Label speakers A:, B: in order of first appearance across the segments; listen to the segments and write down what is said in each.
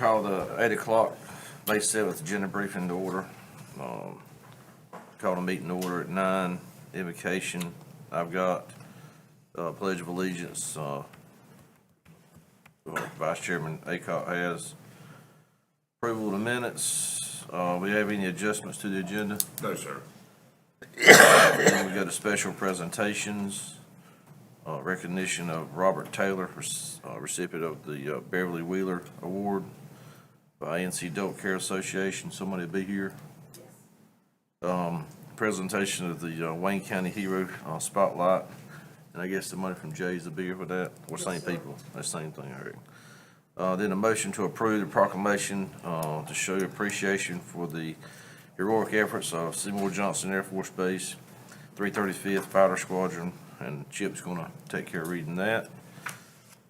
A: call the 8 o'clock May 7th agenda briefing to order. Call the meeting to order at 9. Invocation. I've got Pledge of Allegiance. Vice Chairman Aycock has. Approval of the minutes. We have any adjustments to the agenda?
B: No, sir.
A: Then we go to special presentations. Recognition of Robert Taylor, recipient of the Beverly Wheeler Award by ANC Adult Care Association. Somebody be here. Presentation of the Wayne County Hero Spotlight. And I guess somebody from Jay's will be here for that. Or same people. That's the same thing, I heard. Then a motion to approve the proclamation to show appreciation for the heroic efforts of Seymour Johnson Air Force Base, 335th Fighter Squadron, and Chip's going to take care of reading that.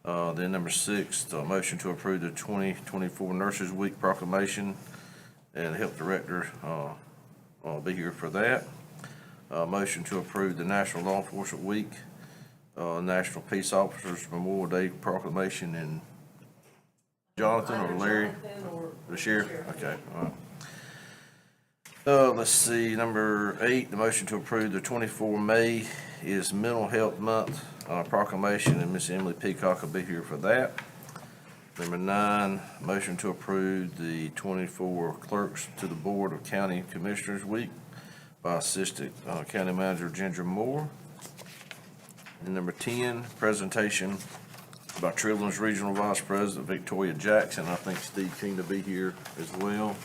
A: Then number 6, motion to approve the 2024 Nurses Week proclamation, and the health director will be here for that. Motion to approve the National Law Enforcement Week, National Peace Officers Memorial Day proclamation, and Jonathan or Larry? The sheriff? Okay, all right. Let's see, number 8, the motion to approve the 24 May is Mental Health Month proclamation, and Miss Emily Peacock will be here for that. Number 9, motion to approve the 24 Clerks to the Board of County Commissioners Week by Assistant County Manager Ginger Moore. And number 10, presentation by Trilling's Regional Vice President Victoria Jackson. I think Steve King to be here as well.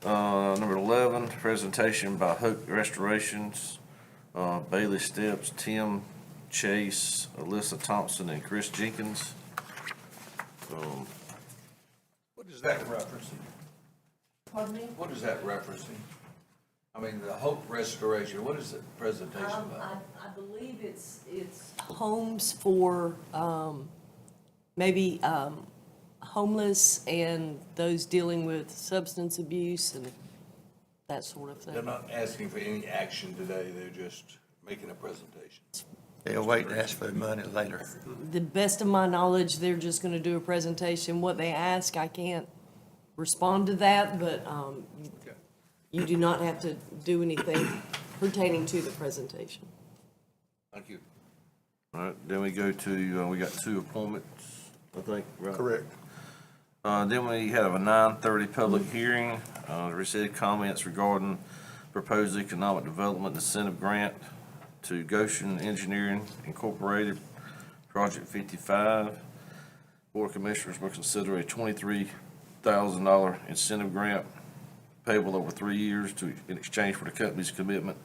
A: Number 11, presentation by Hope Restorations, Bailey Steps, Tim Chase, Alyssa Thompson, and Chris Jenkins.
B: What is that referencing?
C: Pardon me?
B: What is that referencing? I mean, the Hope Restoration, what is the presentation about?
C: I believe it's homes for, maybe, homeless and those dealing with substance abuse and that sort of
B: They're
C: thing.
B: not asking for any action today, they're just making a presentation.
D: They'll wait to ask for the money later.
C: The best of my knowledge, they're just gonna do a presentation. What they ask, I can't respond to that, but, you do not have to do anything pertaining to the presentation.
B: Thank you.
A: All right, then we go to, we got 2 appointments, I think, right?
B: Correct.
A: Then we have a 9:30 public hearing, received comments regarding proposed economic development incentive grant to Goshen Engineering Incorporated, Project 55. Board of Commissioners will consider a $23,000 incentive grant payable over 3 years in exchange for the company's commitment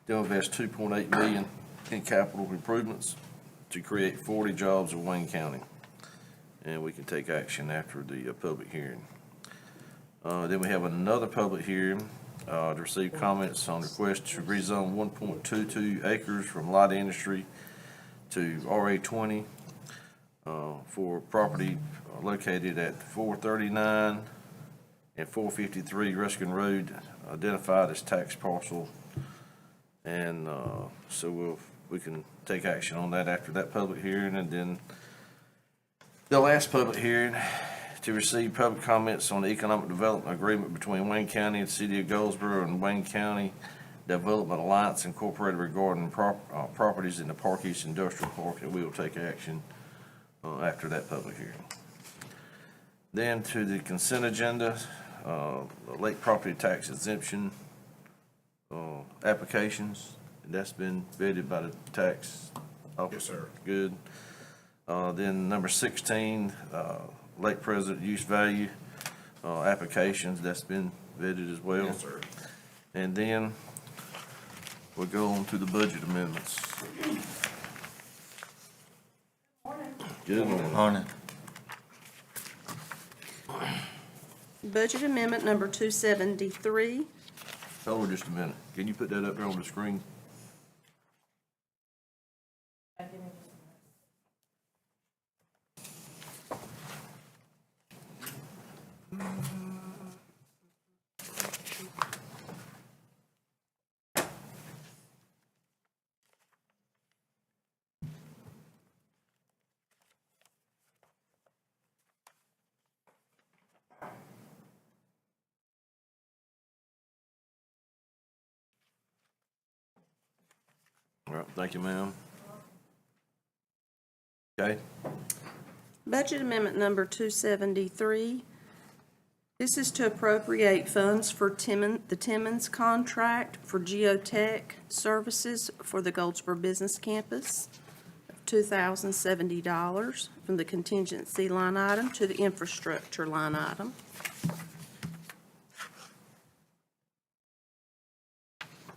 A: to invest $2.8 million in capital improvements to create 40 jobs in Wayne County. And we can take action after the public hearing. Then we have another public hearing to receive comments on request to rezone 1.22 acres from light industry to RA 20 for property located at 439 and 453 Ruskin Road, identified as tax parcel. And so we can take action on that after that public hearing. And then the last public hearing to receive public comments on the economic development agreement between Wayne County and the City of Goldsboro and Wayne County Development Alliance Incorporated regarding properties in the Park East Industrial Park, and we will take action after that public hearing. Then to the consent agenda, the late property tax exemption applications. That's been vetted by the tax office.
B: Yes, sir.
A: Good. Then number 16, late present use value applications. That's been vetted as well.
B: Yes, sir.
A: And then we'll go on to the budget amendments. Good morning.
D: On
E: Budget amendment number 273.
A: Hold on just a minute. Can you put that up there on the screen? All right, thank you, ma'am. Okay,
E: Budget amendment number 273. This is to appropriate funds for the Timmons contract for geotech services for the Goldsboro Business Campus, $2,070 from the contingency line item to the infrastructure line item.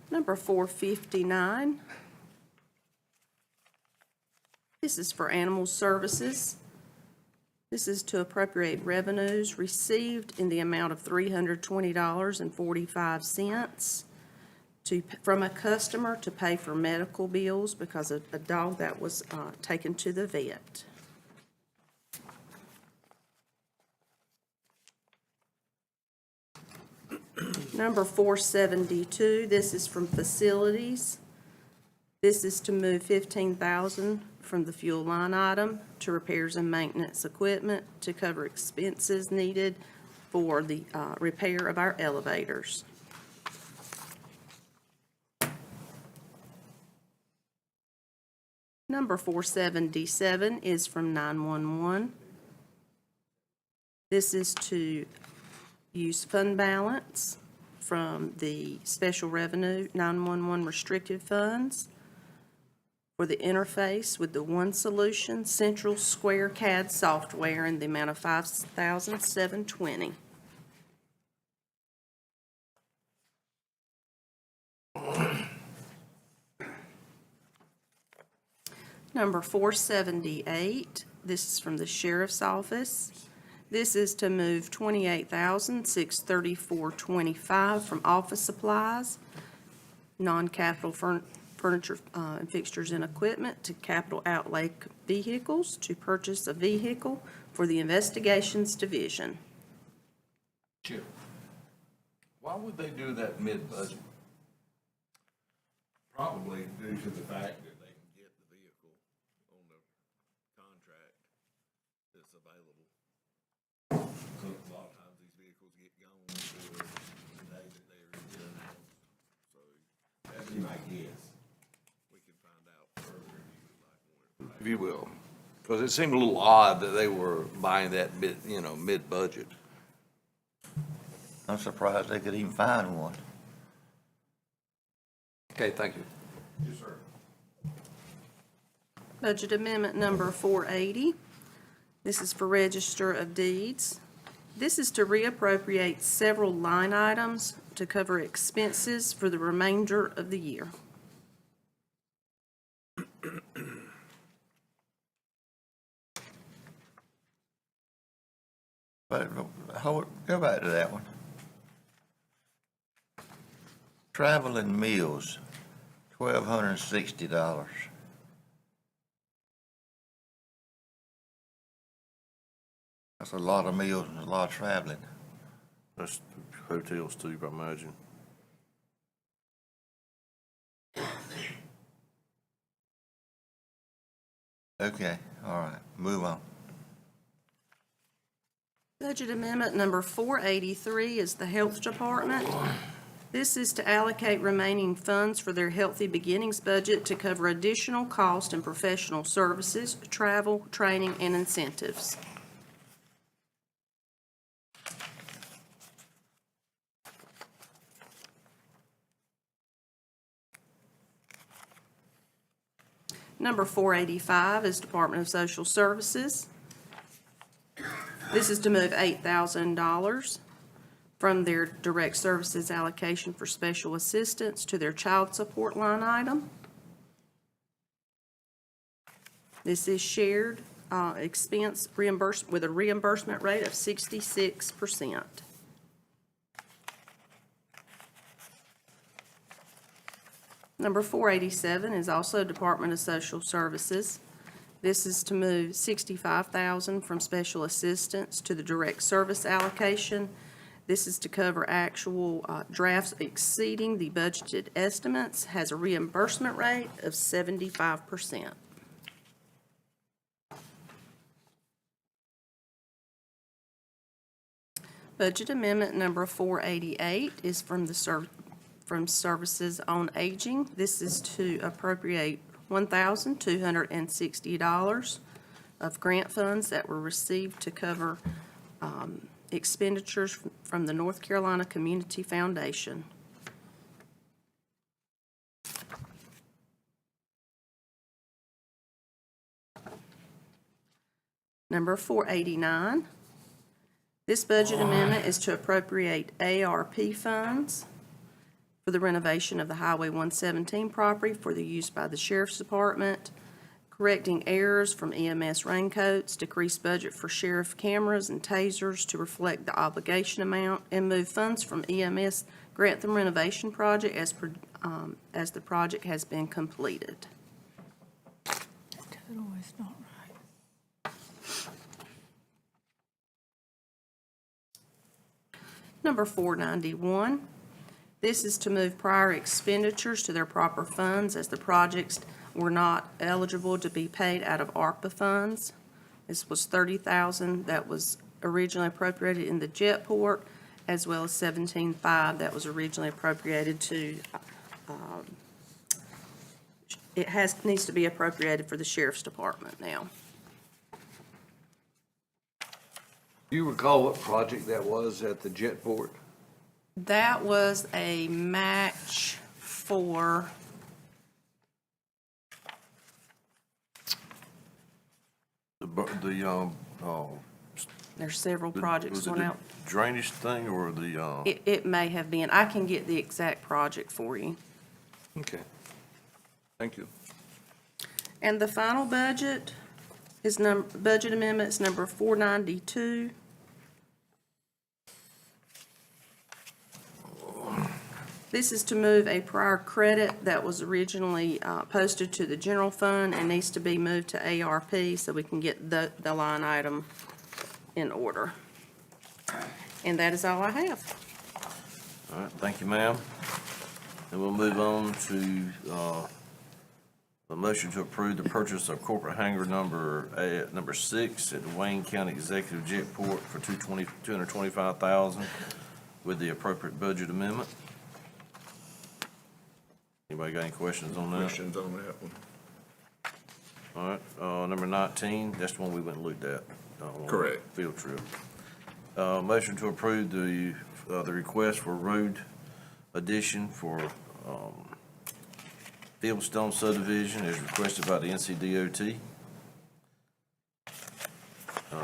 E: Number 459. This is for animal services. This is to appropriate revenues received in the amount of $320.45 from a customer to pay for medical bills because of a dog that was taken to the vet. Number 472, this is from facilities. This is to move $15,000 from the fuel line item to repairs and maintenance equipment to cover expenses needed for the repair of our elevators. Number 477 is from 911. This is to use fund balance from the special revenue 911 restricted funds for the interface with the One Solution Central Square CAD software in the amount of $5,720. Number 478, this is from the Sheriff's Office. This is to move $28,634.25 from office supplies, non-capital furniture and fixtures and equipment to capital outlay vehicles to purchase a vehicle for the investigations division.
B: Chip, why would they do that mid-budget?
F: Probably due to the fact that they can get the vehicle on the contract that's available. So a lot of times these vehicles get gone for the day that they're in and so that'd be my guess. We can find out further if you would like more.
B: If you will, because it seemed a little odd that they were buying that mid-budget.
D: I'm surprised they could even find one.
B: Okay, thank you.
F: Yes, sir.
E: Budget amendment number 480. This is for Register of Deeds. This is to reappropriate several line items to cover expenses for the remainder of the year.
D: But go back to that one. Travel and meals, $1,260. That's a lot of meals and a lot of traveling.
A: that's hotels too, I imagine.
D: Okay, all right, move on.
E: Budget amendment number 483 is the Health Department. This is to allocate remaining funds for their Healthy Beginnings budget to cover additional cost and professional services, travel, training, and incentives. Number 485 is Department of Social Services. This is to move $8,000 from their direct services allocation for special assistance to their child support line item. This is shared expense reimbursed with a reimbursement rate of 66%. Number 487 is also Department of Social Services. This is to move $65,000 from special assistance to the direct service allocation. This is to cover actual drafts exceeding the budgeted estimates, has a reimbursement rate of 75%. Budget amendment number 488 is from the from Services on Aging. This is to appropriate $1,260 of grant funds that were received to cover expenditures from the North Carolina Community Foundation. Number 489. This budget amendment is to appropriate ARP funds for the renovation of the Highway 117 property for the use by the Sheriff's Department, correcting errors from EMS raincoats, decrease budget for sheriff cameras and tasers to reflect the obligation amount, and move funds from EMS Grantham renovation project as the project has been completed.
G: Total is not right.
E: Number 491, this is to move prior expenditures to their proper funds as the projects were not eligible to be paid out of ARPA funds. This was $30,000 that was originally appropriated in the Jetport, as well as $17,500 that was originally appropriated to, needs to be appropriated for the Sheriff's Department now.
B: Do you recall what project that was at the Jetport?
E: That was a match for, there's several projects
A: Was it
E: going
A: the
E: out.
A: drainage thing or the,
E: It may have been. I can get the exact project for you.
B: Okay. Thank you.
E: And the final budget is budget amendments number 492. This is to move a prior credit that was originally posted to the general fund and needs to be moved to ARP so we can get the line item in order. And that is all I have.
A: all right, thank you, ma'am. And we'll move on to, the motion to approve the purchase of corporate hangar number 6 at the Wayne County Executive Jetport for $225,000 with the appropriate budget amendment. Anybody got any questions on that?
F: Questions on that one?
A: All right, number 19, that's the one we went and looked at. On the
F: Correct.
A: Field trip. Motion to approve the request for road addition for, Fieldstone subdivision as requested by the NCDOT.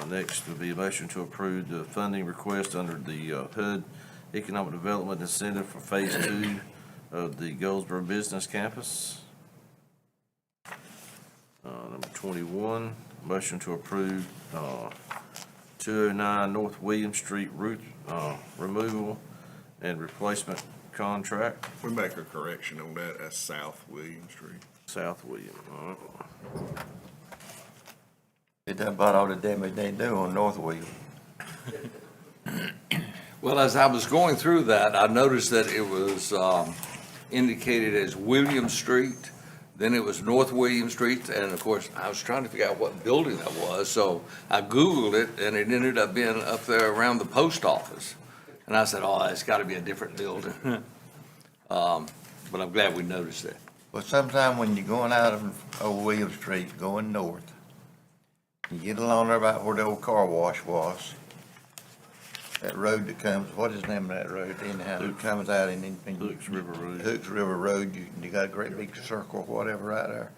A: Next would be a motion to approve the funding request under the HUD Economic Development Incentive for Phase 2 of the Goldsboro Business Campus. Number 21, motion to approve 209 North William Street route removal and replacement contract,
F: We make a correction on that, that's South William Street.
A: South William. All right.
D: It done about all the damage they do on North Wheel.
B: Well, as I was going through that, I noticed that it was indicated as William Street, then it was North William Street, and of course, I was trying to figure out what building that was, so I Googled it, and it ended up being up there around the post office. And I said, oh, it's got to be a different building. But I'm glad we noticed that.
D: But sometime when you're going out of Old William Street, going north, you get along there about where the old car wash was. That road that comes, what is the name of that road anyhow, that comes out in
A: Hooks River Road.
D: Hooks River Road, you got a great big circle, whatever, right there.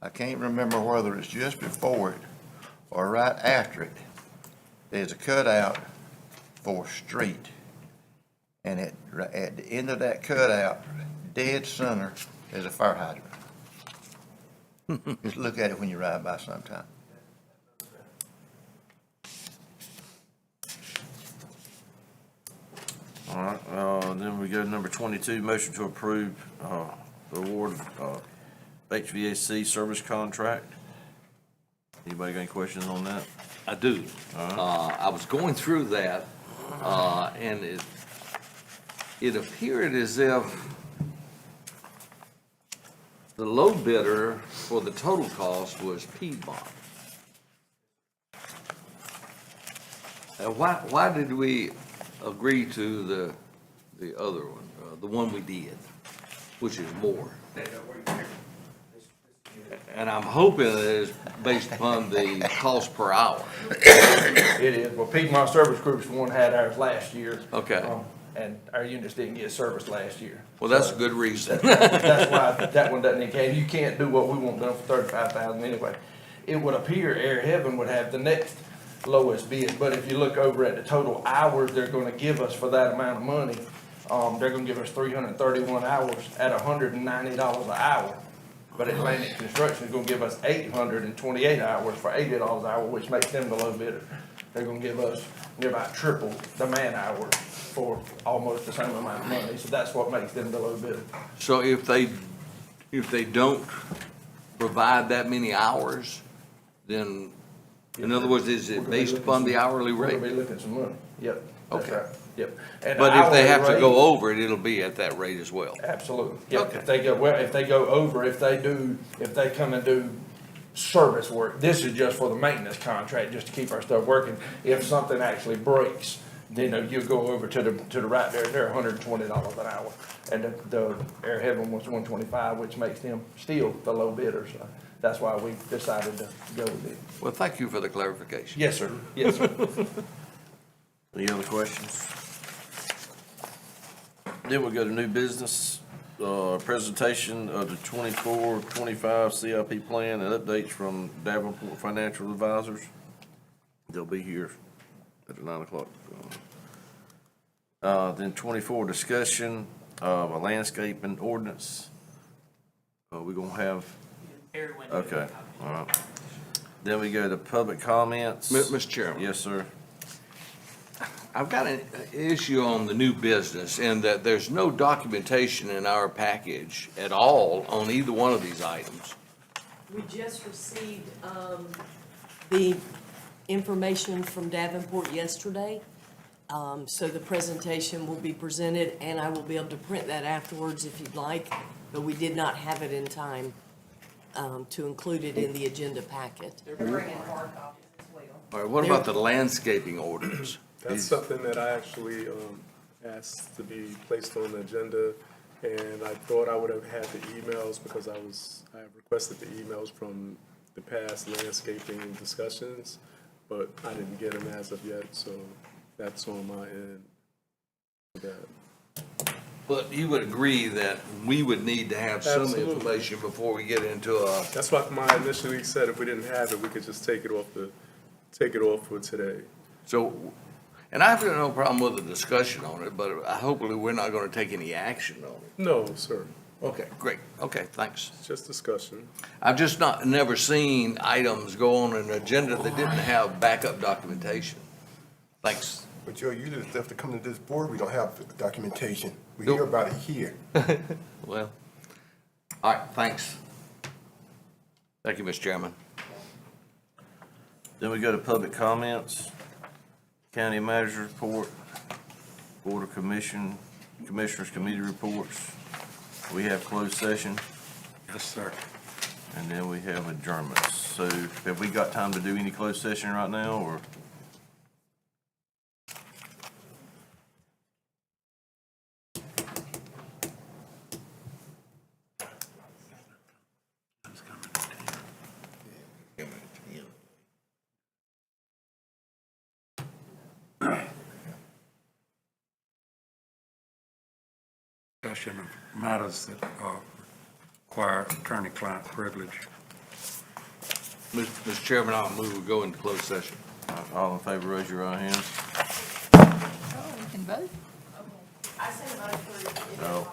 D: I can't remember whether it's just before it or right after it. There's a cutout for a street. And at the end of that cutout, dead center, there's a fire hydrant. Just look at it when you ride by sometime.
A: All right, then we go to number 22, motion to approve the award of HVAC service contract. Anybody got any questions on that?
B: I do. I was going through that, and it appeared as if the low bidder for the total cost was Piedmont. Why did we agree to the other one, the one we did, which is more. And I'm hoping that it's based upon the cost per hour.
H: It is. Well, Piedmont Service Group's the one had ours last year.
B: Okay.
H: And our units didn't get service last year.
B: Well, that's a
H: So
B: good reason.
H: That's why that one doesn't indicate, you can't do what we want done for $35,000 anyway. It would appear Air Heaven would have the next lowest bid, but if you look over at the total hours they're gonna give us for that amount of money, they're gonna give us 331 hours at $190 an hour. But Atlantic Construction is gonna give us 828 hours for $80 an hour, which makes them the low bidder. They're gonna give us near about triple the man hours for almost the same amount of money, so that's what makes them the low bidder.
B: So if they don't provide that many hours, then, in other words, is it based upon the hourly
H: We're gonna be
B: rate?
H: looking at some money, yep, that's
B: Okay.
H: right, yep. And the
B: But if they
H: hourly
B: have to
H: rate-
B: go over it, it'll be at that rate as well.
H: Absolutely, yep,
B: Okay.
H: if they go, well, if they go over, if they come and do service work, this is just for the maintenance contract, just to keep our stuff working. If something actually breaks, then you go over to the right there, they're $120 an hour. And the Air Heaven was 125, which makes them still the low bidder, so that's why we decided to go with it.
B: Well, thank you for the clarification.
H: Yes, sir, yes, sir.
A: Any other questions? Then we'll go to new business, presentation of the 24-25 CIP plan and updates from Davenport Financial Advisors. They'll be here at the 9 o'clock. Then 24, discussion of a landscaping ordinance. We're gonna have, okay, all right. Then we go to public comments.
B: Mr. Chairman.
A: Yes, sir.
B: I've got an issue on the new business in that there's no documentation in our package at all on either one of these items.
C: We just received, the information from Davenport yesterday. So the presentation will be presented, and I will be able to print that afterwards if you'd like, but we did not have it in time, to include it in the agenda packet.
B: All right, what about the landscaping orders?
I: That's something that I actually asked to be placed on the agenda, and I thought I would have had the emails because I have requested the emails from the past landscaping discussions, but I didn't get them as of yet, so that's on my end. That.
B: But you would agree that we would need to have some
I: Absolutely.
B: information before we get into a,
I: That's why I initially said if we didn't have it, we could just take it off for today.
B: so, and I've got no problem with the discussion on it, but hopefully we're not gonna take any action on it.
I: No, sir,
B: Okay, great, okay, thanks.
I: it's just discussion.
B: I've just never seen items go on an agenda that didn't have backup documentation. Thanks.
J: But Joe, usually the stuff that come to this board, we don't have the documentation. We
B: Nope.
J: hear about it here.
B: Well, all right, thanks. Thank you, Mr. Chairman.
A: Then we go to public comments, county manager report, board of commissioners committee reports. We have closed session,
J: Yes, sir.
A: and then we have adjournments. So have we got time to do any closed session right now, or?
K: Discussion of matters that require attorney-client privilege.
B: Mr. Chairman, I'll move we go into closed session.
A: All in favor, raise your right hand.
G: Oh, we can vote?
A: No.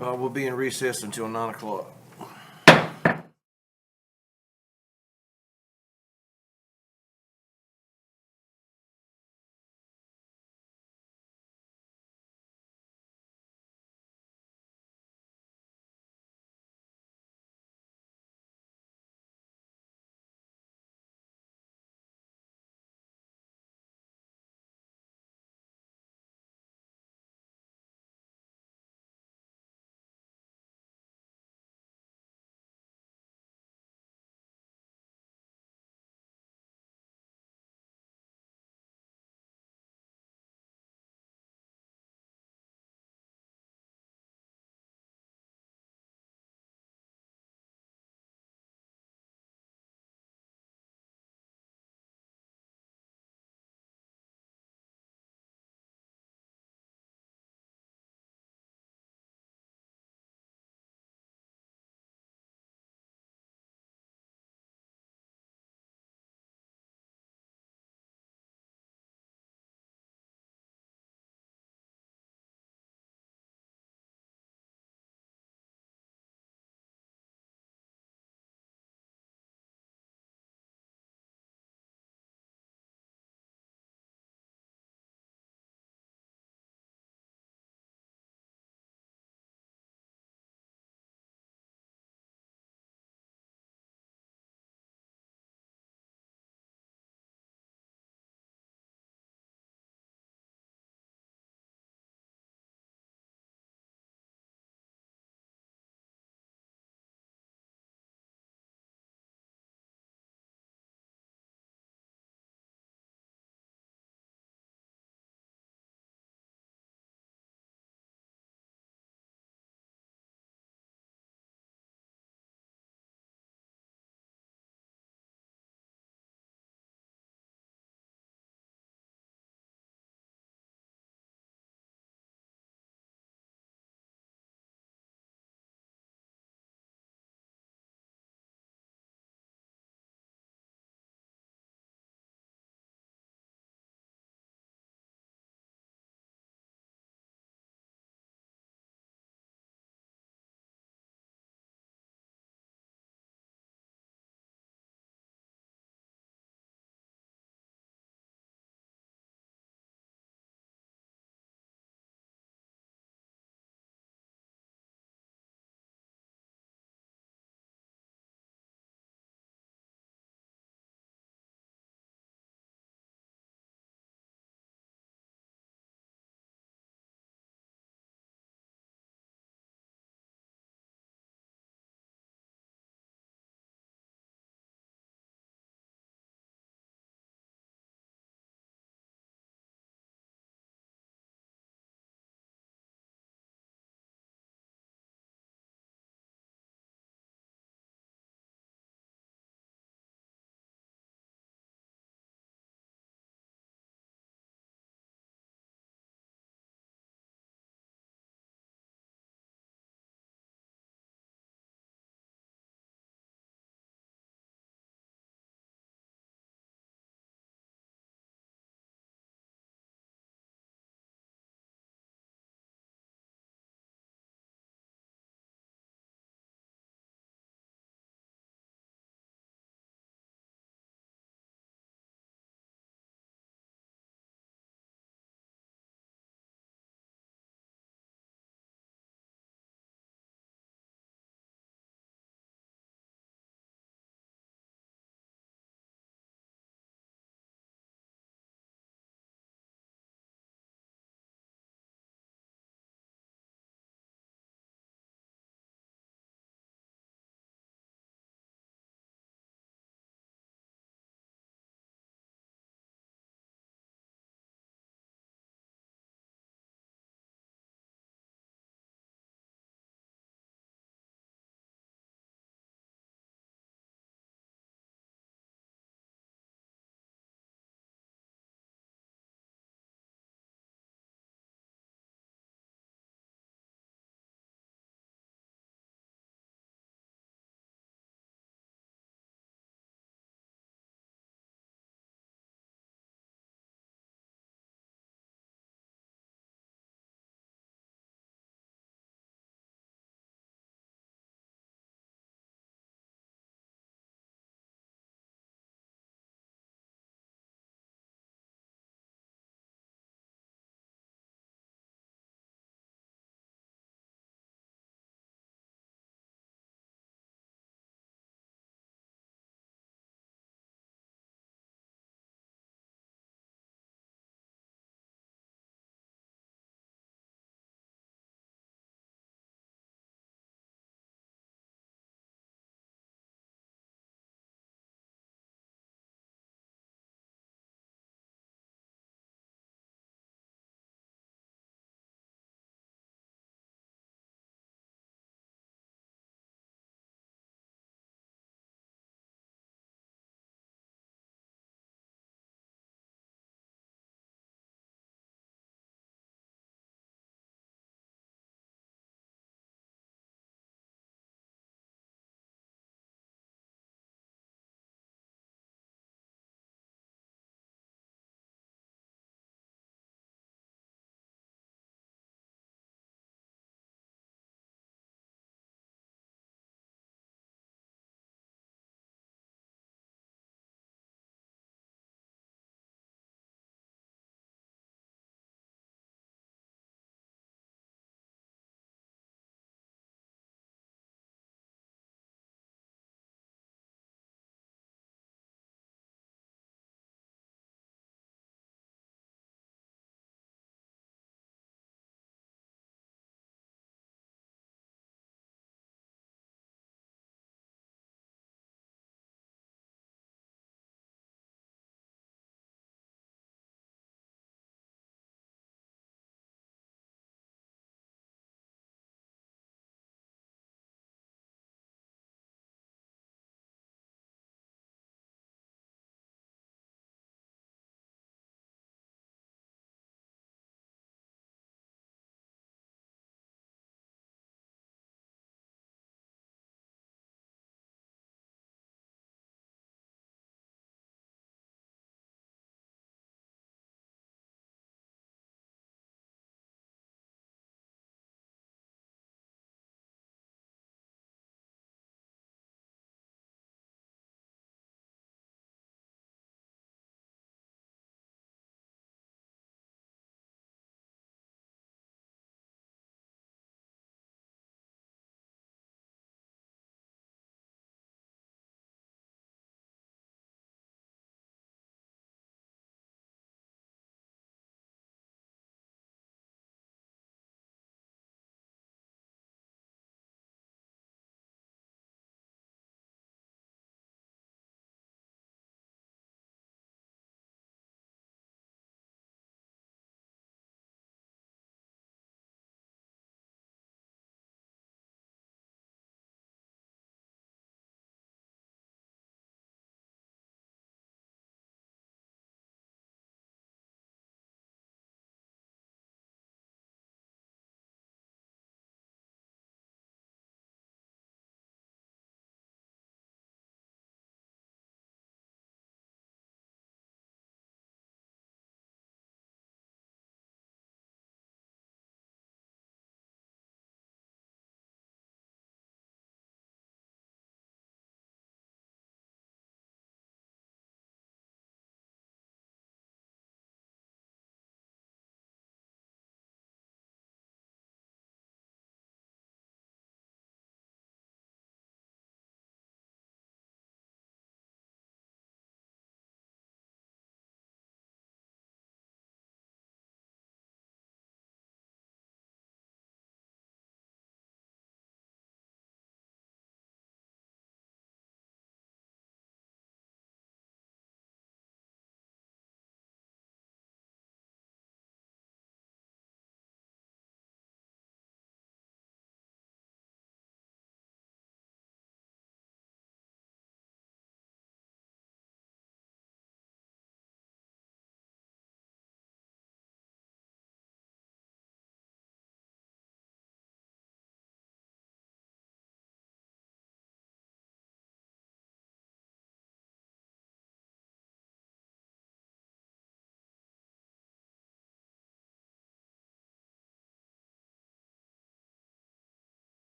A: We'll be in recess until 9 o'clock.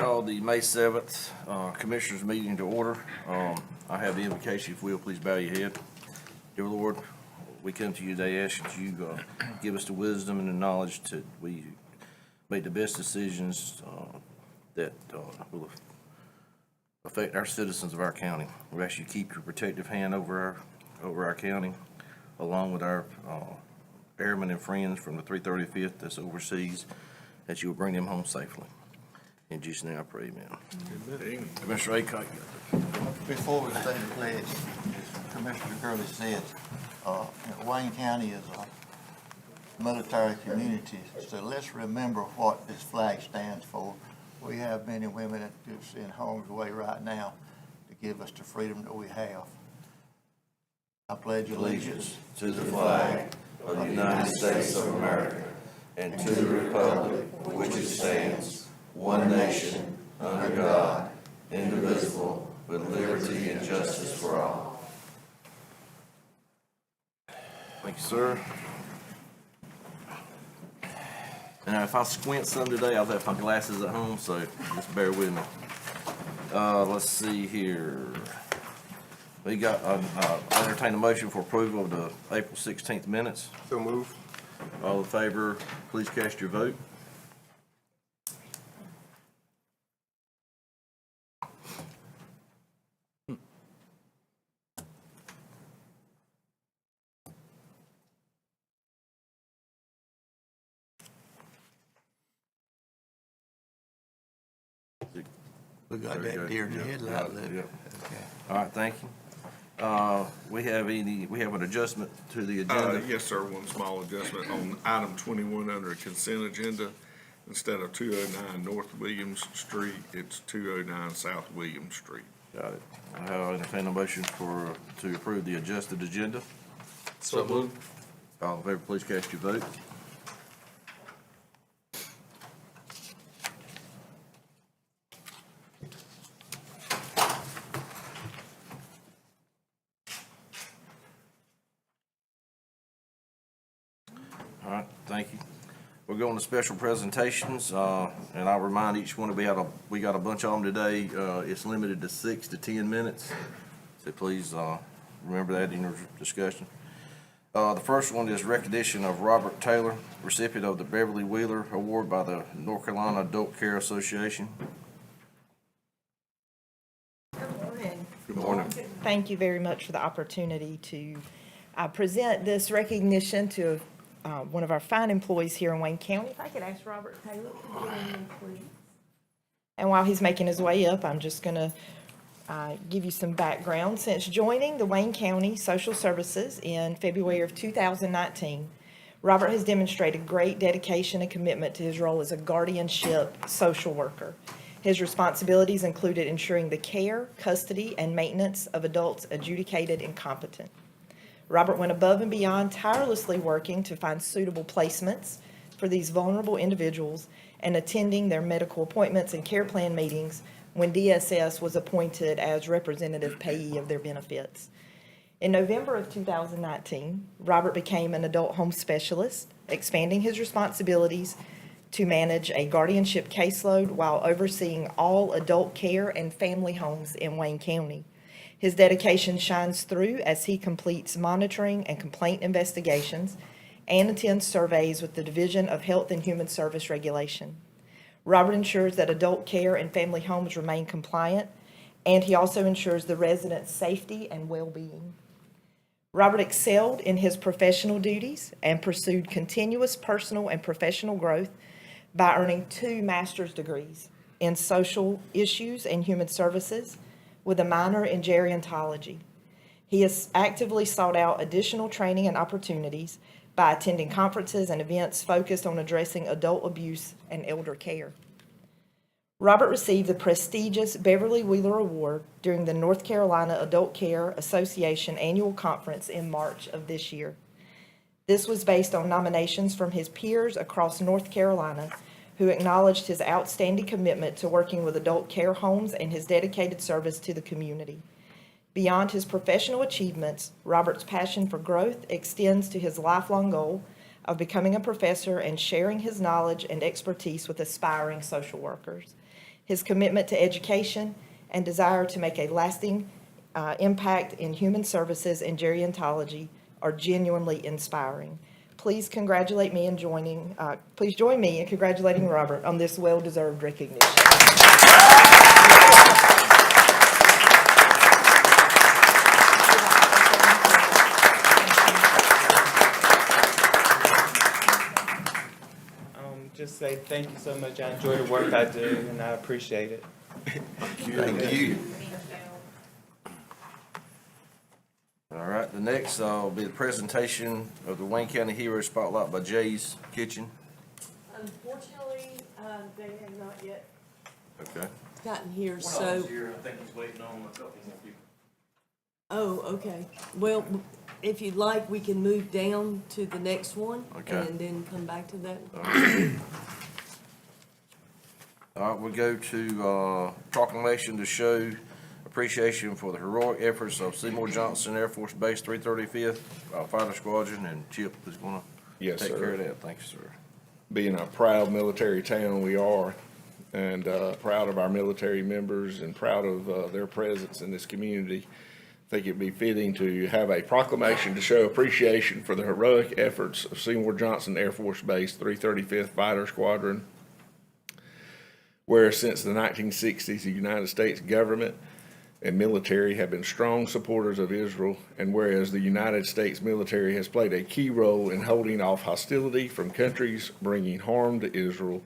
A: call the May 7th Commissioners' meeting to order. I have the invocation, if you will, please bow your head. Dear Lord, we come to you today asking that you give us the wisdom and the knowledge to we make the best decisions that will affect our citizens of our county. We ask you to keep your protective hand over our county, along with our airmen and friends from the 335th that's overseas, that you will bring them home safely. In Jesus' name I pray, amen. Commissioner Aycock.
D: Before we say the pledge, as Commissioner Gurley said, Wayne County is a military community, so let's remember what this flag stands for. We have men and women that is in harm's way right now to give us the freedom that we have. I pledge allegiance
A: To the flag of the United States of America and to the republic for which it stands, one nation, under God, indivisible, with liberty and justice for all. Thank you, sir. And if I squint some today, I'll have my glasses at home, so just bear with me. Let's see here. We got, I entertain a motion for approval of the April 16th minutes.
J: So move.
A: All in favor, please cast your vote.
D: We got
A: Very
D: that
A: good.
D: deer in the
A: Yep.
D: headlight lit.
A: Yep. All right, thank you. We have an adjustment to the agenda.
F: Yes, sir, one small adjustment on item 21 under consent agenda. Instead of 209 North Williams Street, it's 209 South Williams Street.
A: Got it. I'll entertain a motion to approve the adjusted agenda.
B: So moved.
A: All in favor, please cast your vote. All right, thank you. We're going to special presentations, and I'll remind each one, we got a bunch of them today. It's limited to 6 to 10 minutes, so please remember that in your discussion. The first one is recognition of Robert Taylor, recipient of the Beverly Wheeler Award by the North Carolina Adult Care Association. Good morning.
L: Thank you very much for the opportunity to present this recognition to one of our fine employees here in Wayne County. If I could ask Robert Taylor to join me, please. And while he's making his way up, I'm just going to give you some background. Since joining the Wayne County Social Services in February of 2019, Robert has demonstrated great dedication and commitment to his role as a guardianship social worker. His responsibilities included ensuring the care, custody, and maintenance of adults adjudicated incompetent. Robert went above and beyond, tirelessly working to find suitable placements for these vulnerable individuals and attending their medical appointments and care plan meetings when DSS was appointed as representative payee of their benefits. In November of 2019, Robert became an adult home specialist, expanding his responsibilities to manage a guardianship caseload while overseeing all adult care and family homes in Wayne County. His dedication shines through as he completes monitoring and complaint investigations and attends surveys with the Division of Health and Human Service Regulation. Robert ensures that adult care and family homes remain compliant, and he also ensures the residents' safety and well-being. Robert excelled in his professional duties and pursued continuous personal and professional growth by earning 2 master's degrees in social issues and human services with a minor in gerontology. He has actively sought out additional training and opportunities by attending conferences and events focused on addressing adult abuse and elder care. Robert received the prestigious Beverly Wheeler Award during the North Carolina Adult Care Association Annual Conference in March of this year. This was based on nominations from his peers across North Carolina who acknowledged his outstanding commitment to working with adult care homes and his dedicated service to the community. Beyond his professional achievements, Robert's passion for growth extends to his lifelong goal of becoming a professor and sharing his knowledge and expertise with aspiring social workers. His commitment to education and desire to make a lasting impact in human services and gerontology are genuinely inspiring. Please congratulate me in please join me in congratulating Robert on this well-deserved recognition.
M: Just say thank you so much. I enjoy the work I do, and I appreciate it.
D: Thank you.
A: All right, the next will be the presentation of the Wayne County Hero Spotlight by Jay's Kitchen.
C: Unfortunately, they have not yet
A: Okay.
C: gotten here, so.
H: here, I think he's waiting on a couple more people.
C: Oh, okay. Well, if you'd like, we can move down to the next one.
A: Okay.
C: And then come back to that.
A: All right, we'll go to proclamation to show appreciation for the heroic efforts of Seymour Johnson Air Force Base 335th Fighter Squadron, and Chip is gonna
F: Yes,
A: take
F: sir.
A: care of that. Thank you, sir.
F: Being a proud military town we are, and proud of our military members and proud of their presence in this community, I think it'd be fitting to have a proclamation to show appreciation for the heroic efforts of Seymour Johnson Air Force Base 335th Fighter Squadron. Whereas since the 1960s, the United States government and military have been strong supporters of Israel, and whereas the United States military has played a key role in holding off hostility from countries bringing harm to Israel,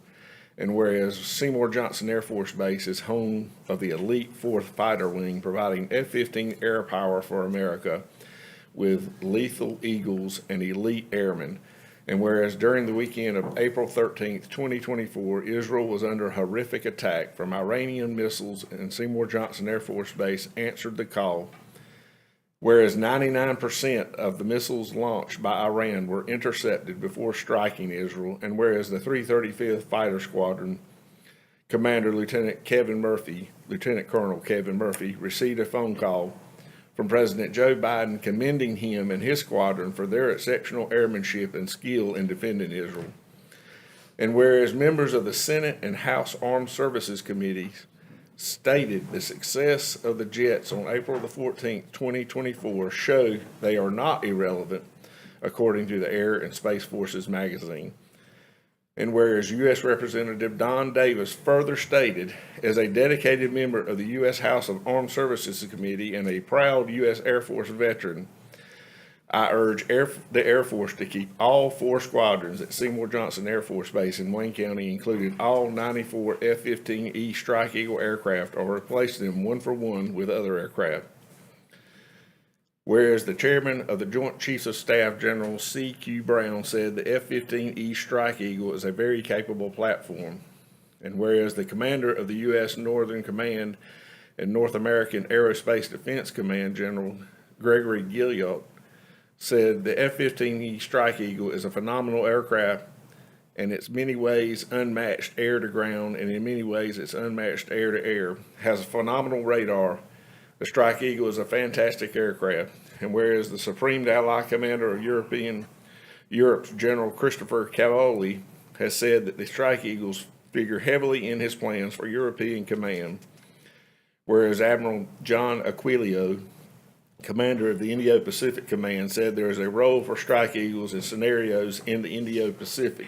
F: and whereas Seymour Johnson Air Force Base is home of the elite 4th Fighter Wing, providing F-15 air power for America with lethal Eagles and elite airmen, and whereas during the weekend of April 13th, 2024, Israel was under horrific attack from Iranian missiles, and Seymour Johnson Air Force Base answered the call, whereas 99% of the missiles launched by Iran were intercepted before striking Israel, and whereas the 335th Fighter Squadron Commander Lieutenant Colonel Kevin Murphy received a phone call from President Joe Biden commending him and his squadron for their exceptional airmanship and skill in defending Israel. And whereas members of the Senate and House Armed Services Committees stated the success of the jets on April the 14th, 2024 show they are not irrelevant, according to the Air and Space Forces magazine. And whereas U.S. Representative Don Davis further stated, as a dedicated member of the U.S. House of Armed Services Committee and a proud U.S. Air Force veteran, I urge the Air Force to keep all 4 squadrons at Seymour Johnson Air Force Base in Wayne County, including all 94 F-15E Strike Eagle aircraft, or replace them one for one with other aircraft. Whereas the chairman of the Joint Chiefs of Staff, General C.Q. Brown, said the F-15E Strike Eagle is a very capable platform. And whereas the commander of the U.S. Northern Command and North American Aerospace Defense Command, General Gregory Gilliot, said the F-15E Strike Eagle is a phenomenal aircraft, and it's many ways unmatched air to ground, and in many ways it's unmatched air to air, has a phenomenal radar. The Strike Eagle is a fantastic aircraft, and whereas the Supreme Allied Commander of Europe's General Christopher Cavoli has said that the Strike Eagles figure heavily in his plans for European command, whereas Admiral John Aquilio, Commander of the Indo-Pacific Command, said there is a role for Strike Eagles in scenarios in the Indo-Pacific.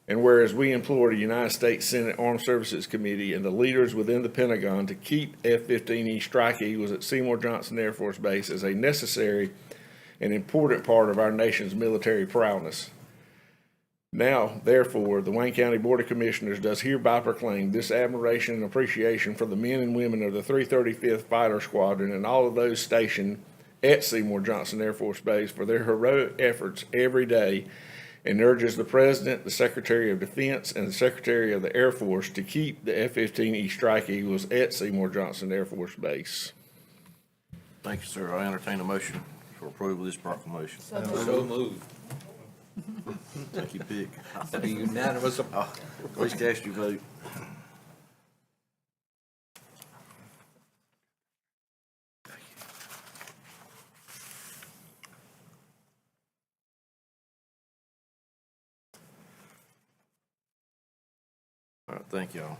F: And whereas we implore the United States Senate Armed Services Committee and the leaders within the Pentagon to keep F-15E Strike Eagles at Seymour Johnson Air Force Base as a necessary and important part of our nation's military prowess. Now, therefore, the Wayne County Board of Commissioners does hereby proclaim this admiration and appreciation for the men and women of the 335th Fighter Squadron and all of those stationed at Seymour Johnson Air Force Base for their heroic efforts every day, and urges the President, the Secretary of Defense, and the Secretary of the Air Force to keep the F-15E Strike Eagles at Seymour Johnson Air Force Base.
A: Thank you, sir. I entertain a motion for approval of this proclamation.
B: So moved.
A: Thank you, Pick.
B: That'd be unanimous.
A: Please cast your vote. All right, thank y'all.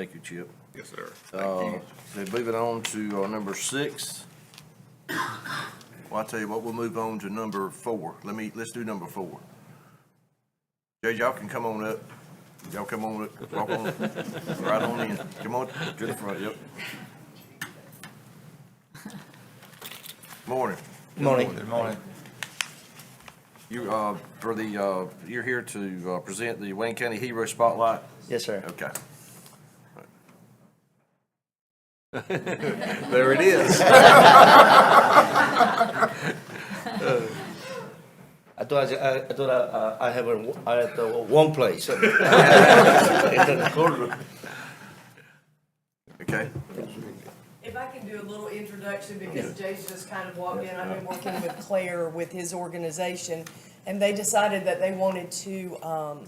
A: Thank you, Chip.
J: Yes, sir.
A: So moving on to number 6. Well, I'll tell you what, we'll move on to number 4. Let's do number 4. Jay, y'all can come on up. Y'all come on up, walk on, right on in. Come on to the front, yep. Morning.
N: Good morning.
A: You, you're here to present the Wayne County Hero Spotlight?
N: Yes, sir.
A: Okay.
N: There it is. I thought I have one place. In the courtroom.
A: Okay.
C: If I can do a little introduction, because Jay's just kind of walked in, I've been working with Claire with his organization, and they decided that they wanted to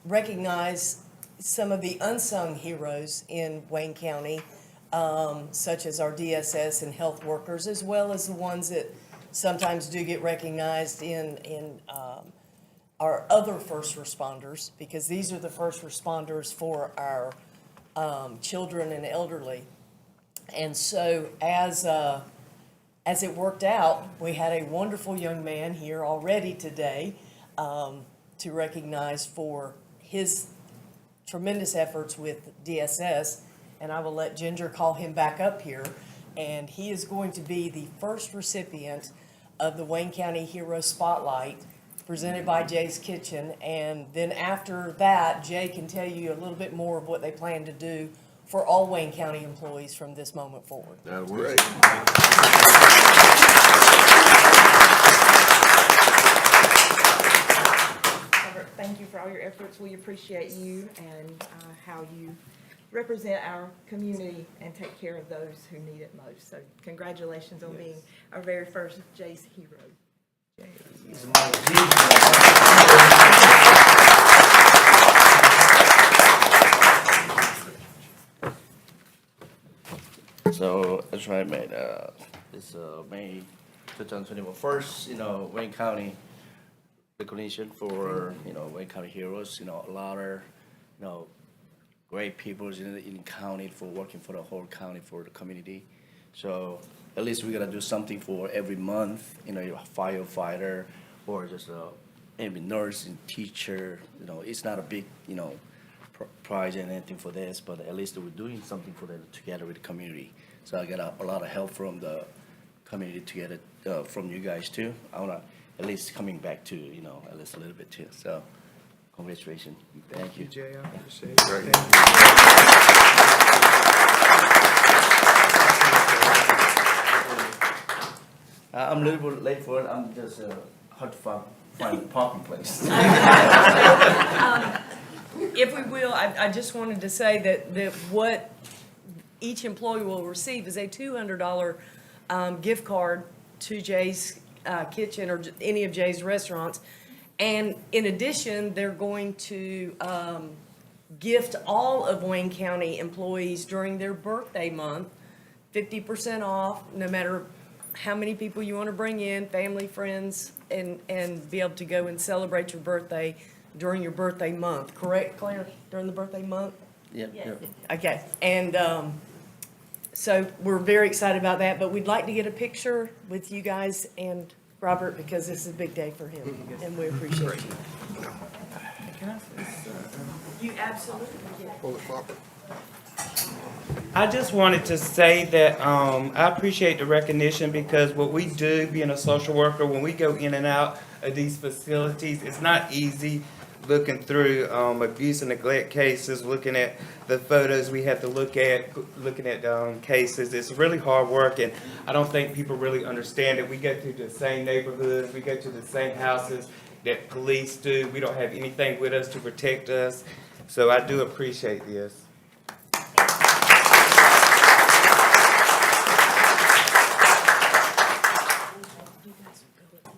C: recognize some of the unsung heroes in Wayne County, such as our DSS and health workers, as well as the ones that sometimes do get recognized in our other first responders, because these are the first responders for our children and elderly. And so as it worked out, we had a wonderful young man here already today to recognize for his tremendous efforts with DSS. And I will let Ginger call him back up here. And he is going to be the first recipient of the Wayne County Hero Spotlight presented by Jay's Kitchen. And then after that, Jay can tell you a little bit more of what they plan to do for all Wayne County employees from this moment forward.
A: That'll work.
L: Robert, thank you for all your efforts. We appreciate you and how you represent our community and take care of those who need it most. So congratulations on being our very first Jay's Hero.
N: So that's right, man. It's May 2021. First, Wayne County recognition for, Wayne County heroes. A lot of, great people in the county for working for the whole county, for the community. So at least we gotta do something for every month, a firefighter or just every nurse and teacher. It's not a big, prize and anything for this, but at least we're doing something for them together with the community. So I got a lot of help from the community together, from you guys too. I wanna at least coming back to, at least a little bit too. So congratulations. Thank you.
I: Jay, I appreciate it.
N: I'm a little bit late for it. I'm just hard to find a parking place.
C: If we will, I just wanted to say that what each employee will receive is a $200 gift card to Jay's Kitchen or any of Jay's restaurants. And in addition, they're going to gift all of Wayne County employees during their birthday month 50% off, no matter how many people you want to bring in, family, friends, and be able to go and celebrate your birthday during your birthday month. Correct, Claire? During the birthday month?
N: Yeah.
C: Okay, and so we're very excited about that, but we'd like to get a picture with you guys and Robert, because this is a big day for him, and we appreciate you. You absolutely can.
M: I just wanted to say that I appreciate the recognition, because what we do, being a social worker, when we go in and out of these facilities, it's not easy looking through abuse and neglect cases, looking at the photos we have to look at, looking at cases. It's really hard work, and I don't think people really understand it. We go through the same neighborhoods, we go to the same houses that police do. We don't have anything with us to protect us. So I do appreciate this.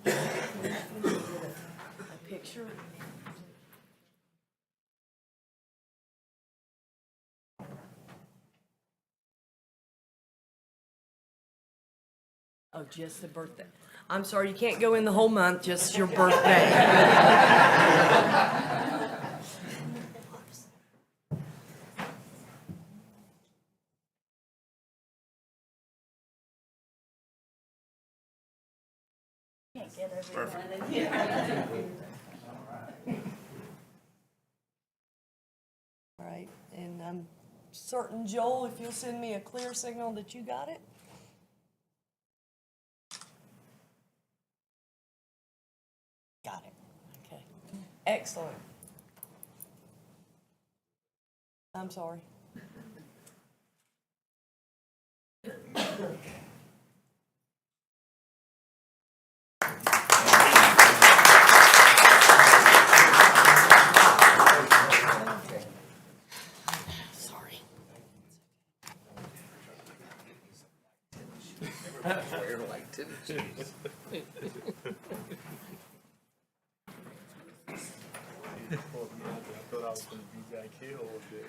C: A picture. Oh, just the birthday. I'm sorry, you can't go in the whole month, just your birthday. All right, and I'm certain, Joel, if you'll send me a clear signal that you got it? Got it, okay. Excellent. I'm sorry. Sorry.
I: I thought I was gonna beat that kid all day.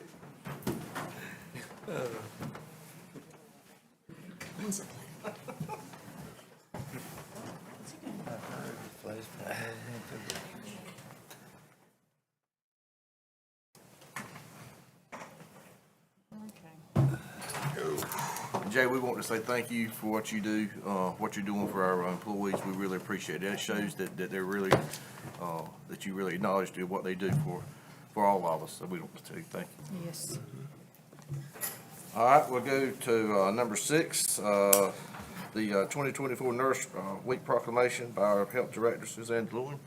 A: Jay, we want to say thank you for what you do, what you're doing for our employees. We really appreciate it. It shows that they're really, that you really acknowledge what they do for all of us. So we want to say thank you.
L: Yes.
A: All right, we'll go to number 6, the 2024 Nurse Week proclamation by our Health Director, Suzanne DeLoy.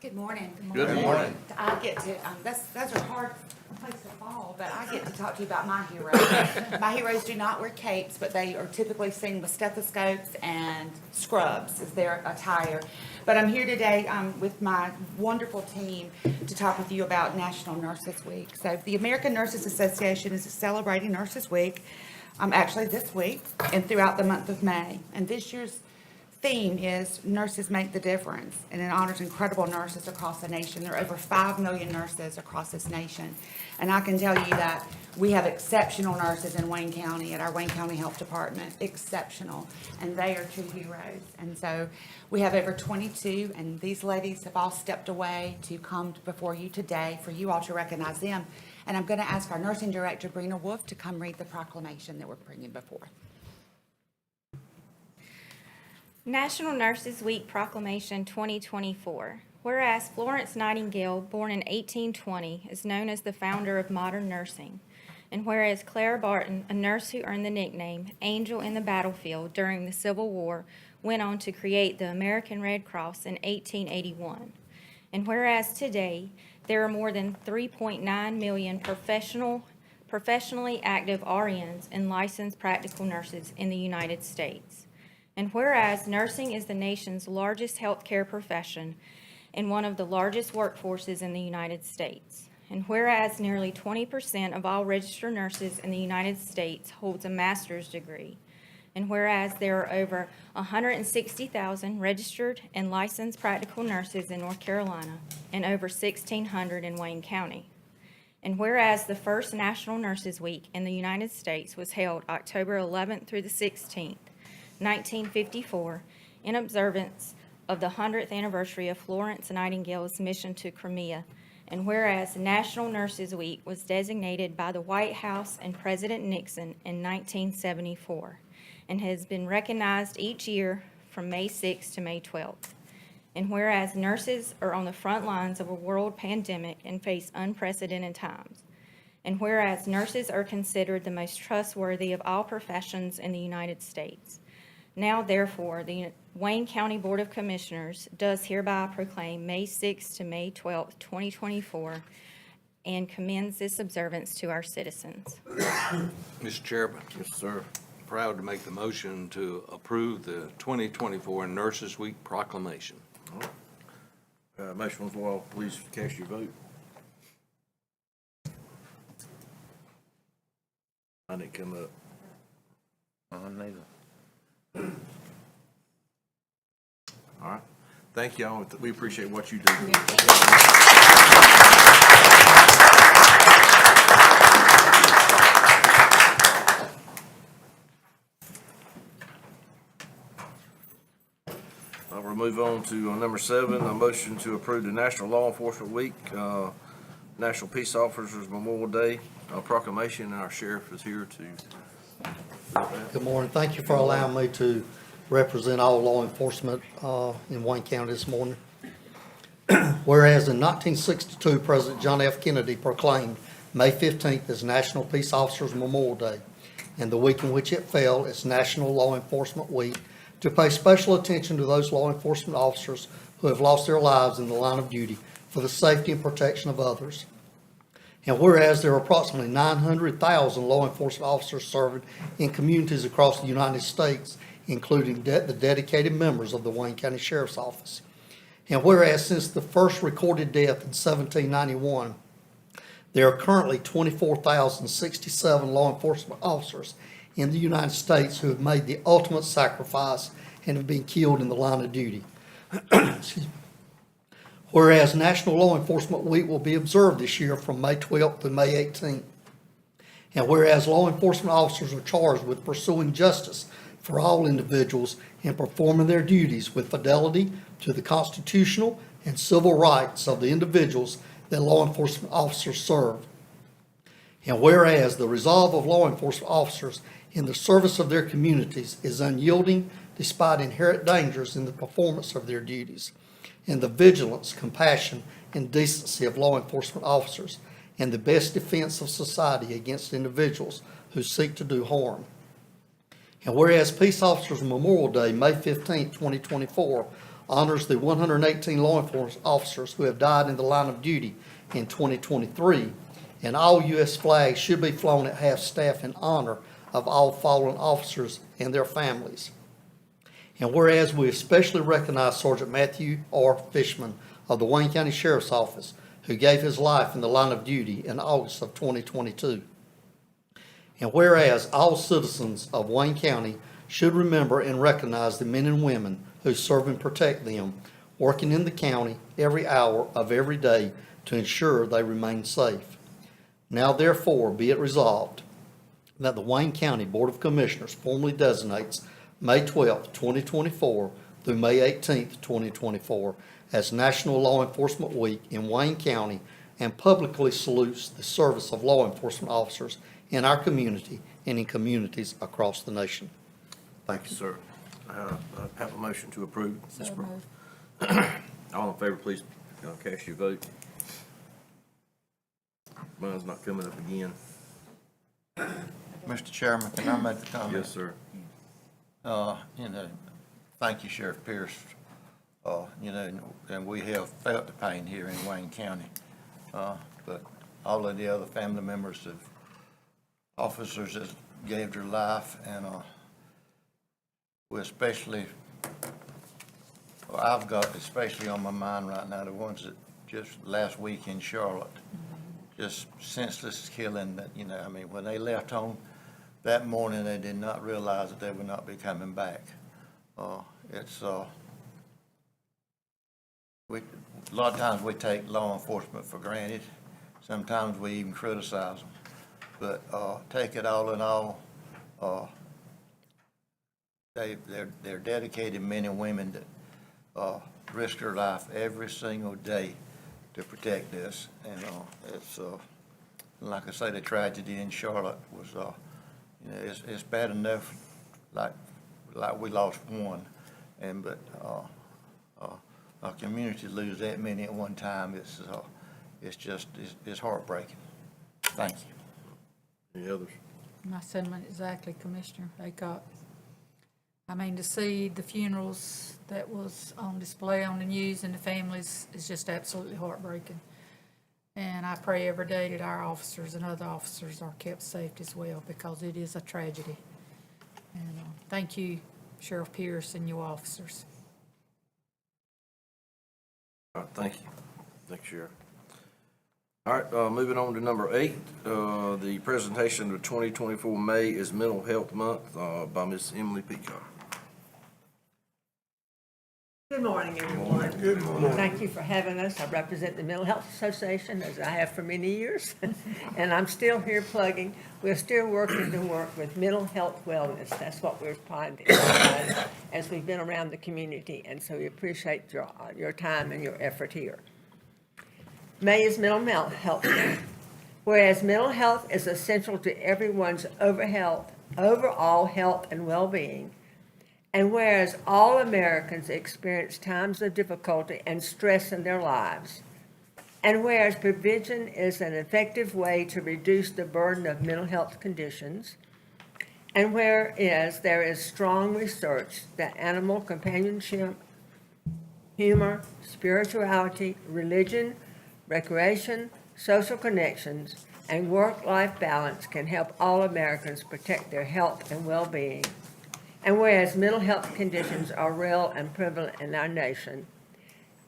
G: Good morning.
A: Good morning.
G: I get to, that's a hard place to fall, but I get to talk to you about my heroes. My heroes do not wear capes, but they are typically seen with stethoscopes and scrubs as their attire. But I'm here today with my wonderful team to talk with you about National Nurses Week. So the American Nurses Association is celebrating Nurses Week, actually this week and throughout the month of May. And this year's theme is Nurses Make the Difference, and it honors incredible nurses across the nation. There are over 5 million nurses across this nation. And I can tell you that we have exceptional nurses in Wayne County, at our Wayne County Health Department, exceptional, and they are true heroes. And so we have over 22, and these ladies have all stepped away to come before you today for you all to recognize them. And I'm going to ask our nursing director, Brina Wolf, to come read the proclamation that we're bringing before.
O: National Nurses Week Proclamation 2024. Whereas Florence Nightingale, born in 1820, is known as the founder of modern nursing, and whereas Clara Barton, a nurse who earned the nickname Angel in the Battlefield during the Civil War, went on to create the American Red Cross in 1881, and whereas today there are more than 3.9 million professionally active RNs and licensed practical nurses in the United States. And whereas nursing is the nation's largest healthcare profession and one of the largest workforces in the United States. And whereas nearly 20% of all registered nurses in the United States holds a master's degree. And whereas there are over 160,000 registered and licensed practical nurses in North Carolina and over 1,600 in Wayne County. And whereas the first National Nurses Week in the United States was held October 11th through the 16th, 1954, in observance of the 100th anniversary of Florence Nightingale's mission to Crimea, and whereas National Nurses Week was designated by the White House and President Nixon in 1974, and has been recognized each year from May 6th to May 12th. And whereas nurses are on the front lines of a world pandemic and face unprecedented times, and whereas nurses are considered the most trustworthy of all professions in the United States. Now, therefore, the Wayne County Board of Commissioners does hereby proclaim May 6th to May 12th, 2024, and commends this observance to our citizens.
B: Mr. Chairman,
A: Yes, sir.
B: proud to make the motion to approve the 2024 Nurses Week proclamation.
A: Motion on the floor, please cast your vote. I didn't come up.
D: Neither.
A: All right. Thank y'all. We appreciate what you do. We'll move on to number 7, a motion to approve the National Law Enforcement Week, National Peace Officers Memorial Day proclamation, and our sheriff is here to.
P: Good morning. Thank you for allowing me to represent all law enforcement in Wayne County this morning. Whereas in 1962, President John F. Kennedy proclaimed May 15th as National Peace Officers Memorial Day, and the week in which it fell is National Law Enforcement Week, to pay special attention to those law enforcement officers who have lost their lives in the line of duty for the safety and protection of others. And whereas there are approximately 900,000 law enforcement officers serving in communities across the United States, including the dedicated members of the Wayne County Sheriff's Office. And whereas since the first recorded death in 1791, there are currently 24,067 law enforcement officers in the United States who have made the ultimate sacrifice and have been killed in the line of duty. Excuse me. Whereas National Law Enforcement Week will be observed this year from May 12th to May 18th. And whereas law enforcement officers are charged with pursuing justice for all individuals and performing their duties with fidelity to the constitutional and civil rights of the individuals that law enforcement officers serve. And whereas the resolve of law enforcement officers in the service of their communities is unyielding despite inherent dangers in the performance of their duties, and the vigilance, compassion, and decency of law enforcement officers, and the best defense of society against individuals who seek to do harm. And whereas Peace Officers Memorial Day, May 15, 2024, honors the 118 law enforcement officers who have died in the line of duty in 2023, and all U.S. flags should be flown at half-staff in honor of all fallen officers and their families. And whereas we especially recognize Sergeant Matthew R. Fishman of the Wayne County Sheriff's Office, who gave his life in the line of duty in August of 2022. And whereas all citizens of Wayne County should remember and recognize the men and women who serve and protect them, working in the county every hour of every day to ensure they remain safe. Now therefore be it resolved that the Wayne County Board of Commissioners formally designates May 12, 2024 through May 18, 2024 as National Law Enforcement Week in Wayne County, and publicly salutes the service of law enforcement officers in our community and in communities across the nation.
A: Thank you, sir. I have a motion to approve.
G: So moved.
A: All in favor, please cast your vote. Mine's not coming up again.
D: Mr. Chairman, can I make a comment?
A: Yes, sir.
D: Thank you, Sheriff Pierce. And we have felt the pain here in Wayne County. But all of the other family members of officers that gave their life, and we especially, I've got especially on my mind right now, the ones that just last week in Charlotte, just senseless killing that, when they left home that morning, they did not realize that they would not be coming back. A lot of times we take law enforcement for granted. Sometimes we even criticize them. But take it all in all, they're dedicated men and women that risk their life every single day to protect us. And it's like I say, the tragedy in Charlotte was, it's bad enough, like we lost one, but our community lose that many at one time. It's heartbreaking. Thank you.
A: Any others?
Q: My sentiment exactly, Commissioner Aycock. I mean, to see the funerals that was on display on the news and the families is just absolutely heartbreaking. And I pray every day that our officers and other officers are kept safe as well, because it is a tragedy. And thank you, Sheriff Pierce, and your officers.
A: All right, thank you. Thanks, Sheriff. All right, moving on to number 8, the presentation of 2024 May is Mental Health Month by Ms. Emily Peacock.
R: Good morning, everyone. Good morning. Thank you for having us. I represent the Mental Health Association, as I have for many years, and I'm still here plugging. We're still working to work with mental health wellness. That's what we're trying to emphasize as we've been around the community, and so we appreciate your time and your effort here. May is Mental Health Month. Whereas mental health is essential to everyone's overall health and well-being, And whereas all Americans experience times of difficulty and stress in their lives, and whereas prevention is an effective way to reduce the burden of mental health conditions, and whereas there is strong research that animal companionship, humor, spirituality, religion, recreation, social connections, and work-life balance can help all Americans protect their health and well-being. And whereas mental health conditions are real and prevalent in our nation,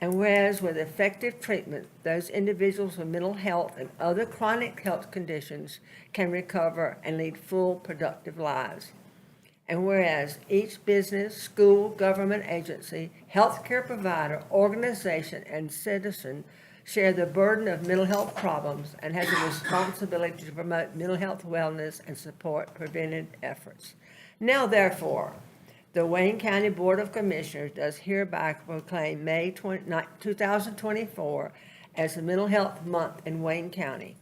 R: and whereas with effective treatment, those individuals with mental health and other chronic health conditions can recover and lead full, productive lives. And whereas each business, school, government agency, healthcare provider, organization, and citizen share the burden of mental health problems and has a responsibility to promote mental health wellness and support preventive efforts. Now therefore, the Wayne County Board of Commissioners does hereby proclaim May 2024 as the Mental Health Month in Wayne County.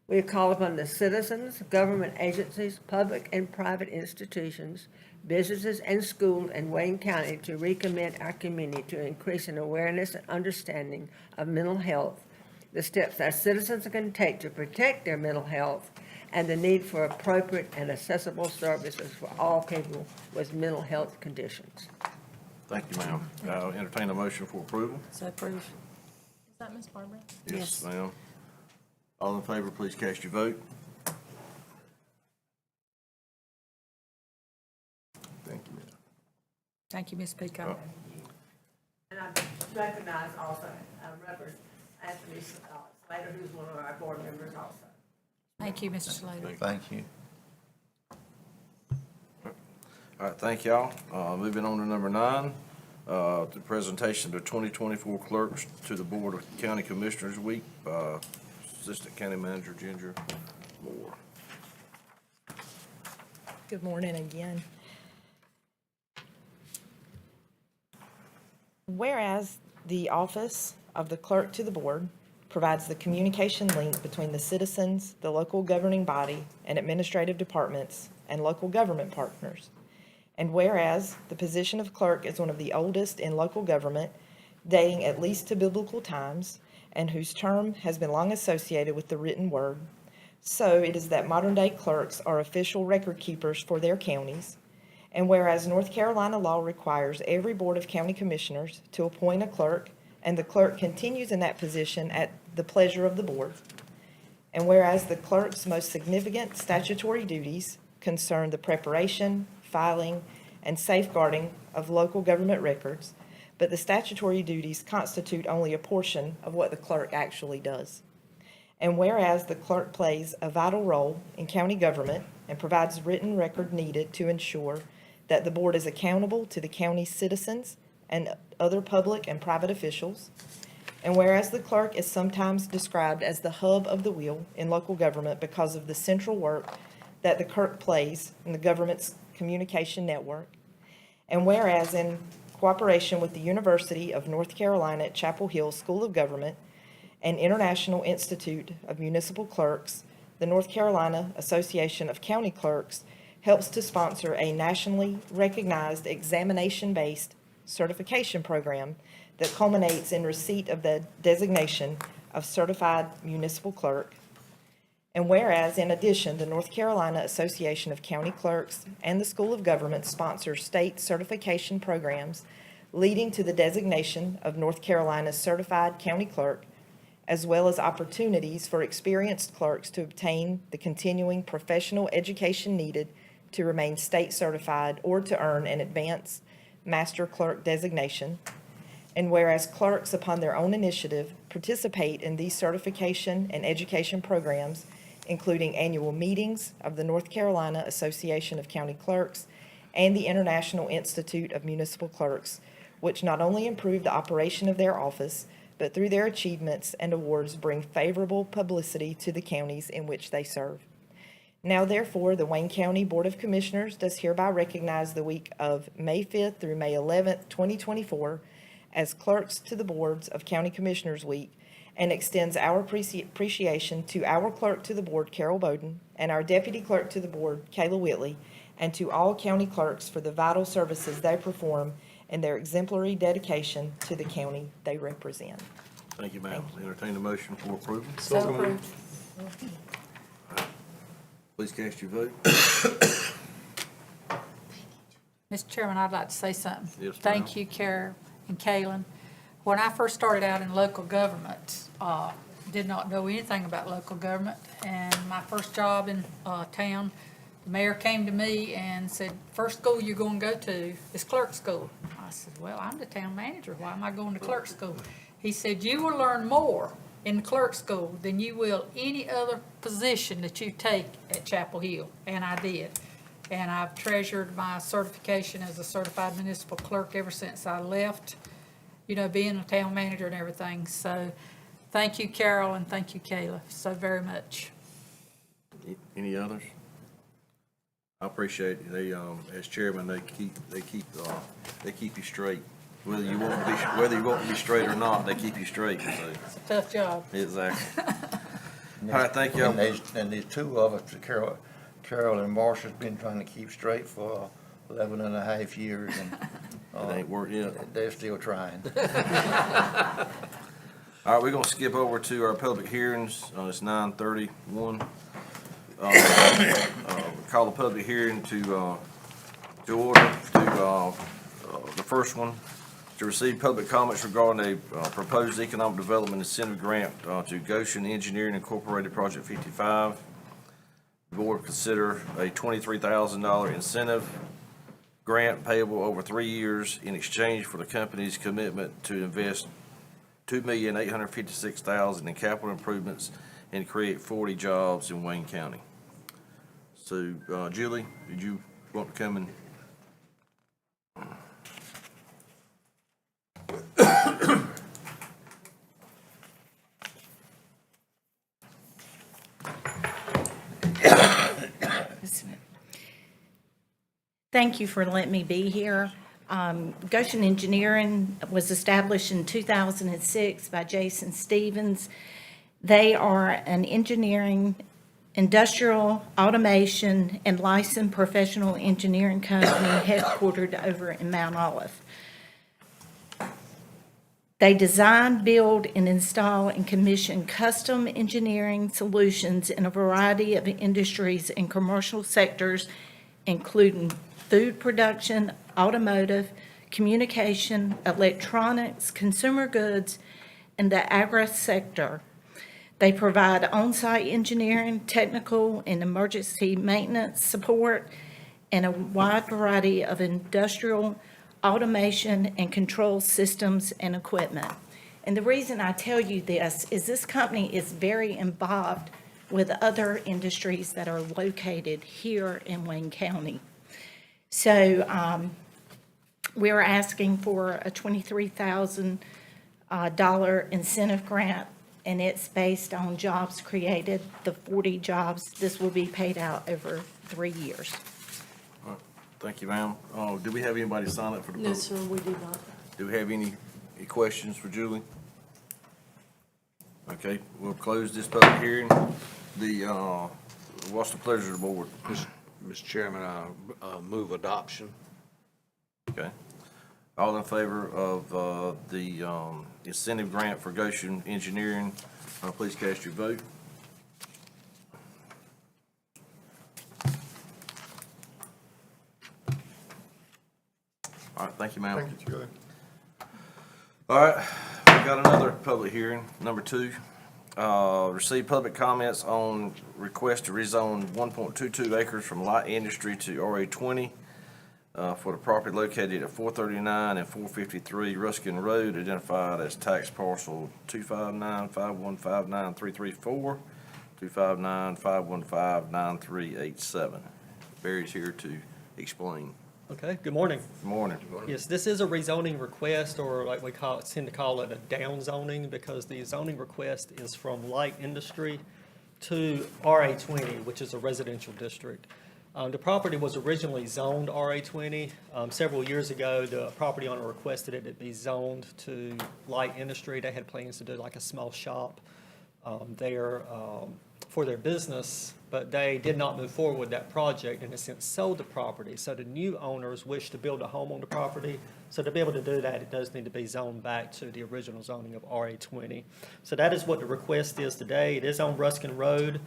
R: We call upon the citizens, government agencies, public and private institutions, businesses, and schools in Wayne County to recommit our community to increasing awareness and understanding of mental health, the steps our citizens can take to protect their mental health, and the need for appropriate and accessible services for all people with mental health conditions.
A: Thank you, ma'am. I'll entertain a motion for approval.
C: So approved.
Q: Is that Ms. Barbara?
A: Yes, ma'am. All in favor, please cast your vote.
J: Thank you, ma'am.
Q: Thank you, Ms. Peacock.
R: And I recognize also Reverend Anthony Slater, who's one of our board members also.
Q: Thank you, Mr. Slater.
D: Thank you.
A: All right, thank y'all. Moving on to number 9, the presentation of 2024 clerks to the Board of County Commissioners Week by Assistant County Manager Ginger Moore.
L: Good morning again. Whereas the office of the clerk to the board provides the communication link between the citizens, the local governing body, and administrative departments, and local government partners. And whereas the position of clerk is one of the oldest in local government, dating at least to biblical times, and whose term has been long associated with the written word, so it is that modern-day clerks are official record keepers for their counties. And whereas North Carolina law requires every Board of County Commissioners to appoint a clerk, and the clerk continues in that position at the pleasure of the board. And whereas the clerk's most significant statutory duties concern the preparation, filing, and safeguarding of local government records, but the statutory duties constitute only a portion of what the clerk actually does. And whereas the clerk plays a vital role in county government and provides written record needed to ensure that the board is accountable to the county's citizens and other public and private officials. And whereas the clerk is sometimes described as the hub of the wheel in local government because of the central work that the clerk plays in the government's communication network. And whereas in cooperation with the University of North Carolina at Chapel Hill School of Government and International Institute of Municipal Clerks, the North Carolina Association of County Clerks helps to sponsor a nationally recognized examination-based certification program that culminates in receipt of the designation of Certified Municipal Clerk. And whereas, in addition, the North Carolina Association of County Clerks and the School of Government sponsor state certification programs leading to the designation of North Carolina's Certified County Clerk, as well as opportunities for experienced clerks to obtain the continuing professional education needed to remain state certified or to earn an advanced master clerk designation. And whereas clerks, upon their own initiative, participate in these certification and education programs, including annual meetings of the North Carolina Association of County Clerks and the International Institute of Municipal Clerks, which not only improve the operation of their office, but through their achievements and awards bring favorable publicity to the counties in which they serve. Now therefore, the Wayne County Board of Commissioners does hereby recognize the week of May 5th through May 11th, 2024 as Clerks to the Boards of County Commissioners Week, and extends our appreciation to our Clerk to the Board, Carol Bowden, and our deputy clerk to the board, Kayla Whitley, and to all county clerks for the vital services they perform and their exemplary dedication to the county they represent.
A: Thank you, ma'am. Entertain the motion for approval.
Q: So approved.
A: Please cast your vote.
Q: Mr. Chairman, I'd like to say something.
A: Yes, ma'am.
Q: Thank you, Kara and Kaylin. When I first started out in local government, did not know anything about local government, and my first job in town, the mayor came to me and said, first school you're going to go to is clerk school. I said, well, I'm the town manager. Why am I going to clerk school? He said, you will learn more in clerk school than you will any other position that you take at Chapel Hill. And I did. And I've treasured my certification as a certified municipal clerk ever since I left, being a town manager and everything. So thank you, Carol, and thank you, Kayla, so very much.
A: Any others? I appreciate it. They, as chairman, they keep you straight. Whether you want to be straight or not, they keep you straight, so.
Q: It's a tough job.
A: Exactly. All right, thank you.
D: And these two of us, Carol and Marcia's been trying to keep straight for 11 and a half years, and
A: It ain't worked yet.
D: they're still trying.
A: All right, we're gonna skip over to our public hearings. It's 9:31. Call the public hearing to order the first one, to receive public comments regarding a proposed economic development incentive grant to Goshen Engineering Incorporated Project 55. The board consider a $23,000 incentive grant payable over 3 years in exchange for the company's commitment to invest $2,856,000 in capital improvements and create 40 jobs in Wayne County. So, Julie, did you want to come and?
S: Thank you for letting me be here. Goshen Engineering was established in 2006 by Jason Stevens. They are an engineering, industrial, automation, and licensed professional engineering company headquartered over in Mount Olive. They design, build, and install and commission custom engineering solutions in a variety of industries and commercial sectors, including food production, automotive, communication, electronics, consumer goods, and the agri sector. They provide on-site engineering, technical, and emergency maintenance support, and a wide variety of industrial automation and control systems and equipment. And the reason I tell you this is this company is very involved with other industries that are located here in Wayne County. So we're asking for a $23,000 incentive grant, and it's based on jobs created, the 40 jobs. This will be paid out over 3 years.
A: All right, thank you, ma'am. Do we have anybody sign up for the
C: No,
A: public?
C: sir, we do not.
A: Do we have any questions for Julie? Okay, we'll close this public hearing. What's the pleasure of the board?
B: Mr. Chairman, I move adoption.
A: Okay. All in favor of the incentive grant for Goshen Engineering, please cast your vote. All right, thank you, ma'am.
J: Thank you, Julie.
A: All right, we got another public hearing, number 2. Receive public comments on request to rezone 1.22 acres from light industry to RA20 for the property located at 439 and 453 Ruskin Road, identified as tax parcel 259-515-9334, 259-515-9387. Barry's here to explain.
T: Okay, good morning.
A: Good morning.
T: Yes, this is a rezoning request, or like we tend to call it a downzoning, because the zoning request is from light industry to RA20, which is a residential district. The property was originally zoned RA20. Several years ago, the property owner requested it be zoned to light industry. They had plans to do like a small shop there for their business, but they did not move forward with that project and have since sold the property. So the new owners wish to build a home on the property. So to be able to do that, it does need to be zoned back to the original zoning of RA20. So that is what the request is today. It is on Ruskin Road,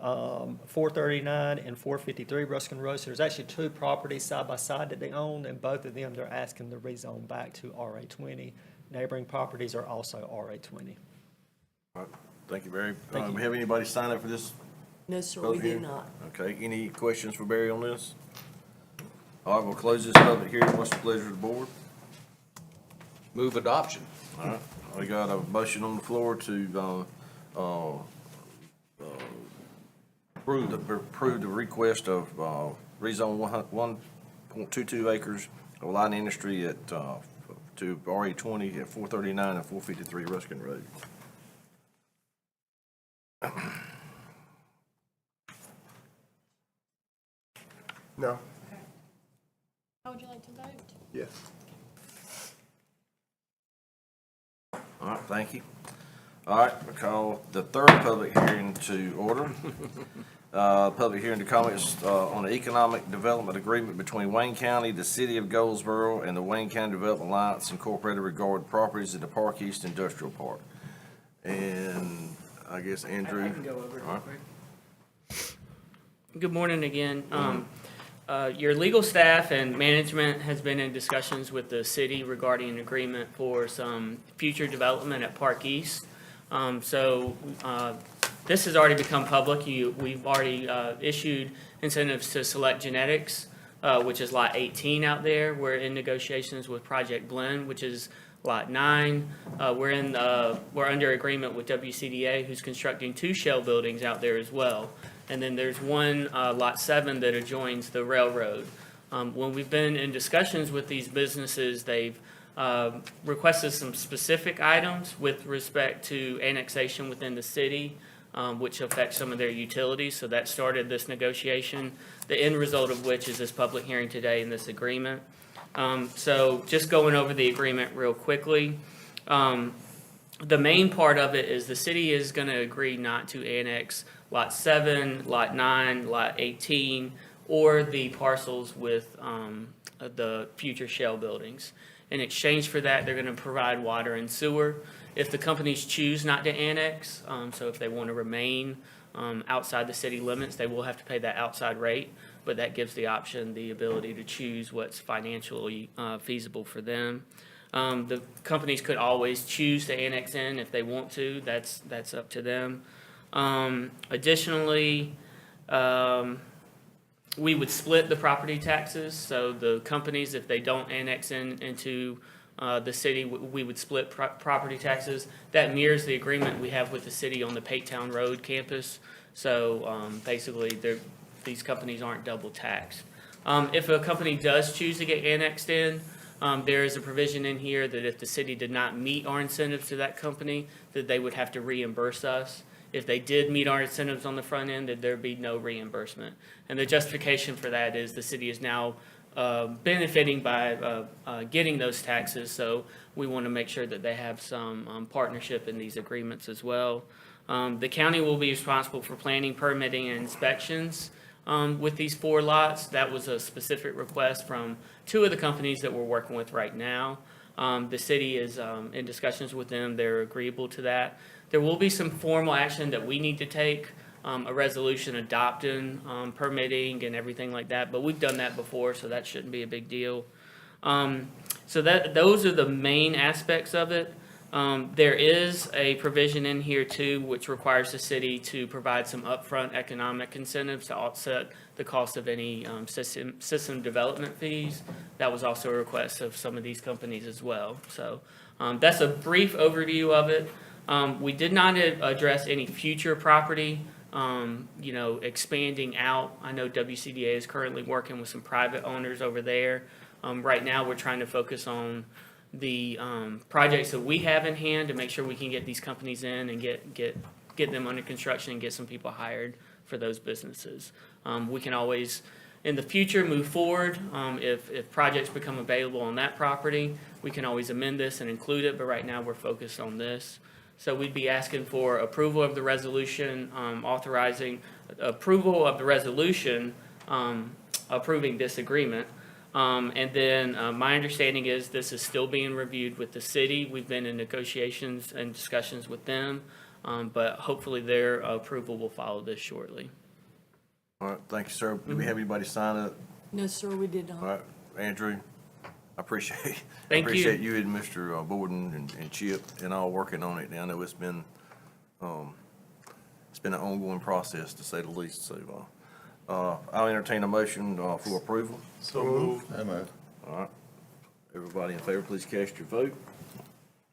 T: 439 and 453 Ruskin Road. So there's actually two properties side by side that they own, and both of them they're asking to rezone back to RA20. Neighboring properties are also RA20.
A: All right, thank you, Barry.
T: Thank you.
A: Have anybody sign up for this?
C: No, sir, we
A: public
C: did
A: hearing?
C: not.
A: Okay, any questions for Barry on this? All right, we'll close this public hearing. What's the pleasure of the board?
B: Move adoption.
A: All right, we got a motion on the floor to, approve the request of, rezone 1.22 acres of light industry at, to RA20 at 439 and 453 Ruskin Road.
J: No?
Q: How would you like to vote?
J: Yes.
A: All right, thank you. All right, we call the third public hearing to order. Public hearing to comments on the economic development agreement between Wayne County, the city of Goldsboro, and the Wayne County Development Alliance Incorporated regarding properties at the Park East Industrial Park. And I guess Andrew.
U: I can go over it
A: All
U: real
A: right.
U: quick. Good morning again. Your legal staff and management has been in discussions with the city regarding an agreement for some future development at Park East. This has already become public. We've already issued incentives to Select Genetics, which is lot 18 out there. We're in negotiations with Project Blend, which is lot 9. We're under agreement with WCDA, who's constructing 2 shell buildings out there as well. And then there's one, lot 7, that adjoins the railroad. When we've been in discussions with these businesses, they've requested some specific items with respect to annexation within the city, which affects some of their utilities. So that started this negotiation, the end result of which is this public hearing today in this agreement. So just going over the agreement real quickly. The main part of it is the city is going to agree not to annex Lot 7, Lot 9, Lot 18, or the parcels with the future shell buildings. In exchange for that, they're going to provide water and sewer. If the companies choose not to annex, so if they want to remain outside the city limits, they will have to pay that outside rate, but that gives the option, the ability to choose what's financially feasible for them. The companies could always choose to annex in if they want to. That's up to them. Additionally, we would split the property taxes. So the companies, if they don't annex into the city, we would split property taxes. That mirrors the agreement we have with the city on the Paytown Road campus. So basically, these companies aren't double taxed. If a company does choose to get annexed in, there is a provision in here that if the city did not meet our incentives to that company, that they would have to reimburse us. If they did meet our incentives on the front end, that there'd be no reimbursement. And the justification for that is the city is now benefiting by getting those taxes, so we want to make sure that they have some partnership in these agreements as well. The county will be responsible for planning, permitting, and inspections with these 4 lots. That was a specific request from 2 of the companies that we're working with right now. The city is in discussions with them. They're agreeable to that. There will be some formal action that we need to take, a resolution adopting permitting and everything like that, but we've done that before, so that shouldn't be a big deal. So those are the main aspects of it. There is a provision in here too, which requires the city to provide some upfront economic incentives to offset the cost of any system development fees. That was also a request of some of these companies as well. So that's a brief overview of it. We did not address any future property, expanding out. I know WCDA is currently working with some private owners over there. Right now, we're trying to focus on the projects that we have in hand to make sure we can get these companies in and get them under construction and get some people hired for those businesses. We can always, in the future, move forward. If projects become available on that property, we can always amend this and include it, but right now we're focused on this. So we'd be asking for approval of the resolution, authorizing approval of the resolution, approving this agreement. And then my understanding is this is still being reviewed with the city. We've been in negotiations and discussions with them, but hopefully their approval will follow this shortly.
A: All right, thank you, sir. Do we have anybody sign up?
C: No, sir, we did not.
A: All right, Andrew, I appreciate,
U: Thank you.
A: appreciate you and Mr. Borden and Chip and all working on it. I know it's been an ongoing process, to say the least, so, I'll entertain a motion, for approval.
I: So moved.
A: All right, everybody in favor, please cast your vote.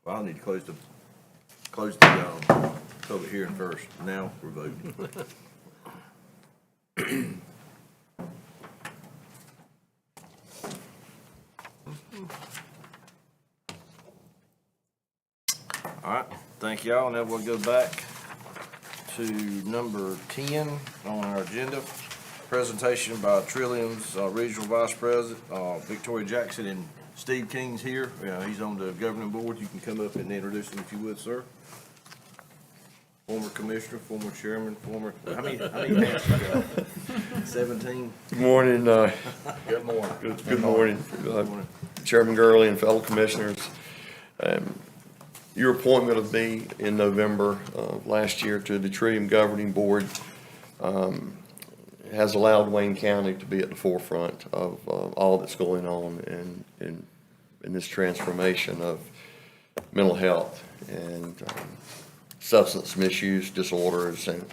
A: Well, I need to close the, public hearing first. Now we're voting. All right, thank y'all. Now we'll go back to number 10 on our agenda. Presentation by Trillium's Regional Vice President, Victoria Jackson, and Steve King's here. He's on the governing board. You can come up and introduce him if you would, sir. Former commissioner, former chairman, how many hats you got? 17?
E: Good morning,
A: Good morning.
E: good morning, Chairman Gurley and fellow commissioners. Your appointment of me in November of last year to the Trillium Governing Board has allowed Wayne County to be at the forefront of all that's going on in this transformation of mental health and substance misuse disorders and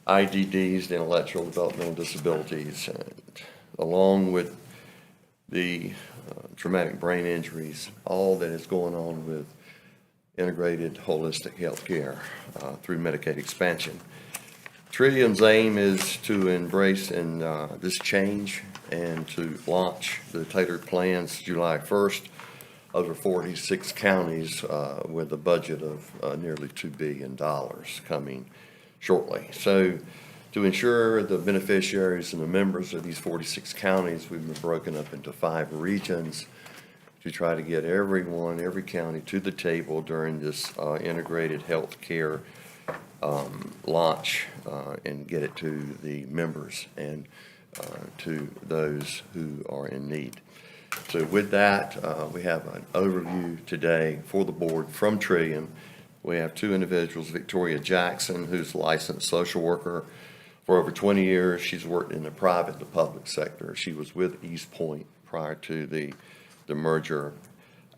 E: IDDs, the intellectual developmental disabilities, and along with the traumatic brain injuries, all that is going on with integrated holistic health care through Medicaid expansion. Trillium's aim is to embrace this change and to launch the tailored plans July 1st over 46 counties with a budget of nearly $2 billion coming shortly. So to ensure the beneficiaries and the members of these 46 counties, we've been broken up into 5 regions to try to get everyone, every county to the table during this integrated health care launch and get it to the members and to those who are in need. So with that, we have an overview today for the board from Trillium. We have 2 individuals, Victoria Jackson, who's a licensed social worker for over 20 years. She's worked in the private, the public sector. She was with East Point prior to the merger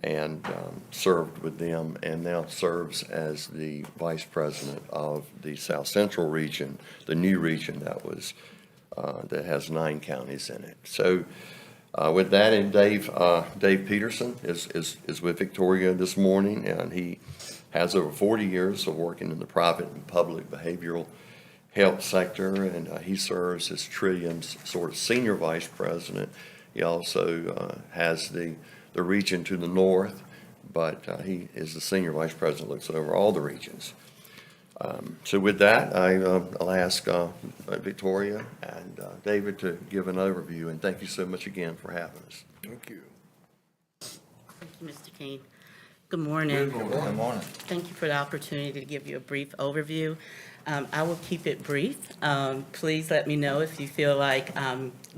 E: and served with them, and now serves as the vice president of the South Central region, the new region that has 9 counties in it. So with that, and Dave Peterson is with Victoria this morning, and he has over 40 years of working in the private and public behavioral health sector, and he serves as Trillium's sort of senior vice president. He also has the region to the north, but he is the senior vice president, looks over all the regions. So with that, I'll ask Victoria and David to give an overview, and thank you so much again for having us.
J: Thank you.
V: Thank you, Mr. King. Good morning.
D: Good morning.
V: Thank you for the opportunity to give you a brief overview. I will keep it brief. Please let me know if you feel like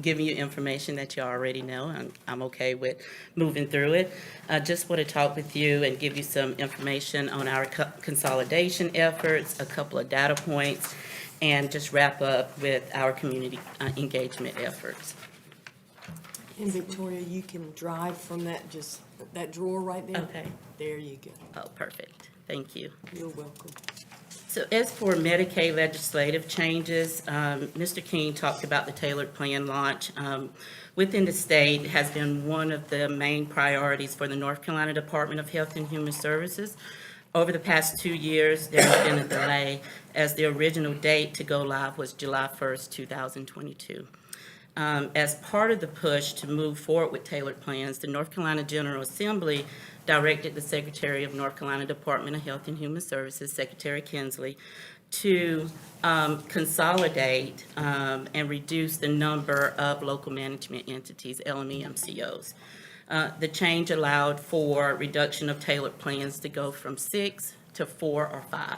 V: giving you information that you already know. I'm okay with moving through it. I just want to talk with you and give you some information on our consolidation efforts, a couple of data points, and just wrap up with our community engagement efforts.
C: And Victoria, you can drive from that drawer right there.
V: Okay.
C: There you go.
V: Oh, perfect. Thank you.
C: You're welcome.
V: So as for Medicaid legislative changes, Mr. King talked about the tailored plan launch. Within the state has been one of the main priorities for the North Carolina Department of Health and Human Services. Over the past 2 years, there has been a delay as the original date to go live was July 1st, 2022. As part of the push to move forward with tailored plans, the North Carolina General Assembly directed the Secretary of North Carolina Department of Health and Human Services, Secretary Kinsley, to consolidate and reduce the number of local management entities, LME-MCOs. The change allowed for reduction of tailored plans to go from 6 to 4 or 5.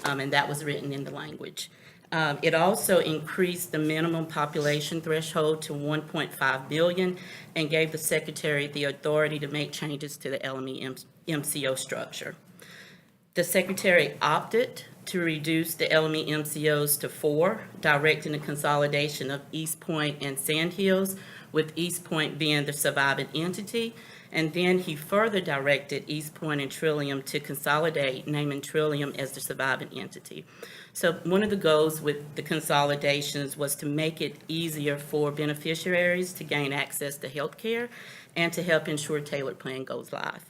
V: And that was written in the language. It also increased the minimum population threshold to 1.5 million and gave the secretary the authority to make changes to the LME MCO structure. The secretary opted to reduce the LME MCOs to 4, directing the consolidation of East Point and Sand Hills, with East Point being the surviving entity. And then he further directed East Point and Trillium to consolidate, naming Trillium as the surviving entity. So one of the goals with the consolidations was to make it easier for beneficiaries to gain access to health care and to help ensure tailored plan goes live.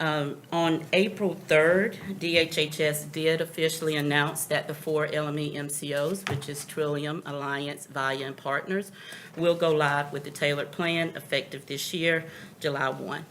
V: On April 3rd, DHHS did officially announce that the 4 LME MCOs, which is Trillium, Alliance, Via, and Partners, will go live with the tailored plan effective this year, July 1.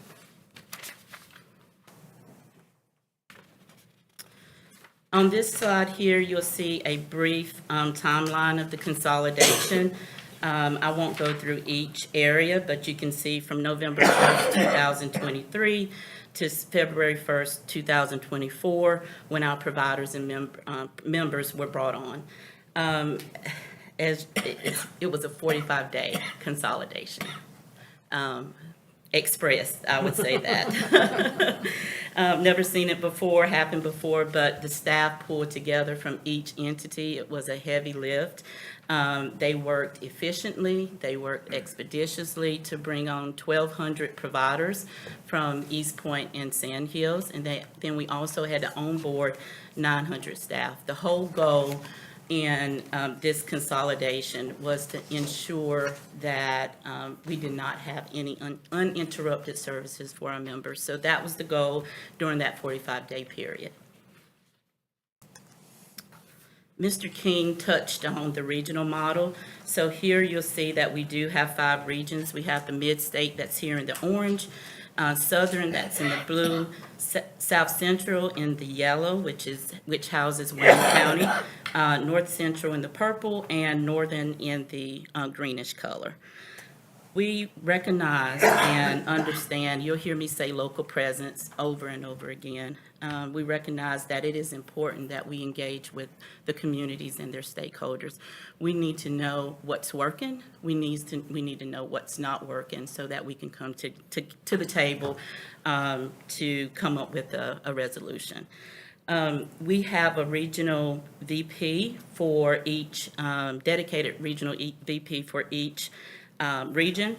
V: On this slide here, you'll see a brief timeline of the consolidation. I won't go through each area, but you can see from November 1st, 2023 to February 1st, 2024, when our providers and members were brought on. It was a 45-day consolidation. Expressed, I would say that. Never seen it before, happened before, but the staff pulled together from each entity. It was a heavy lift. They worked efficiently, they worked expeditiously to bring on 1,200 providers from East Point and Sand Hills, and then we also had to onboard 900 staff. The whole goal in this consolidation was to ensure that we did not have any uninterrupted services for our members. So that was the goal during that 45-day period. Mr. King touched on the regional model. So here you'll see that we do have 5 regions. We have the mid-state that's here in the orange, southern that's in the blue, south central in the yellow, which houses Wayne County, north central in the purple, and northern in the greenish color. We recognize and understand, you'll hear me say local presence over and over again. We recognize that it is important that we engage with the communities and their stakeholders. We need to know what's working. We need to know what's not working so that we can come to the table to come up with a resolution. We have a regional VP for each, dedicated regional VP for each region.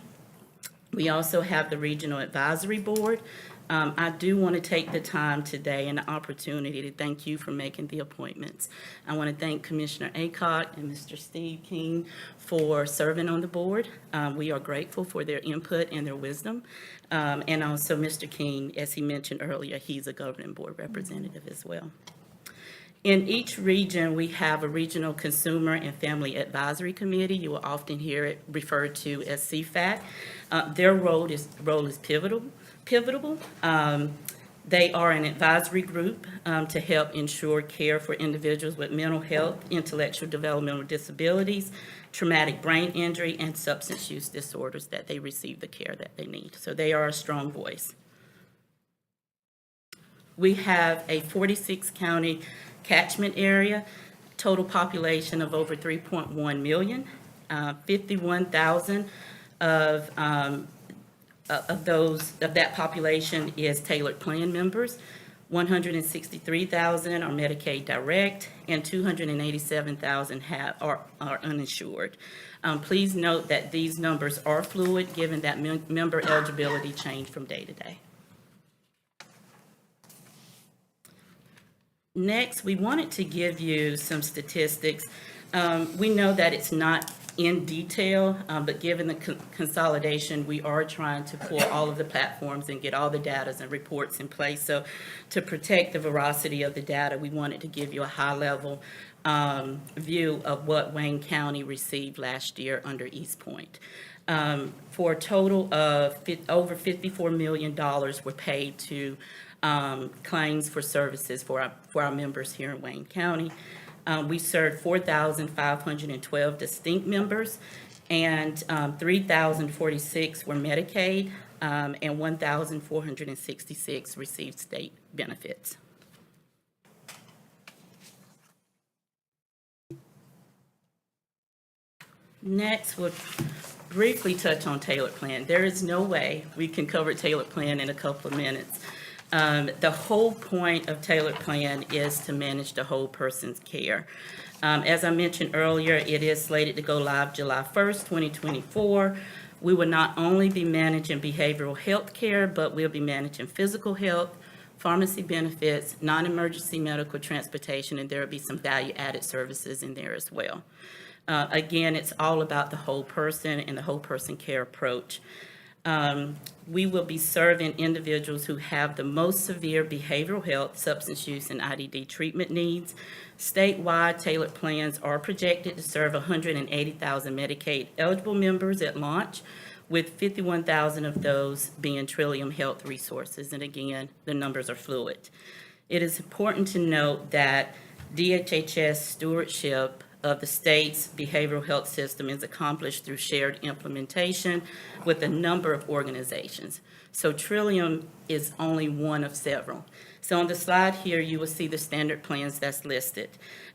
V: We also have the Regional Advisory Board. I do want to take the time today and the opportunity to thank you for making the appointments. I want to thank Commissioner Aycock and Mr. Steve King for serving on the board. We are grateful for their input and their wisdom. And also Mr. King, as he mentioned earlier, he's a governing board representative as well. In each region, we have a Regional Consumer and Family Advisory Committee. You will often hear it referred to as CFAC. Their role is pivotal. They are an advisory group to help ensure care for individuals with mental health, intellectual developmental disabilities, traumatic brain injury, and substance use disorders, that they receive the care that they need. So they are a strong voice. We have a 46-county catchment area, total population of over 3.1 million. 51,000 of that population is tailored plan members. 163,000 are Medicaid direct, and 287,000 are uninsured. Please note that these numbers are fluid, given that member eligibility change from day to day. Next, we wanted to give you some statistics. We know that it's not in detail, but given the consolidation, we are trying to pull all of the platforms and get all the data and reports in place. So to protect the veracity of the data, we wanted to give you a high-level view of what Wayne County received last year under East Point. For a total of over $54 million were paid to claims for services for our members here in Wayne County. We served 4,512 distinct members, and 3,046 were Medicaid, and 1,466 received state benefits. Next, we'll briefly touch on tailored plan. There is no way we can cover tailored plan in a couple of minutes. The whole point of tailored plan is to manage the whole person's care. As I mentioned earlier, it is slated to go live July 1st, 2024. We will not only be managing behavioral health care, but we'll be managing physical health, pharmacy benefits, non-emergency medical transportation, and there will be some value-added services in there as well. Again, it's all about the whole person and the whole person care approach. We will be serving individuals who have the most severe behavioral health, substance use, and IDD treatment needs. Statewide, tailored plans are projected to serve 180,000 Medicaid eligible members at launch, with 51,000 of those being Trillium Health resources. And again, the numbers are fluid. It is important to note that DHHS stewardship of the state's behavioral health system is accomplished through shared implementation with a number of organizations. So Trillium is only one of several. So on the slide here, you will see the standard plans that's listed.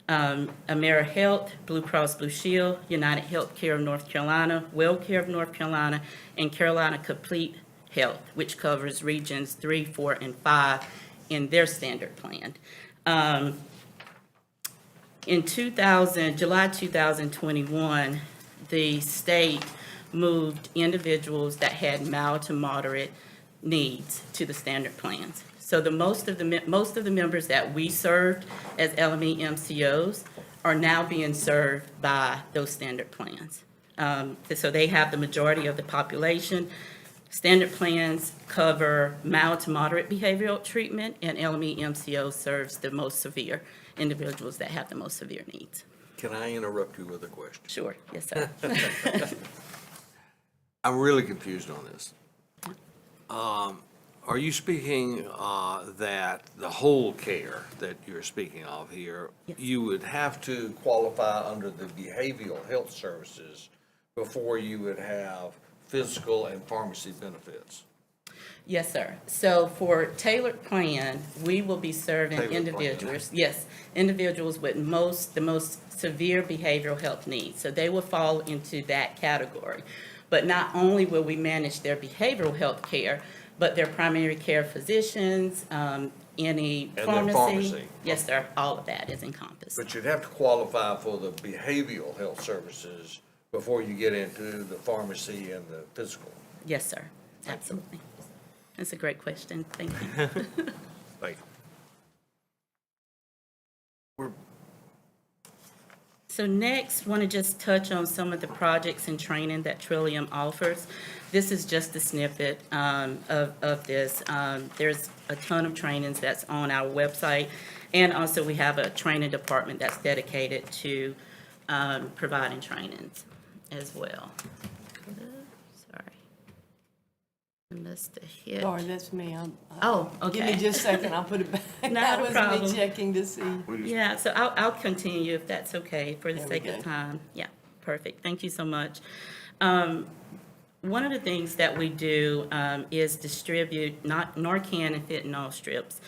V: AmeriHealth, Blue Cross Blue Shield, United Healthcare of North Carolina, WellCare of North Carolina, and Carolina Complete Health, which covers regions 3, 4, and 5 in their standard plan. In July 2021, the state moved individuals that had mild to moderate needs to the standard plans. So most of the members that we served as LME MCOs are now being served by those standard plans. So they have the majority of the population. Standard plans cover mild to moderate behavioral treatment, and LME MCO serves the most severe individuals that have the most severe needs.
B: Can I interrupt you with a question?
V: Sure, yes, sir.
B: I'm really confused on this. Are you speaking that the whole care that you're speaking of here, you would have to qualify under the behavioral health services before you would have physical and pharmacy benefits?
V: Yes, sir. So for tailored plan, we will be serving
B: Tailored plan.
V: individuals, yes, individuals with the most severe behavioral health needs. So they will fall into that category. But not only will we manage their behavioral health care, but their primary care physicians, any
B: their
V: pharmacy.
B: pharmacy.
V: Yes, sir. All of that is encompassed.
B: But you'd have to qualify for the behavioral health services before you get into the pharmacy and the physical.
V: Yes, sir. Absolutely. That's a great question. Thank you.
B: Thank you.
V: So next, want to just touch on some of the projects and training that Trillium offers. This is just a snippet of this. There's a ton of trainings that's on our website, and also we have a training department that's dedicated to providing trainings as well. Sorry. I missed a hit.
C: Sorry, that's me.
V: Oh, okay.
C: Give me just a second, I'll put it back.
V: Not
C: That
V: a
C: was
V: problem.
C: me checking to see.
V: Yeah, so I'll continue if that's okay for the
C: There we
V: sake of
C: go.
V: time. Yeah, perfect. Thank you so much. One of the things that we do is distribute Narcan and fentanyl strips.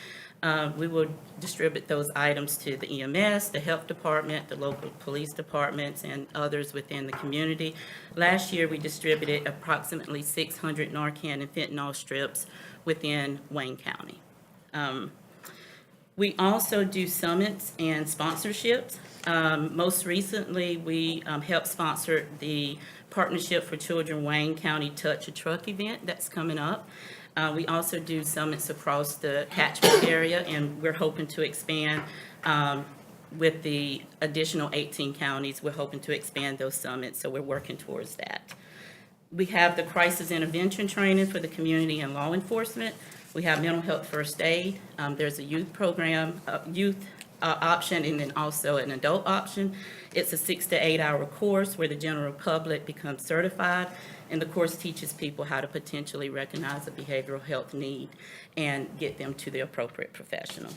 V: We will distribute those items to the EMS, the health department, the local police departments, and others within the community. Last year, we distributed approximately 600 Narcan and fentanyl strips within Wayne County. We also do summits and sponsorships. Most recently, we helped sponsor the Partnership for Children Wayne County Touch a Truck event that's coming up. We also do summits across the catchment area, and we're hoping to expand with the additional 18 counties. We're hoping to expand those summits, so we're working towards that. We have the crisis intervention training for the community and law enforcement. We have mental health first aid. There's a youth program, option, and then also an adult option. It's a 6 to 8 hour course where the general public becomes certified, and the course teaches people how to potentially recognize a behavioral health need and get them to the appropriate professional.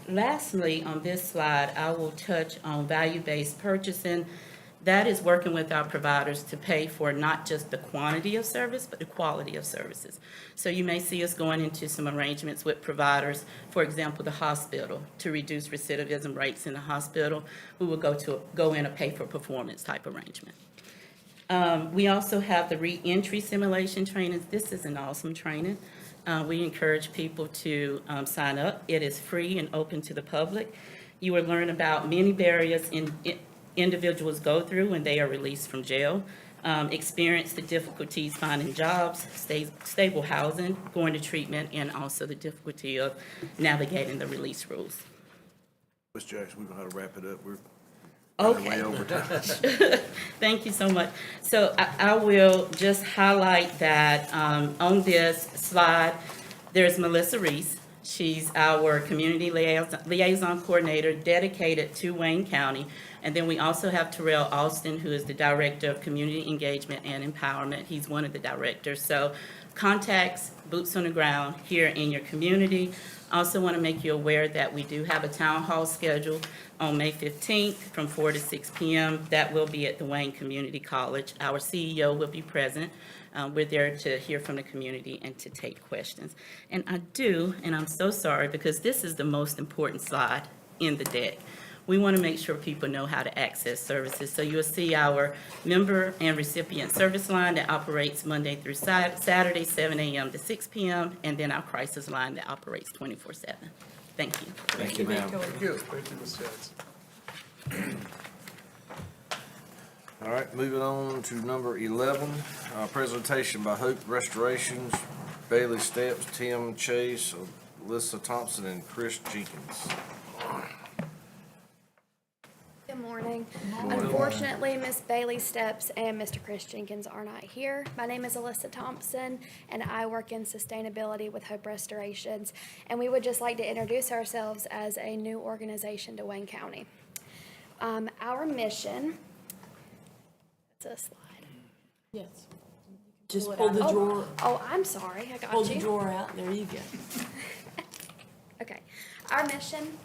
V: Lastly, on this slide, I will touch on value-based purchasing. That is working with our providers to pay for not just the quantity of service, but the quality of services. So you may see us going into some arrangements with providers, for example, the hospital, to reduce recidivism rates in the hospital. We will go in a pay-for-performance type arrangement. We also have the reentry simulation trainings. This is an awesome training. We encourage people to sign up. It is free and open to the public. You will learn about many barriers individuals go through when they are released from jail, experience the difficulties finding jobs, stable housing, going to treatment, and also the difficulty of navigating the release rules.
F: Ms. Jackson, we're gonna have to wrap it up. We're
V: Okay.
F: way over time.
V: Thank you so much. So I will just highlight that on this slide, there's Melissa Reese. She's our community liaison coordinator dedicated to Wayne County. And then we also have Terrell Austin, who is the Director of Community Engagement and Empowerment. He's one of the directors. So contacts, boots on the ground here in your community. Also want to make you aware that we do have a town hall scheduled on May 15th from 4 to 6 p.m. That will be at the Wayne Community College. Our CEO will be present. We're there to hear from the community and to take questions. And I'm so sorry because this is the most important slide in the deck. We want to make sure people know how to access services. So you'll see our member and recipient service line that operates Monday through Saturday, 7 a.m. to 6 p.m., and then our crisis line that operates 24/7. Thank you.
A: Thank you, ma'am.
I: Thank you, Ms. Jackson.
A: All right, moving on to number 11, presentation by Hope Restorations, Bailey Steps, Tim Chase, Alyssa Thompson, and Chris Jenkins.
H: Good morning. Unfortunately, Miss Bailey Steps and Mr. Chris Jenkins are not here. My name is Alyssa Thompson, and I work in sustainability with Hope Restorations. And we would just like to introduce ourselves as a new organization to Wayne County. Our mission, it's a slide.
C: Yes. Just pull the drawer.
H: Oh, I'm sorry, I got you.
C: Pull the drawer out, there you go.
H: Okay. Our mission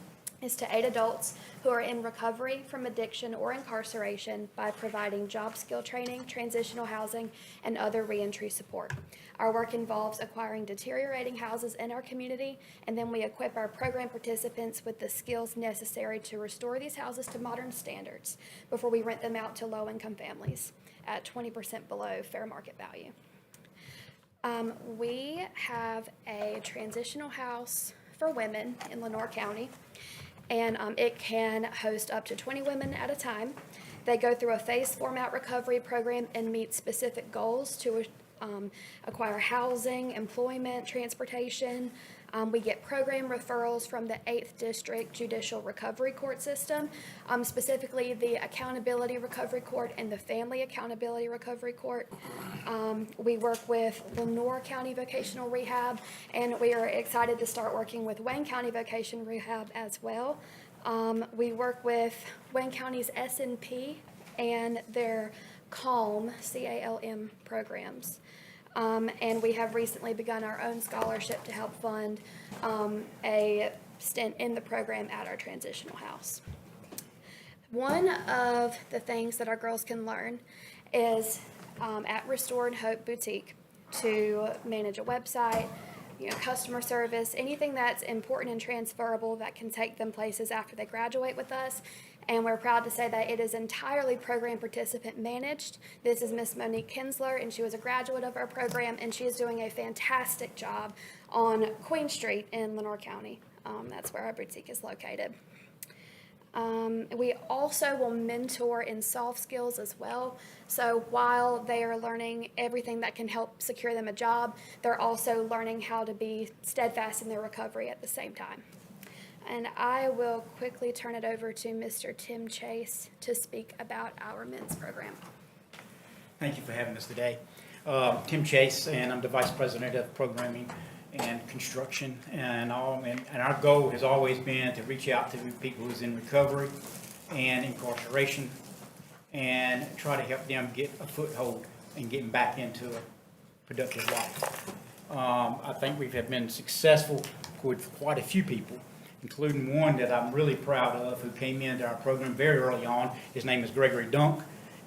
H: is to aid adults who are in recovery from addiction or incarceration by providing job skill training, transitional housing, and other reentry support. Our work involves acquiring deteriorating houses in our community, and then we equip our program participants with the skills necessary to restore these houses to modern standards before we rent them out to low-income families at 20% below fair market value. We have a transitional house for women in Lenoir County, and it can host up to 20 women at a time. They go through a phase format recovery program and meet specific goals to acquire housing, employment, transportation. We get program referrals from the 8th District Judicial Recovery Court system, specifically the Accountability Recovery Court and the Family Accountability Recovery Court. We work with Lenoir County Vocational Rehab, and we are excited to start working with Wayne County Vocational Rehab as well. We work with Wayne County's S&P and their CALM, C-A-L-M programs. And we have recently begun our own scholarship to help fund a stint in the program at our transitional house. One of the things that our girls can learn is at Restore and Hope Boutique to manage a website, customer service, anything that's important and transferable that can take them places after they graduate with us. And we're proud to say that it is entirely program participant managed. This is Miss Monique Kinsler, and she was a graduate of our program, and she is doing a fantastic job on Queen Street in Lenoir County. That's where our boutique is located. We also will mentor in soft skills as well. So while they are learning everything that can help secure them a job, they're also learning how to be steadfast in their recovery at the same time. And I will quickly turn it over to Mr. Tim Chase to speak about our men's program.
K: Thank you for having us today. Tim Chase, and I'm the Vice President of Programming and Construction and all. And our goal has always been to reach out to people who's in recovery and incarceration and try to help them get a foothold and getting back into a productive life. I think we have been successful with quite a few people, including one that I'm really proud of who came into our program very early on. His name is Gregory Dunk.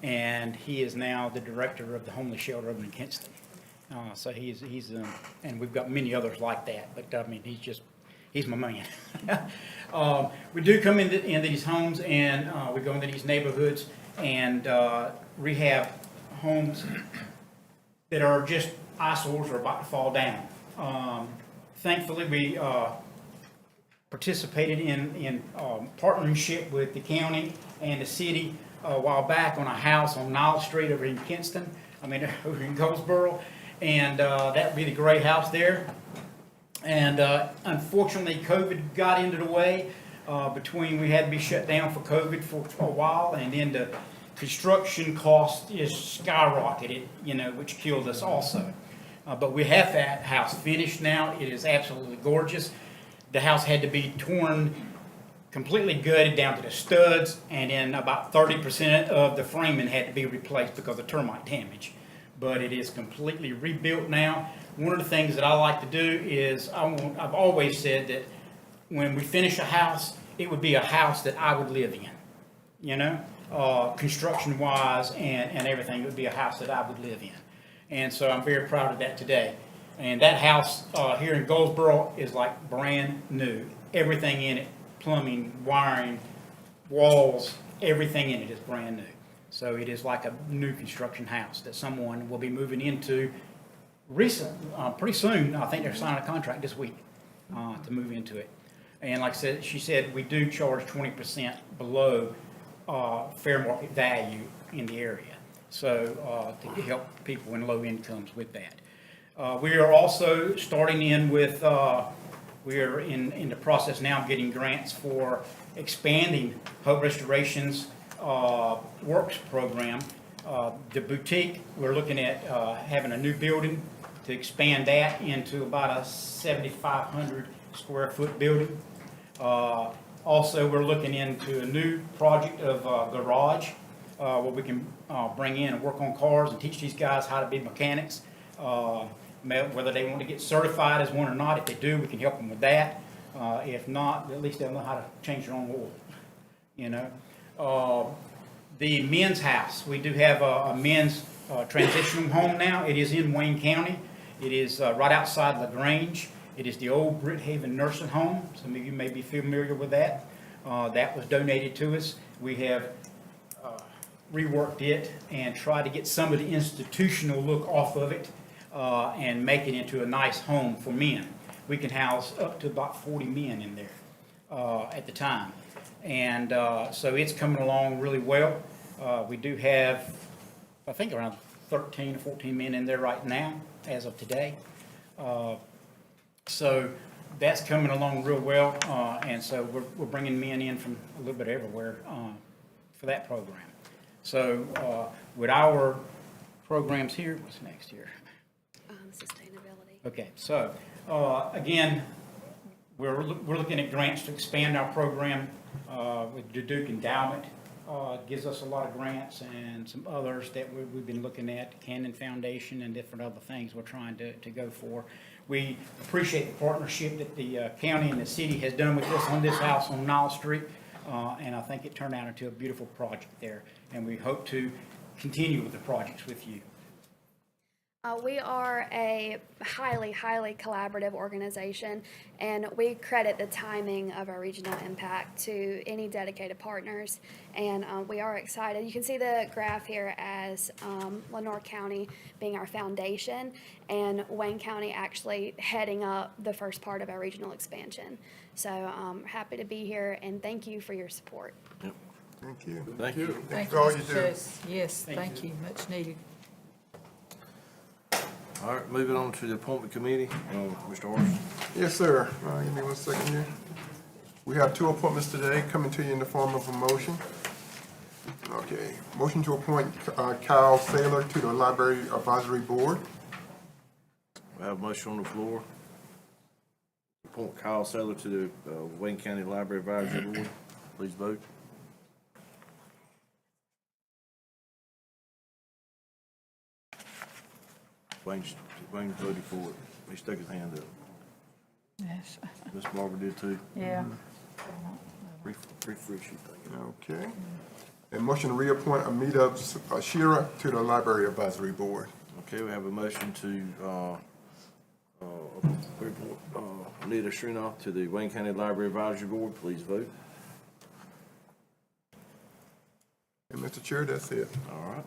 K: and he is now the director of the homeless shelter over in Kinston. So he's and we've got many others like that, but I mean, he's my man. We do come into these homes and we go into these neighborhoods and rehab homes that are just eyesores or about to fall down. Thankfully, we participated in partnership with the county and the city a while back on a house on Nile Street over in Kinston, over in Goldsboro, and that would be the gray house there. And unfortunately, COVID got into the way. We had to be shut down for COVID for a while, and then the construction cost is skyrocketed, which killed us also. But we have that house finished now. It is absolutely gorgeous. The house had to be torn, completely gutted down to the studs, and then about 30% of the framing had to be replaced because of termite damage. But it is completely rebuilt now. One of the things that I like to do is I've always said that when we finish a house, it would be a house that I would live in, construction-wise and everything. It would be a house that I would live in. And so I'm very proud of that today. And that house here in Goldsboro is like brand new. Everything in it, plumbing, wiring, walls, everything in it is brand new. So it is like a new construction house that someone will be moving into pretty soon. I think they're signing a contract this week to move into it. And like I said, she said, we do charge 20% below fair market value in the area. So to help people in low incomes with that. We are also starting in with, we are in the process now of getting grants for expanding Hope Restoration's Works program. The boutique, we're looking at having a new building to expand that into about a 7,500 square foot building. Also, we're looking into a new project of garage where we can bring in and work on cars and teach these guys how to be mechanics. Whether they want to get certified as one or not, if they do, we can help them with that. If not, at least they'll know how to change their own oil, The men's house, we do have a men's transitional home now. It is in Wayne County. It is right outside LaGrange. It is the old Brithaven Nursing Home. Some of you may be familiar with that. That was donated to us. We have reworked it and tried to get some of the institutional look off of it and make it into a nice home for men. We can house up to about 40 men in there at the time. And so it's coming along really well. We do have, I think, around 13 or 14 men in there right now as of today. So that's coming along real well. And so we're bringing men in from a little bit everywhere for that program. So with our programs here, what's next here?
H: Sustainability.
K: Okay, so again, we're looking at grants to expand our program with the Duke Endowment. Gives us a lot of grants and some others that we've been looking at, Cannon Foundation and different other things we're trying to go for. We appreciate the partnership that the county and the city has done with us on this house on Nile Street, and I think it turned out into a beautiful project there, and we hope to continue with the projects with you.
H: We are a highly, highly collaborative organization, and we credit the timing of our regional impact to any dedicated partners, and we are excited. You can see the graph here as Lenoir County being our foundation, and Wayne County actually heading up the first part of our regional expansion. So I'm happy to be here, and thank you for your support.
J: Thank you.
A: Thank you.
J: Thank you for all you
Q: Mr.
J: do.
Q: Chase. Yes, thank you, much needed.
A: All right, moving on to the appointment committee, Mr. Orson.
J: Yes, sir. Give me 1 second here. We have 2 appointments today coming to you in the form of a motion. Okay, motion to appoint Kyle Saylor to the Library Advisory Board.
A: We have a motion on the floor. Appoint Kyle Saylor to the Wayne County Library Advisory Board. Please vote. Wayne voted for it. He stuck his hand up.
Q: Yes.
A: Miss Barbara did too.
Q: Yeah.
A: Refresh your thing.
J: Okay. And motion to reappoint Amita Shira to the Library Advisory Board.
A: Okay, we have a motion to, report, Anita Shrinoff to the Wayne County Library Advisory Board. Please vote.
J: And Mr. Chair, that's it.
A: All right.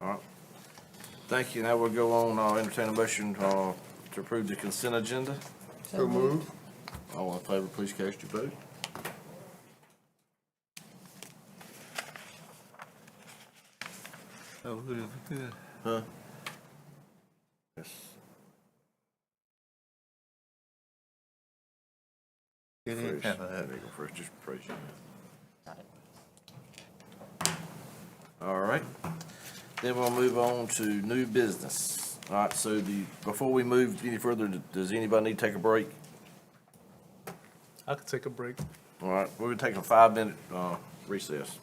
A: All right. Thank you. Now we'll go on, entertain a motion, to approve the consent agenda.
J: So moved.
A: All in favor, please cast your vote.
B: Oh, who did we do?
A: Huh? Yes.
D: Get in,
A: Fresh.
D: kinda,
A: There you go, fresh, just praise you. All right, then we'll move on to new business. All right, so before we move any further, does anybody need to take a break?
I: I could take a break.
A: All right, we're gonna take a 5-minute, recess.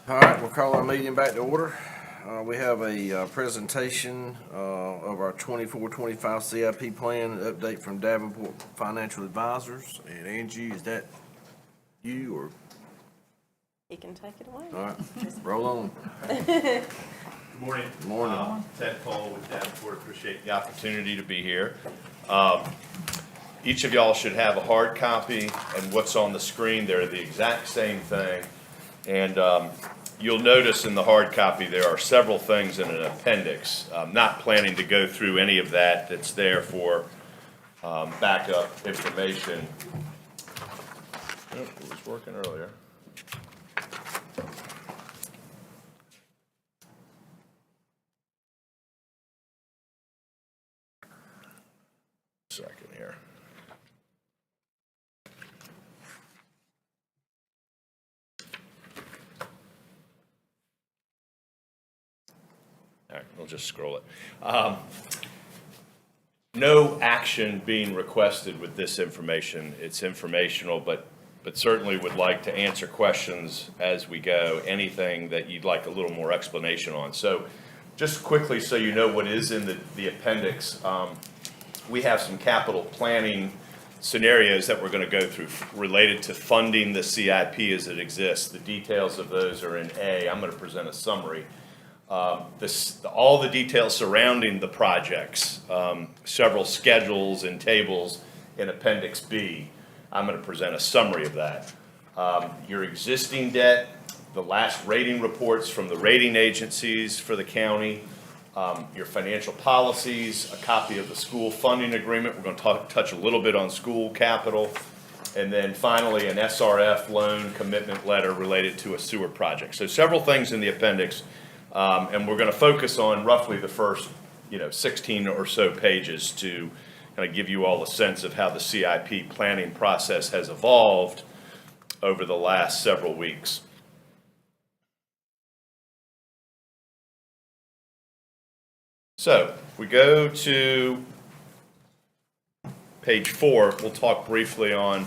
A: All right, we'll call our meeting back to order. We have a presentation of our 24-25 CIP plan, an update from Davenport Financial Advisors. And Angie, is that you or?
C: He can take it away.
A: All right, roll on.
F: Good morning.
A: Good morning.
F: Ted Cole with Davenport. Appreciate the opportunity to be here. Each of y'all should have a hard copy, and what's on the screen, they're the exact same thing. And you'll notice in the hard copy there are several things in an appendix. I'm not planning to go through any of that. That's there for backup information. Oh, it was working earlier. Second here. All right, we'll just scroll it. No action being requested with this information. It's informational, but certainly would like to answer questions as we go, anything that you'd like a little more explanation on. So just quickly, so you know what is in the appendix, we have some capital planning scenarios that we're going to go through related to funding the CIP as it exists. The details of those are in A. I'm going to present a summary. All the details surrounding the projects, several schedules and tables in Appendix B. I'm going to present a summary of that. Your existing debt, the last rating reports from the rating agencies for the county, your financial policies, a copy of the school funding agreement. We're going to touch a little bit on school capital. And then finally, an SRF loan commitment letter related to a sewer project. So several things in the appendix. And we're going to focus on roughly the first, 16 or so pages to kind of give you all a sense of how the CIP planning process has evolved over the last several weeks. So we go to page 4. We'll talk briefly on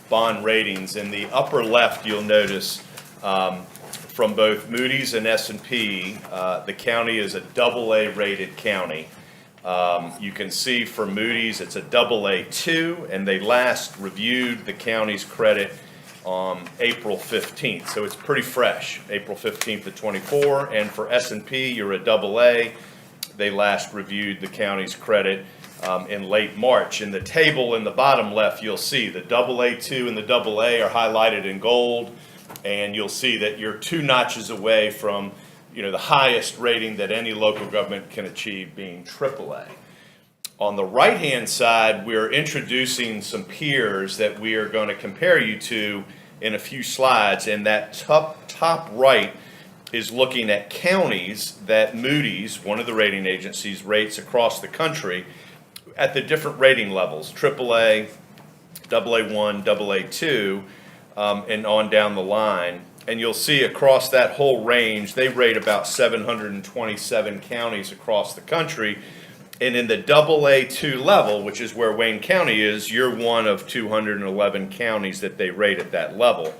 F: bond ratings. In the upper left, you'll notice from both Moody's and S&P, the county is a AA rated county. You can see for Moody's it's a AA2, and they last reviewed the county's credit on April 15th. So it's pretty fresh, April 15th of 24. And for S&P, you're a AA. They last reviewed the county's credit in late March. In the table in the bottom left, you'll see the AA2 and the AA are highlighted in gold. And you'll see that you're 2 notches away from, the highest rating that any local government can achieve, being AAA. On the right-hand side, we're introducing some peers that we are going to compare you to in a few slides. And that top right is looking at counties that Moody's, one of the rating agencies, rates across the country at the different rating levels, AAA, AA1, AA2, and on down the line. And you'll see across that whole range, they rate about 727 counties across the country. And in the AA2 level, which is where Wayne County is, you're one of 211 counties that they rate at that level.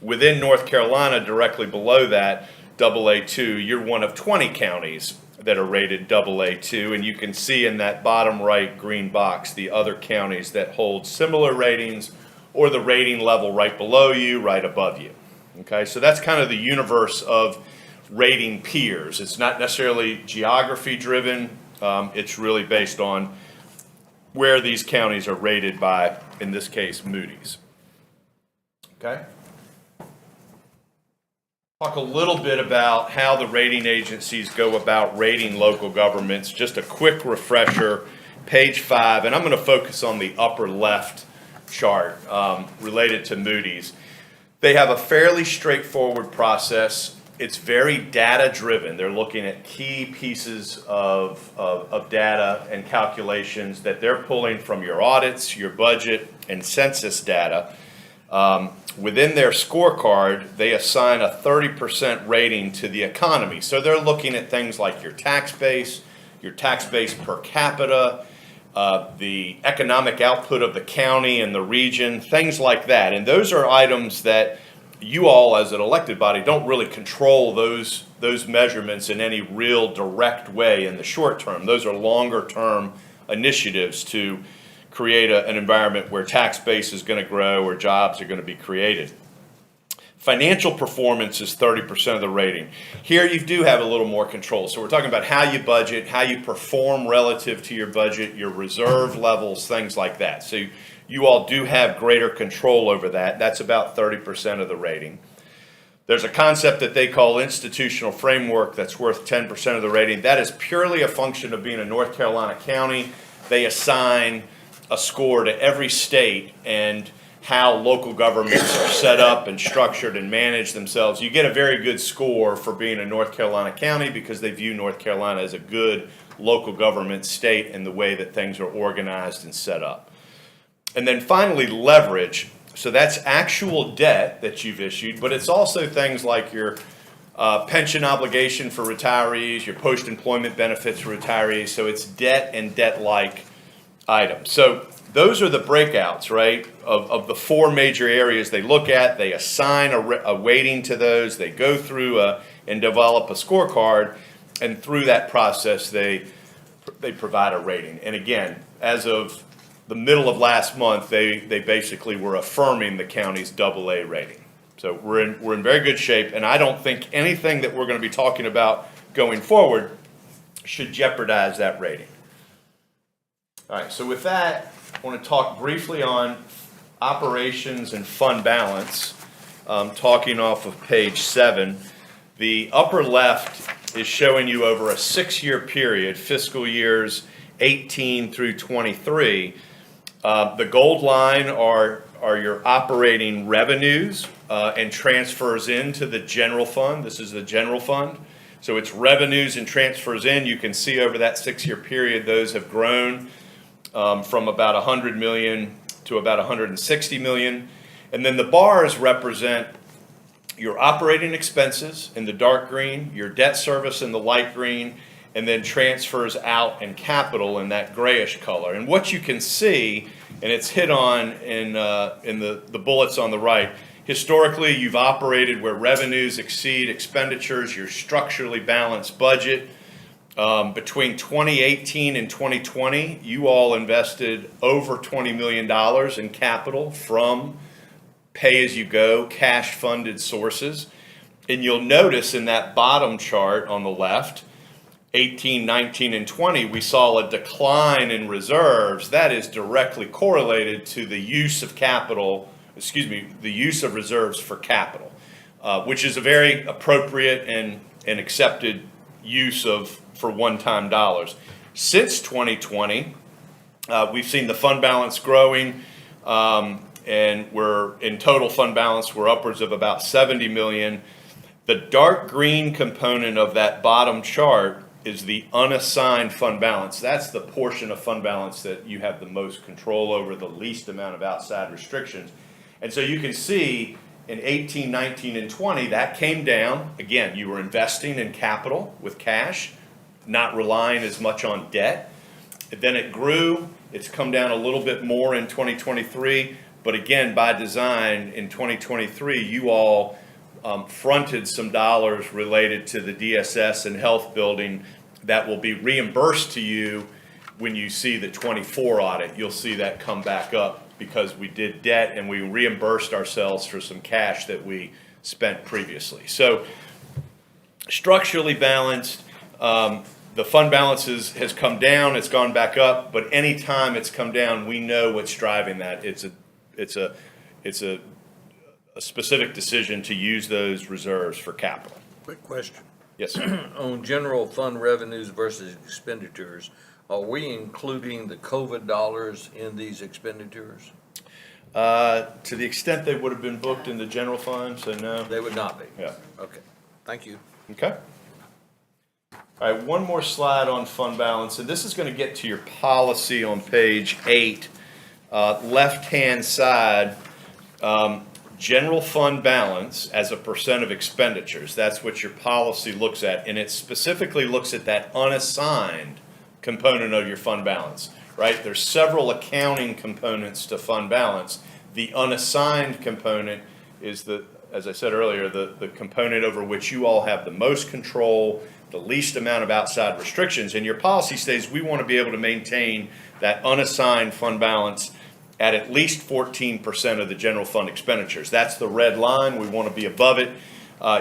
F: Within North Carolina, directly below that, AA2, you're one of 20 counties that are rated AA2. And you can see in that bottom right green box the other counties that hold similar ratings or the rating level right below you, right above you. Okay, so that's kind of the universe of rating peers. It's not necessarily geography driven. It's really based on where these counties are rated by, in this case, Moody's. Okay. Talk a little bit about how the rating agencies go about rating local governments. Just a quick refresher, page 5, and I'm going to focus on the upper left chart related to Moody's. They have a fairly straightforward process. It's very data driven. They're looking at key pieces of data and calculations that they're pulling from your audits, your budget, and census data. Within their scorecard, they assign a 30% rating to the economy. So they're looking at things like your tax base per capita, the economic output of the county and the region, things like that. And those are items that
M: you all as an elected body don't really control those measurements in any real direct way in the short term. Those are longer term initiatives to create an environment where tax base is going to grow, where jobs are going to be created. Financial performance is 30% of the rating. Here you do have a little more control. So we're talking about how you budget, how you perform relative to your budget, your reserve levels, things like that. So you all do have greater control over that. That's about 30% of the rating. There's a concept that they call institutional framework that's worth 10% of the rating. That is purely a function of being a North Carolina county. They assign a score to every state and how local governments are set up and structured and manage themselves. You get a very good score for being a North Carolina county because they view North Carolina as a good local government state in the way that things are organized and set up. And then finally, leverage. So that's actual debt that you've issued, but it's also things like your pension obligation for retirees, your post-employment benefits for retirees. So it's debt and debt-like items. So those are the breakouts, right, of the four major areas they look at. They assign a weighting to those. They go through and develop a scorecard, and through that process, they provide a rating. And again, as of the middle of last month, they basically were affirming the county's AA rating. So we're in very good shape, and I don't think anything that we're going to be talking about going forward should jeopardize that rating. All right, so with that, I want to talk briefly on operations and fund balance, talking off of page 7. The upper left is showing you over a 6-year period, fiscal years 18 through 23. The gold line are your operating revenues and transfers into the general fund. This is the general fund. So it's revenues and transfers in. You can see over that 6-year period, those have grown from about 100 million to about 160 million. And then the bars represent your operating expenses in the dark green, your debt service in the light green, and then transfers out and capital in that grayish color. And what you can see, and it's hit on in the bullets on the right, historically you've operated where revenues exceed expenditures, your structurally balanced budget. Between 2018 and 2020, you all invested over $20 million in capital from pay-as-you-go, cash-funded sources. And you'll notice in that bottom chart on the left, 18, 19, and 20, we saw a decline in reserves. That is directly correlated to the use of capital, the use of reserves for capital, which is a very appropriate and accepted use for one-time dollars. Since 2020, we've seen the fund balance growing, and we're in total fund balance, we're upwards of about 70 million. The dark green component of that bottom chart is the unassigned fund balance. That's the portion of fund balance that you have the most control over, the least amount of outside restrictions. And so you can see in 18, 19, and 20, that came down. Again, you were investing in capital with cash, not relying as much on debt. Then it grew. It's come down a little bit more in 2023. But again, by design, in 2023, you all fronted some dollars related to the DSS and health building that will be reimbursed to you when you see the 24 audit. You'll see that come back up because we did debt and we reimbursed ourselves for some cash that we spent previously. So structurally balanced, the fund balance has come down, it's gone back up, but any time it's come down, we know what's driving that. It's a specific decision to use those reserves for capital.
B: Quick question.
M: Yes, sir.
B: On general fund revenues versus expenditures, are we including the COVID dollars in these expenditures?
M: To the extent they would have been booked in the general fund, so no.
B: They would not be?
M: Yeah.
B: Okay, thank you.
M: Okay. All right, one more slide on fund balance, and this is going to get to your policy on page 8, left-hand side. General fund balance as a percent of expenditures. That's what your policy looks at, and it specifically looks at that unassigned component of your fund balance, right? There's several accounting components to fund balance. The unassigned component is as I said earlier, the component over which you all have the most control, the least amount of outside restrictions. And your policy states we want to be able to maintain that unassigned fund balance at least 14% of the general fund expenditures. That's the red line. We want to be above it.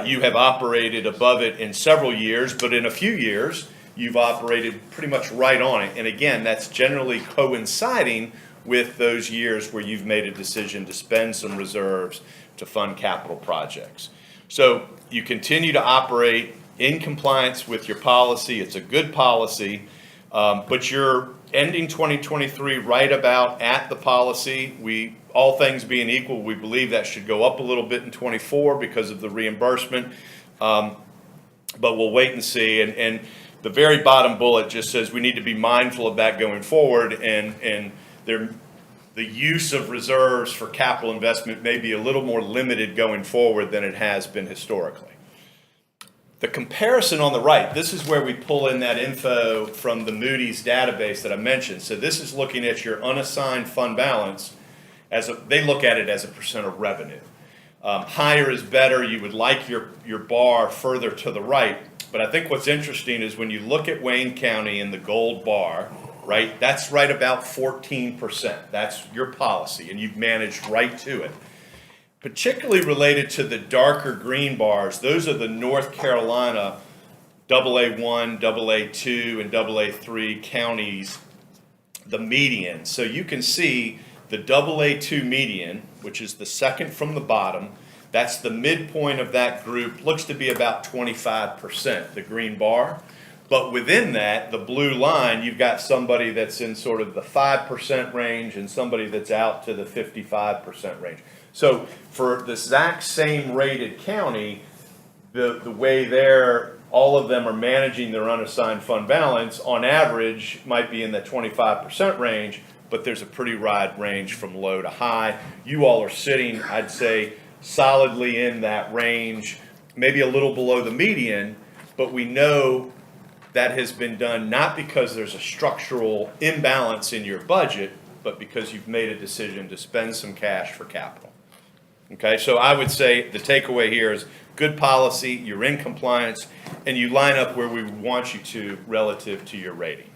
M: You have operated above it in several years, but in a few years, you've operated pretty much right on it. And again, that's generally coinciding with those years where you've made a decision to spend some reserves to fund capital projects. So you continue to operate in compliance with your policy. It's a good policy, but you're ending 2023 right about at the policy. All things being equal, we believe that should go up a little bit in 24 because of the reimbursement, but we'll wait and see. And the very bottom bullet just says we need to be mindful of that going forward, and the use of reserves for capital investment may be a little more limited going forward than it has been historically. The comparison on the right, this is where we pull in that info from the Moody's database that I mentioned. So this is looking at your unassigned fund balance. They look at it as a percent of revenue. Higher is better. You would like your bar further to the right. But I think what's interesting is when you look at Wayne County in the gold bar, right, that's right about 14%. That's your policy, and you've managed right to it. Particularly related to the darker green bars, those are the North Carolina AA1, AA2, and AA3 counties, the median. So you can see the AA2 median, which is the second from the bottom, that's the midpoint of that group, looks to be about 25%, the green bar. But within that, the blue line, you've got somebody that's in sort of the 5% range and somebody that's out to the 55% range. So for the exact same rated county, the way all of them are managing their unassigned fund balance, on average, might be in the 25% range, but there's a pretty wide range from low to high. You all are sitting, I'd say, solidly in that range, maybe a little below the median, but we know that has been done not because there's a structural imbalance in your budget, but because you've made a decision to spend some cash for capital. Okay, so I would say the takeaway here is good policy, you're in compliance, and you line up where we want you to relative to your rating.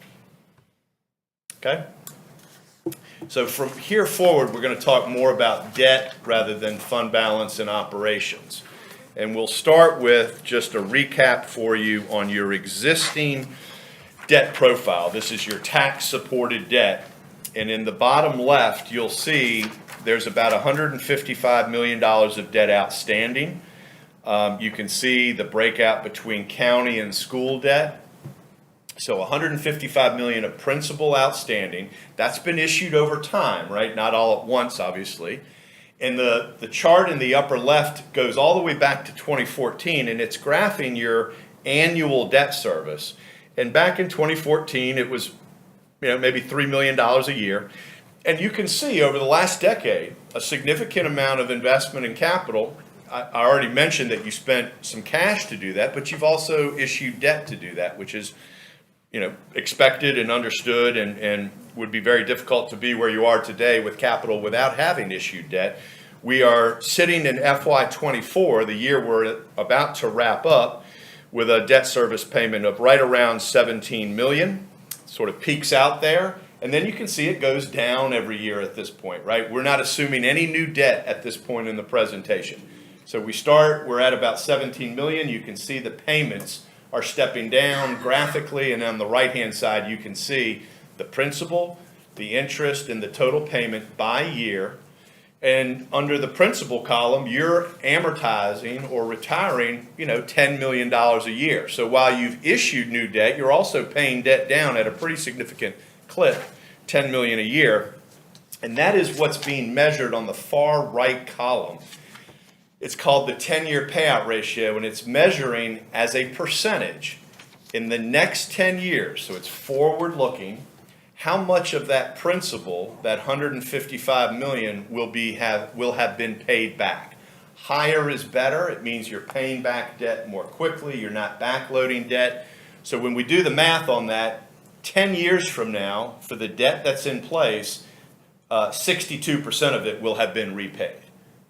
M: Okay? So from here forward, we're going to talk more about debt rather than fund balance and operations. And we'll start with just a recap for you on your existing debt profile. This is your tax-supported debt. And in the bottom left, you'll see there's about $155 million of debt outstanding. You can see the breakout between county and school debt. So $155 million of principal outstanding. That's been issued over time, right? Not all at once, obviously. And the chart in the upper left goes all the way back to 2014, and it's graphing your annual debt service. And back in 2014, it was maybe $3 million a year. And you can see over the last decade, a significant amount of investment in capital. I already mentioned that you spent some cash to do that, but you've also issued debt to do that, which is expected and understood, and would be very difficult to be where you are today with capital without having issued debt. We are sitting in FY24, the year we're about to wrap up, with a debt service payment of right around $17 million. Sort of peaks out there, and then you can see it goes down every year at this point, right? We're not assuming any new debt at this point in the presentation. So we're at about $17 million. You can see the payments are stepping down graphically, and on the right-hand side, you can see the principal, the interest, and the total payment by year. And under the principal column, you're amortizing or retiring, $10 million a year. So while you've issued new debt, you're also paying debt down at a pretty significant clip, $10 million a year. And that is what's being measured on the far right column. It's called the 10-year payout ratio, and it's measuring as a percentage in the next 10 years. So it's forward-looking. How much of that principal, that $155 million, will have been paid back? Higher is better. It means you're paying back debt more quickly. You're not backloading debt. So when we do the math on that, 10 years from now, for the debt that's in place, 62% of it will have been repaid.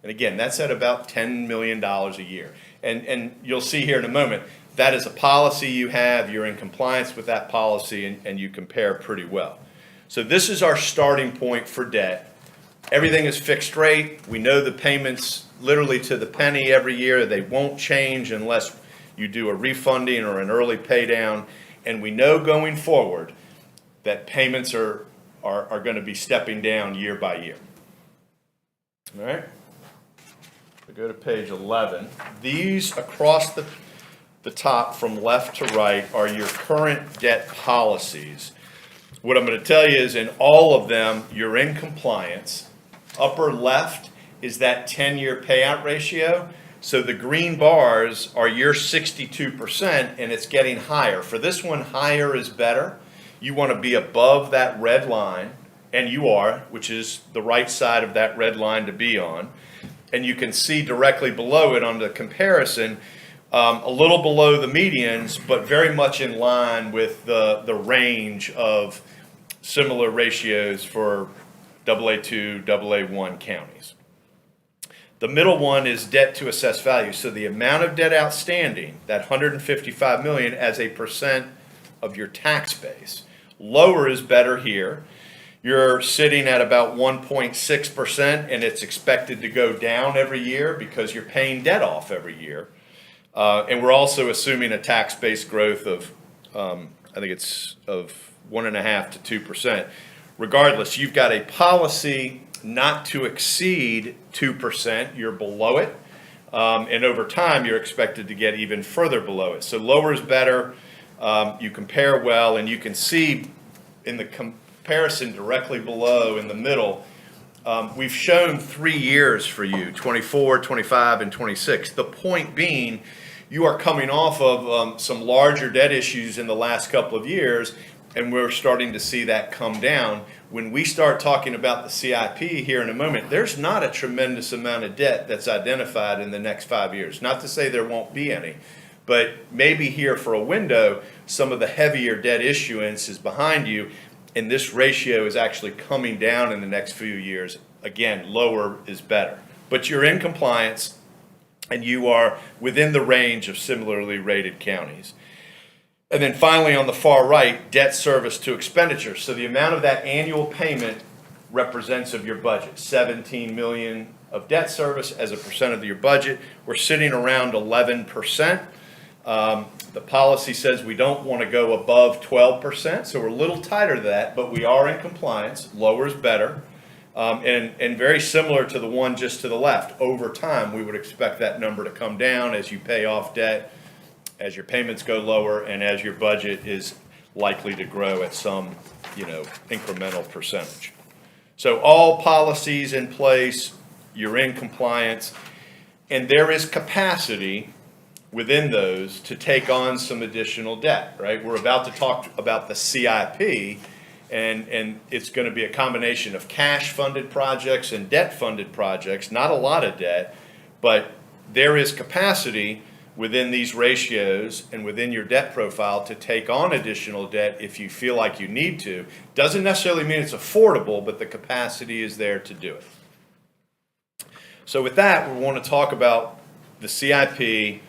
M: And again, that's at about $10 million a year. And you'll see here in a moment, that is a policy you have, you're in compliance with that policy, and you compare pretty well. So this is our starting point for debt. Everything is fixed rate. We know the payments literally to the penny every year. They won't change unless you do a refunding or an early pay down. And we know going forward that payments are going to be stepping down year by year. All right? We go to page 11. These across the top from left to right are your current debt policies. What I'm going to tell you is in all of them, you're in compliance. Upper left is that 10-year payout ratio. So the green bars are your 62%, and it's getting higher. For this one, higher is better. You want to be above that red line, and you are, which is the right side of that red line to be on. And you can see directly below it on the comparison, a little below the medians, but very much in line with the range of similar ratios for AA2, AA1 counties. The middle one is debt to assessed value. So the amount of debt outstanding, that $155 million as a percent of your tax base. Lower is better here. You're sitting at about 1.6%, and it's expected to go down every year because you're paying debt off every year. And we're also assuming a tax base growth of, I think it's of 1.5% to 2%. Regardless, you've got a policy not to exceed 2%. You're below it. And over time, you're expected to get even further below it. So lower is better. You compare well, and you can see in the comparison directly below in the middle, we've shown 3 years for you, 24, 25, and 26. The point being, you are coming off of some larger debt issues in the last couple of years, and we're starting to see that come down. When we start talking about the CIP here in a moment, there's not a tremendous amount of debt that's identified in the next 5 years. Not to say there won't be any, but maybe here for a window, some of the heavier debt issuance is behind you, and this ratio is actually coming down in the next few years. Again, lower is better. But you're in compliance, and you are within the range of similarly rated counties. And then finally, on the far right, debt service to expenditure. So the amount of that annual payment represents of your budget. 17 million of debt service as a percent of your budget. We're sitting around 11%. The policy says we don't want to go above 12%, so we're a little tighter than that, but we are in compliance. Lower is better. And very similar to the one just to the left. Over time, we would expect that number to come down as you pay off debt, as your payments go lower, and as your budget is likely to grow at some, incremental percentage. So all policies in place, you're in compliance, and there is capacity within those to take on some additional debt, right? We're about to talk about the CIP, and it's going to be a combination of cash-funded projects and debt-funded projects, not a lot of debt, but there is capacity within these ratios and within your debt profile to take on additional debt if you feel like you need to. Doesn't necessarily mean it's affordable, but the capacity is there to do it. So with that, we want to talk about the CIP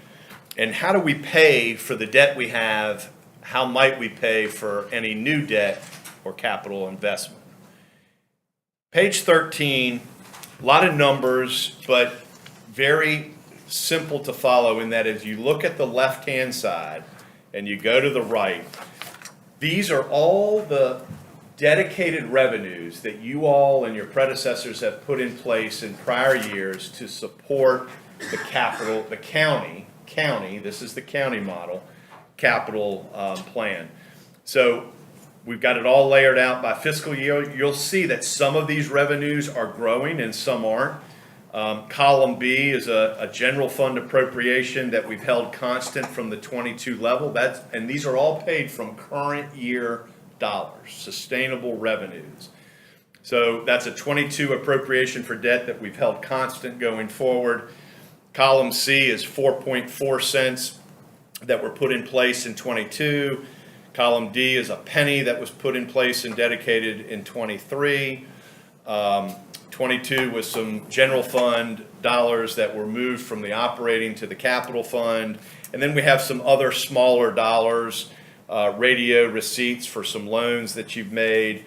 M: and how do we pay for the debt we have? How might we pay for any new debt or capital investment? Page 13, a lot of numbers, but very simple to follow in that as you look at the left-hand side and you go to the right, these are all the dedicated revenues that you all and your predecessors have put in place in prior years to support the capital, the county, this is the county model, capital plan. So we've got it all layered out by fiscal year. You'll see that some of these revenues are growing and some aren't. Column B is a general fund appropriation that we've held constant from the 22 level. And these are all paid from current year dollars, sustainable revenues. So that's a 22 appropriation for debt that we've held constant going forward. Column C is 4.4 cents that were put in place in 22. Column D is a penny that was put in place and dedicated in 23. 22 was some general fund dollars that were moved from the operating to the capital fund. And then we have some other smaller dollars, radio receipts for some loans that you've made.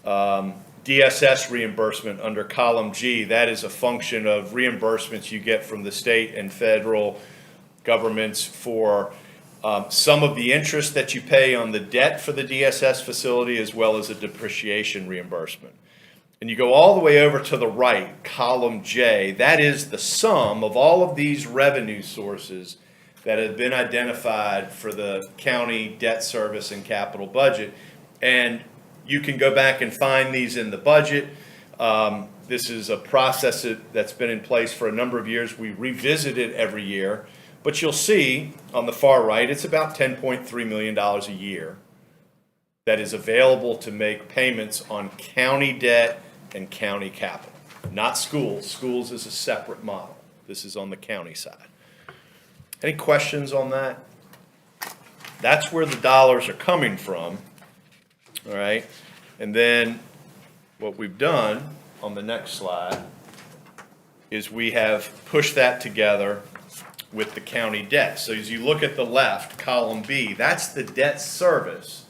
M: DSS reimbursement under column G, that is a function of reimbursements you get from the state and federal governments for some of the interest that you pay on the debt for the DSS facility, as well as a depreciation reimbursement. And you go all the way over to the right, column J, that is the sum of all of these revenue sources that have been identified for the county debt service and capital budget. And you can go back and find these in the budget. This is a process that's been in place for a number of years. We revisit it every year. But you'll see on the far right, it's about $10.3 million a year that is available to make payments on county debt and county capital, not schools. Schools is a separate model. This is on the county side. Any questions on that? That's where the dollars are coming from, all right? And then what we've done on the next slide is we have pushed that together with the county debt. So as you look at the left, column B, that's the debt service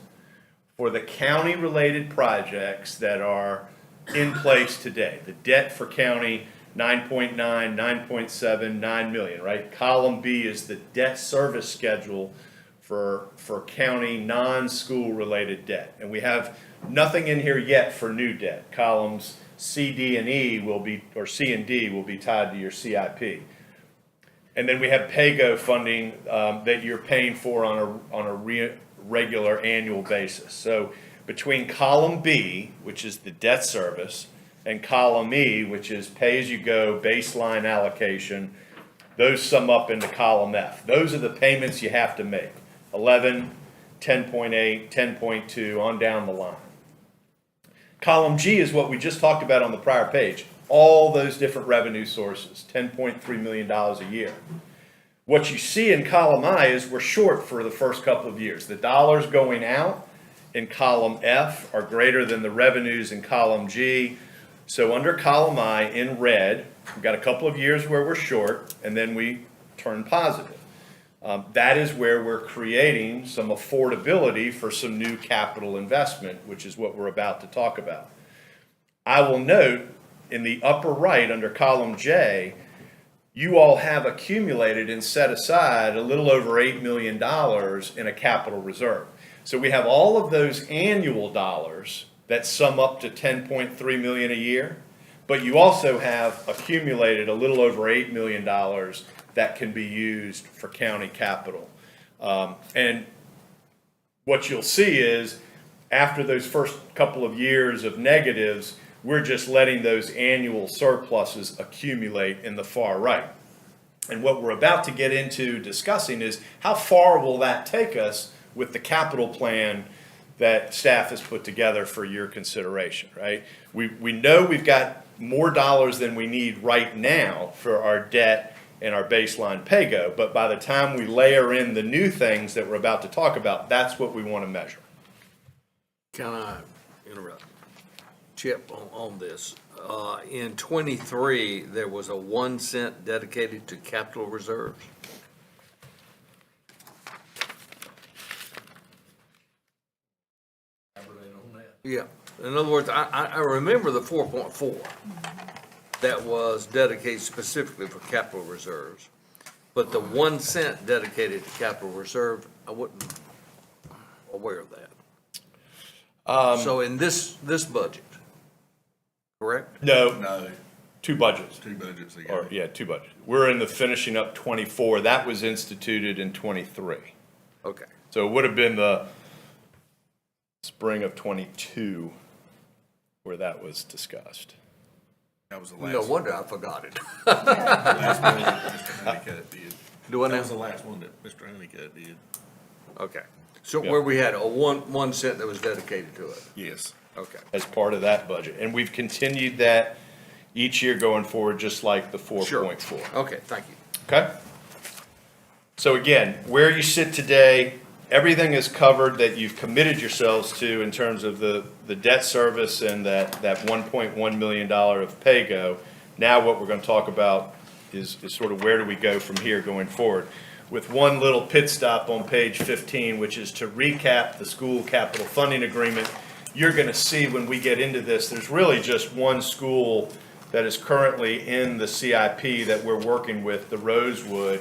M: for the county-related projects that are in place today. The debt for county, 9.9, 9.7, 9 million, right? Column B is the debt service schedule for county non-school related debt. And we have nothing in here yet for new debt. Columns C, D, and E will be, or C and D will be tied to your CIP. And then we have PAYGO funding that you're paying for on a regular annual basis. So between column B, which is the debt service, and column E, which is pay-as-you-go baseline allocation, those sum up into column F. Those are the payments you have to make. 11, 10.8, 10.2, on down the line. Column G is what we just talked about on the prior page. All those different revenue sources, $10.3 million a year. What you see in column I is we're short for the first couple of years. The dollars going out in column F are greater than the revenues in column G. So under column I in red, we've got a couple of years where we're short, and then we turn positive. That is where we're creating some affordability for some new capital investment, which is what we're about to talk about. I will note in the upper right under column J, you all have accumulated and set aside a little over $8 million in a capital reserve. So we have all of those annual dollars that sum up to $10.3 million a year, but you also have accumulated a little over $8 million that can be used for county capital. And what you'll see is after those first couple of years of negatives, we're just letting those annual surpluses accumulate in the far right. And what we're about to get into discussing is how far will that take us with the capital plan that staff has put together for your consideration, right? We know we've got more dollars than we need right now for our debt and our baseline PAYGO, but by the time we layer in the new things that we're about to talk about, that's what we want to measure.
B: Can I interrupt? Chip, on this. In 23, there was a 1 cent dedicated to capital reserves. Yeah. In other words, I remember the 4.4 that was dedicated specifically for capital reserves. But the 1 cent dedicated to capital reserve, I wasn't aware of that. So in this budget, correct?
M: No. Two budgets.
F: Two budgets ago.
M: Or, yeah, two budgets. We're in the finishing up 24. That was instituted in 23.
B: Okay.
M: So it would have been the spring of 22 where that was discussed.
F: That was the last.
B: No wonder I forgot it.
F: The last one that Mr. Honeycutt did.
B: Do I know?
F: That was the last one that Mr. Honeycutt did.
B: Okay. So
M: Yeah.
B: where we had a 1 cent that was dedicated to it?
F: Yes.
B: Okay.
M: As part of that budget. And we've continued that each year going forward, just like the 4.4.
B: Okay, thank you.
M: Okay? So again, where you sit today everything is covered that you've committed yourselves to in terms of the debt service and that $1.1 million of pay-go. Now what we're going to talk about is sort of where do we go from here going forward. With one little pit stop on page 15, which is to recap the school capital funding agreement. You're going to see when we get into this, there's really just one school that is currently in the CIP that we're working with, the Rosewood.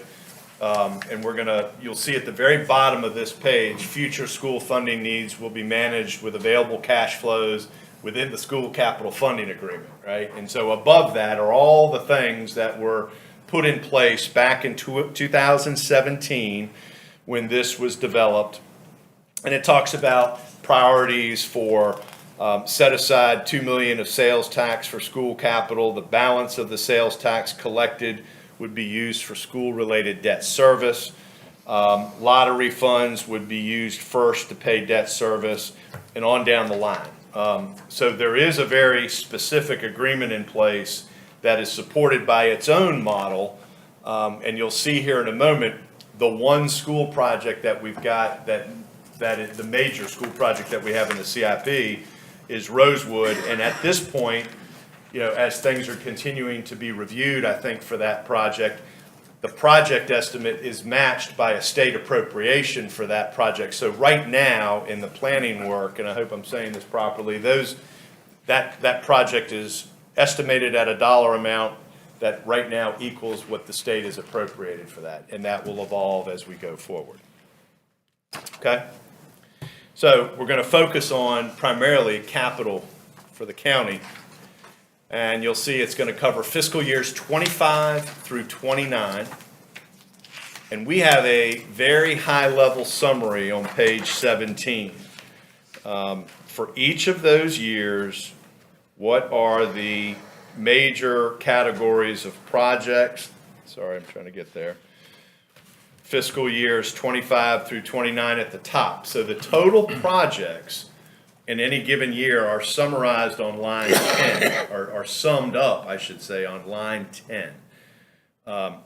M: And you'll see at the very bottom of this page, future school funding needs will be managed with available cash flows within the school capital funding agreement, right? And so above that are all the things that were put in place back in 2017 when this was developed. And it talks about priorities for set aside $2 million of sales tax for school capital. The balance of the sales tax collected would be used for school-related debt service. Lottery funds would be used first to pay debt service, and on down the line. So there is a very specific agreement in place that is supported by its own model. And you'll see here in a moment, the one school project that we've got that is the major school project that we have in the CIP is Rosewood. And at this point, as things are continuing to be reviewed, I think for that project, the project estimate is matched by a state appropriation for that project. So right now in the planning work, and I hope I'm saying this properly, that project is estimated at a dollar amount that right now equals what the state is appropriated for that, and that will evolve as we go forward. Okay? So we're going to focus on primarily capital for the county. And you'll see it's going to cover fiscal years 25 through 29. And we have a very high-level summary on page 17. For each of those years, what are the major categories of projects? Sorry, I'm trying to get there. Fiscal years 25 through 29 at the top. So the total projects in any given year are summarized on line 10, or are summed up, I should say, on line 10.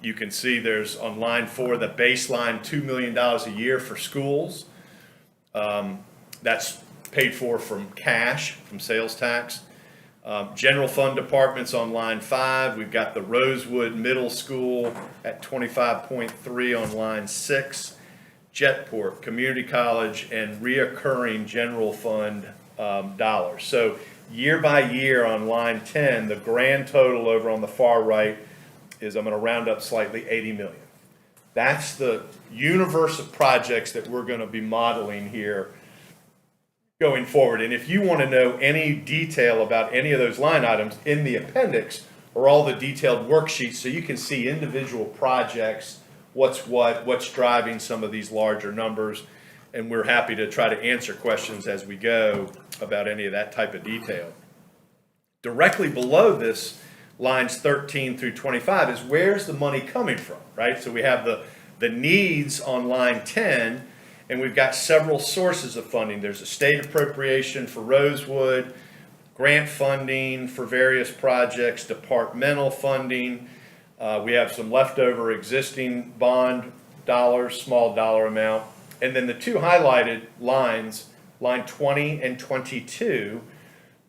M: You can see there's on line 4 the baseline $2 million a year for schools. That's paid for from cash, from sales tax. General fund departments on line 5. We've got the Rosewood Middle School at 25.3 on line 6. Jetport, community college, and reoccurring general fund dollars. So year by year on line 10, the grand total over on the far right is, I'm going to round up slightly, 80 million. That's the universe of projects that we're going to be modeling here going forward. And if you want to know any detail about any of those line items, in the appendix are all the detailed worksheets so you can see individual projects, what's driving some of these larger numbers, and we're happy to try to answer questions as we go about any of that type of detail. Directly below this, lines 13 through 25 is where's the money coming from, right? So we have the needs on line 10, and we've got several sources of funding. There's a state appropriation for Rosewood, grant funding for various projects, departmental funding. We have some leftover existing bond dollars, small dollar amount. And then the two highlighted lines, line 20 and 22,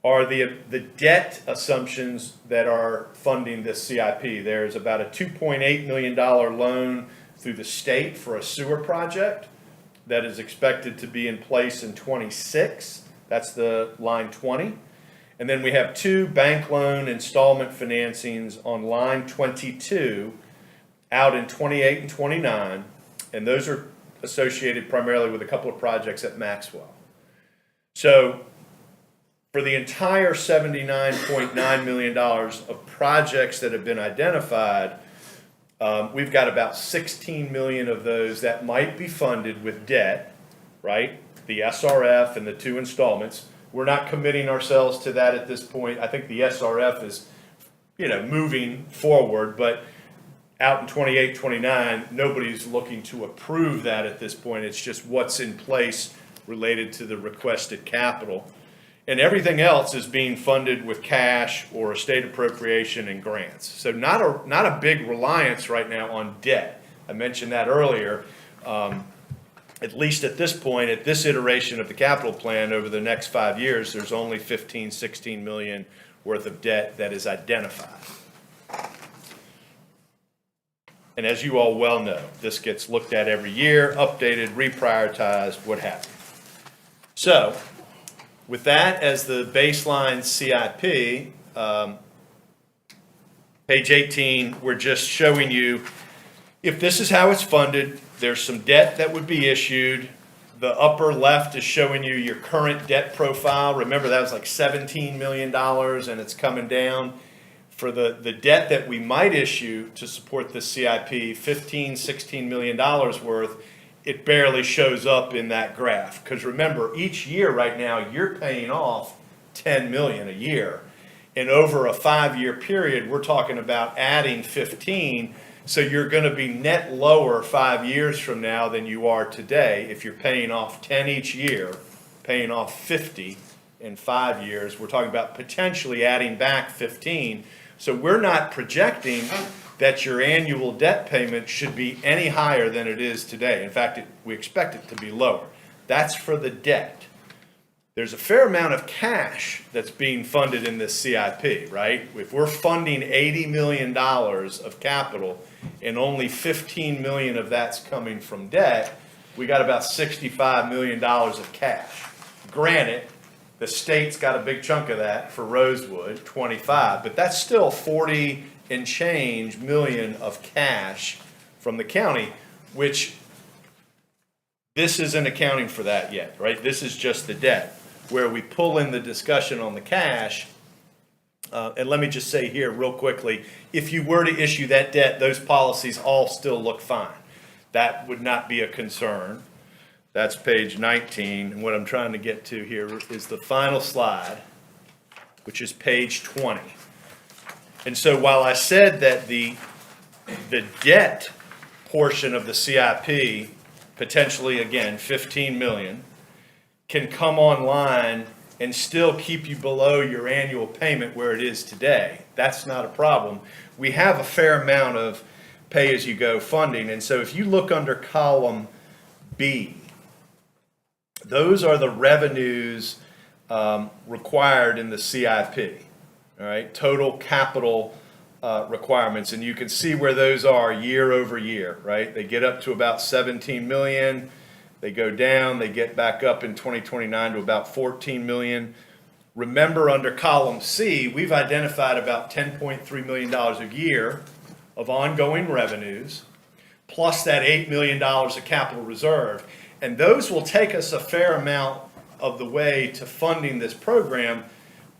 M: are the debt assumptions that are funding this CIP. There's about a $2.8 million loan through the state for a sewer project that is expected to be in place in 26. That's the line 20. And then we have two bank loan installment financings on line 22 out in 28 and 29. And those are associated primarily with a couple of projects at Maxwell. So for the entire $79.9 million of projects that have been identified, we've got about 16 million of those that might be funded with debt, right? The SRF and the two installments. We're not committing ourselves to that at this point. I think the SRF is, moving forward, but out in 28, 29, nobody's looking to approve that at this point. It's just what's in place related to the requested capital. And everything else is being funded with cash or a state appropriation and grants. So not a big reliance right now on debt. I mentioned that earlier. at least at this point, at this iteration of the capital plan over the next 5 years, there's only 15, 16 million worth of debt that is identified. And as you all well know, this gets looked at every year, updated, reprioritized, what have you. So, with that as the baseline CIP, page 18, we're just showing you, if this is how it's funded, there's some debt that would be issued. The upper left is showing you your current debt profile. Remember, that was like $17 million, and it's coming down. For the debt that we might issue to support the CIP, $15, $16 million worth, it barely shows up in that graph. Because remember, each year right now, you're paying off $10 million a year. And over a 5-year period, we're talking about adding 15. So you're going to be net lower 5 years from now than you are today. If you're paying off 10 each year, paying off 50 in 5 years, we're talking about potentially adding back 15. So we're not projecting that your annual debt payment should be any higher than it is today. In fact, we expect it to be lower. That's for the debt. There's a fair amount of cash that's being funded in this CIP, right? If we're funding $80 million of capital and only $15 million of that's coming from debt, we got about $65 million of cash. Granted, the state's got a big chunk of that for Rosewood, 25, but that's still 40 and change million of cash from the county, which this isn't accounting for that yet, right? This is just the debt. Where we pull in the discussion on the cash, and let me just say here real quickly, if you were to issue that debt, those policies all still look fine. That would not be a concern. That's page 19, and what I'm trying to get to here is the final slide, which is page 20. And so while I said that the debt portion of the CIP, potentially again 15 million, can come online and still keep you below your annual payment where it is today. That's not a problem. We have a fair amount of pay-as-you-go funding, and so if you look under column B, those are the revenues required in the CIP, all right? Total capital requirements, and you can see where those are year over year, right? They get up to about 17 million. They go down, they get back up in 2029 to about 14 million. Remember, under column C, we've identified about $10.3 million a year of ongoing revenues, plus that $8 million of capital reserve. And those will take us a fair amount of the way to funding this program,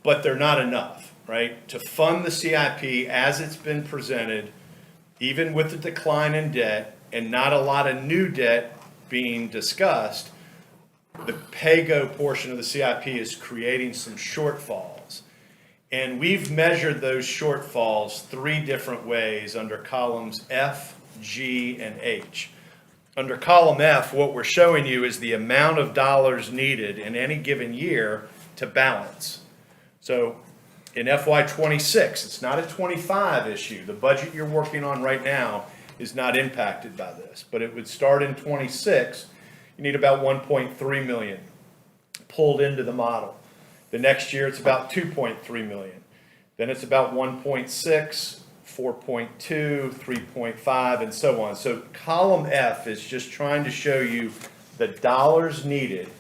M: but they're not enough, right? To fund the CIP as it's been presented, even with the decline in debt and not a lot of new debt being discussed, the pay-go portion of the CIP is creating some shortfalls. And we've measured those shortfalls 3 different ways under columns F, G, and H. Under column F, what we're showing you is the amount of dollars needed in any given year to balance. So in FY26, it's not a 25 issue. The budget you're working on right now is not impacted by this, but it would start in 26. You need about 1.3 million pulled into the model. The next year it's about 2.3 million. Then it's about 1.6, 4.2, 3.5, and so on. So column F is just trying to show you the dollars needed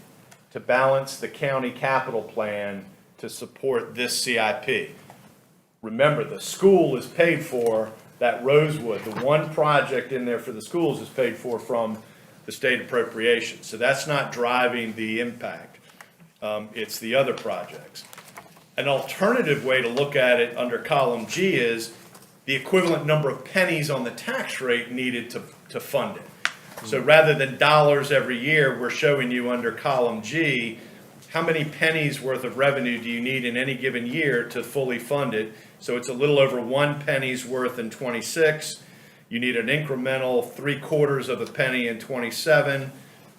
M: to balance the county capital plan to support this CIP. Remember, the school is paid for. That Rosewood, the one project in there for the schools, is paid for from the state appropriation. So that's not driving the impact. It's the other projects. An alternative way to look at it under column G is the equivalent number of pennies on the tax rate needed to fund it. So rather than dollars every year, we're showing you under column G, how many pennies worth of revenue do you need in any given year to fully fund it? So it's a little over 1 penny's worth in 26. You need an incremental 3/4 of a penny in 27,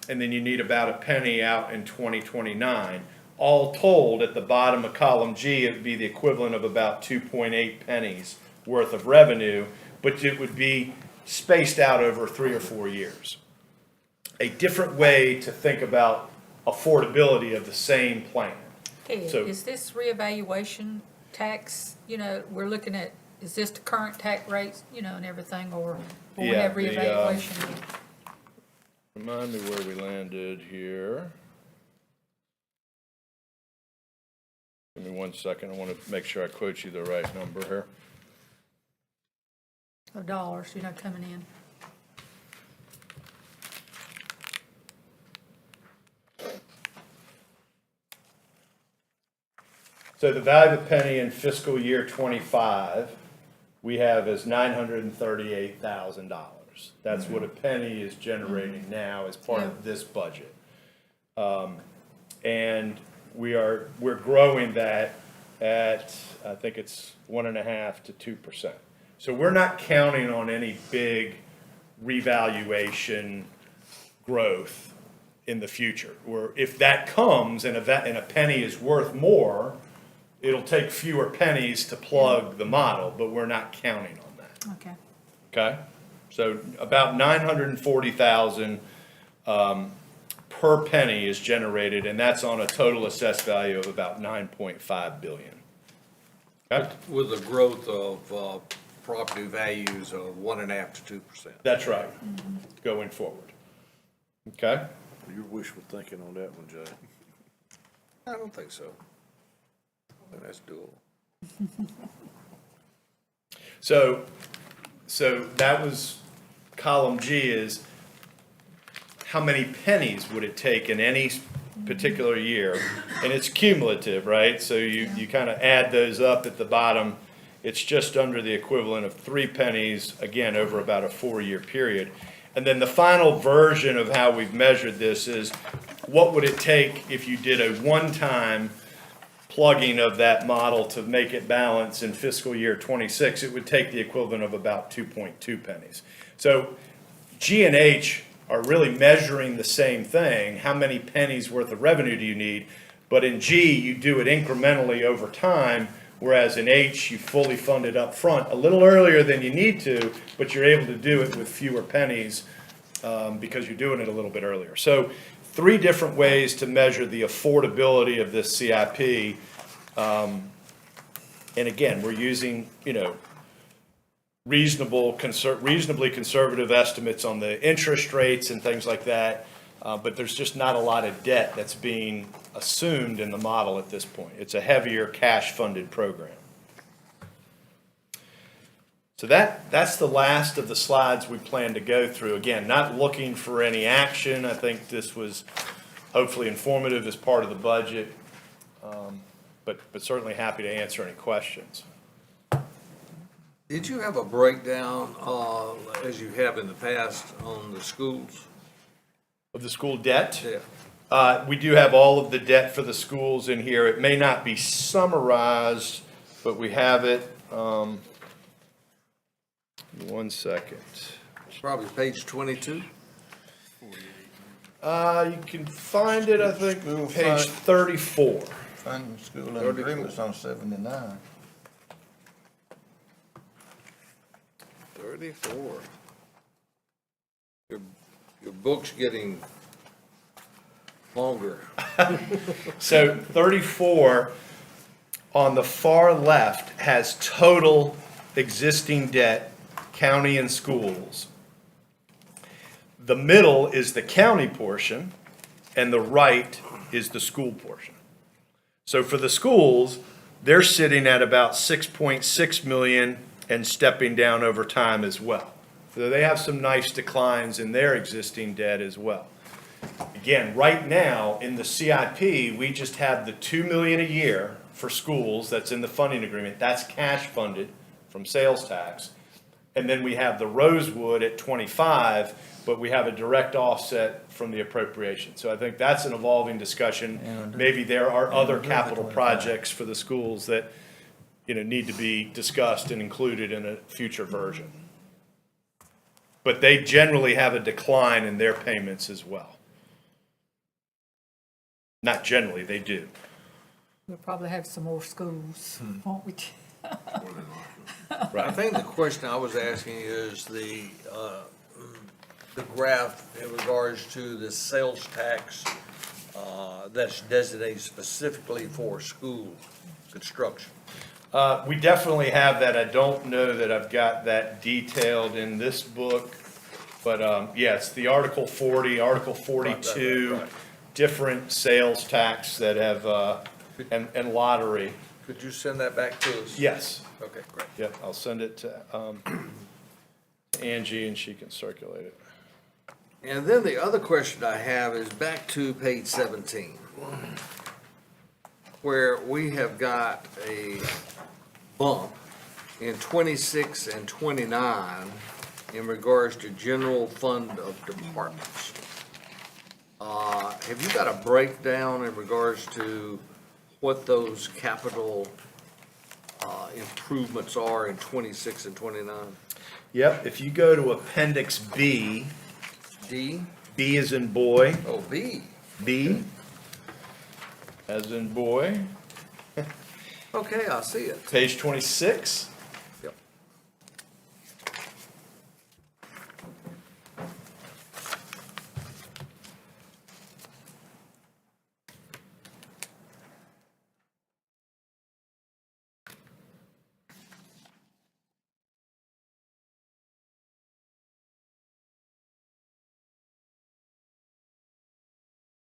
M: and then you need about a penny out in 2029. All told, at the bottom of column G, it would be the equivalent of about 2.8 pennies worth of revenue, but it would be spaced out over 3 or 4 years. a different way to think about affordability of the same plan.
Q: Ted,
M: So-
Q: is this reevaluation tax, we're looking at, is this the current tax rates, and everything, or will we
M: Yeah,
Q: have
M: the,
Q: reevaluation?
M: Remind me where we landed here. Give me 1 second, I want to make sure I quote you the right number here.
Q: Of dollars, coming in?
M: So the value of a penny in fiscal year '25, we have as $938,000. That's what a penny is generating now as part of this budget. And we're growing that at, I think it's 1.5% to 2%. So we're not counting on any big revaluation growth in the future. Or if that comes and a penny is worth more, it'll take fewer pennies to plug the model, but we're not counting on that.
Q: Okay.
M: Okay? So about 940,000 per penny is generated, and that's on a total assessed value of about 9.5 billion. Okay?
B: With the growth of property values of 1.5% to 2%.
M: That's right, going forward. Okay?
A: You're wishful thinking on that one, Jay.
B: I don't think so. That's doable.
M: So that was, column G is how many pennies would it take in any particular year? And it's cumulative, right? So you kind of add those up at the bottom. It's just under the equivalent of 3 pennies, again, over about a 4-year period. And then the final version of how we've measured this is what would it take if you did a one-time plugging of that model to make it balance in fiscal year '26? It would take the equivalent of about 2.2 pennies. So G and H are really measuring the same thing. How many pennies worth of revenue do you need? But in G, you do it incrementally over time, whereas in H, you fully fund it up front a little earlier than you need to, but you're able to do it with fewer pennies because you're doing it a little bit earlier. So 3 different ways to measure the affordability of this CIP. And again, we're using, reasonably conservative estimates on the interest rates and things like that. But there's just not a lot of debt that's being assumed in the model at this point. It's a heavier cash-funded program. So that's the last of the slides we plan to go through. Again, not looking for any action. I think this was hopefully informative as part of the budget, but certainly happy to answer any questions.
B: Did you have a breakdown, as you have in the past, on the schools?
M: Of the school debt?
B: Yeah.
M: We do have all of the debt for the schools in here. It may not be summarized, but we have it. 1 second.
B: Probably page 22.
M: You can find it, I think, page 34.
D: Funding school and agreements on 79.
B: 34. Your book's getting longer.
M: So 34 on the far left has total existing debt, county and schools. The middle is the county portion, and the right is the school portion. So for the schools, they're sitting at about 6.6 million and stepping down over time as well. So they have some nice declines in their existing debt as well. Again, right now, in the CIP, we just have the 2 million a year for schools that's in the funding agreement. That's cash funded from sales tax. And then we have the Rosewood at 25, but we have a direct offset from the appropriation. So I think that's an evolving discussion. Maybe there are other capital projects for the schools that, need to be discussed and included in a future version. But they generally have a decline in their payments as well. Not generally, they do.
Q: We'll probably have some more schools, won't we?
B: I think the question I was asking is the graph in regards to the sales tax that's designated specifically for school construction?
M: We definitely have that. I don't know that I've got that detailed in this book. But, yeah, it's the Article 40, Article 42,
B: Right.
M: different sales tax that have, and lottery.
B: Could you send that back to us?
M: Yes.
B: Okay, great.
M: Yep, I'll send it to Angie and she can circulate it.
B: And then the other question I have is back to page 17, where we have got a bump in 26 and 29 in regards to general fund of departments. Have you got a breakdown in regards to what those capital improvements are in 26 and 29?
M: Yep, if you go to Appendix B,
B: D?
M: B as in boy.
B: Oh, B.
M: B as in boy,
B: Okay, I see it.
M: page 26.
B: Yep.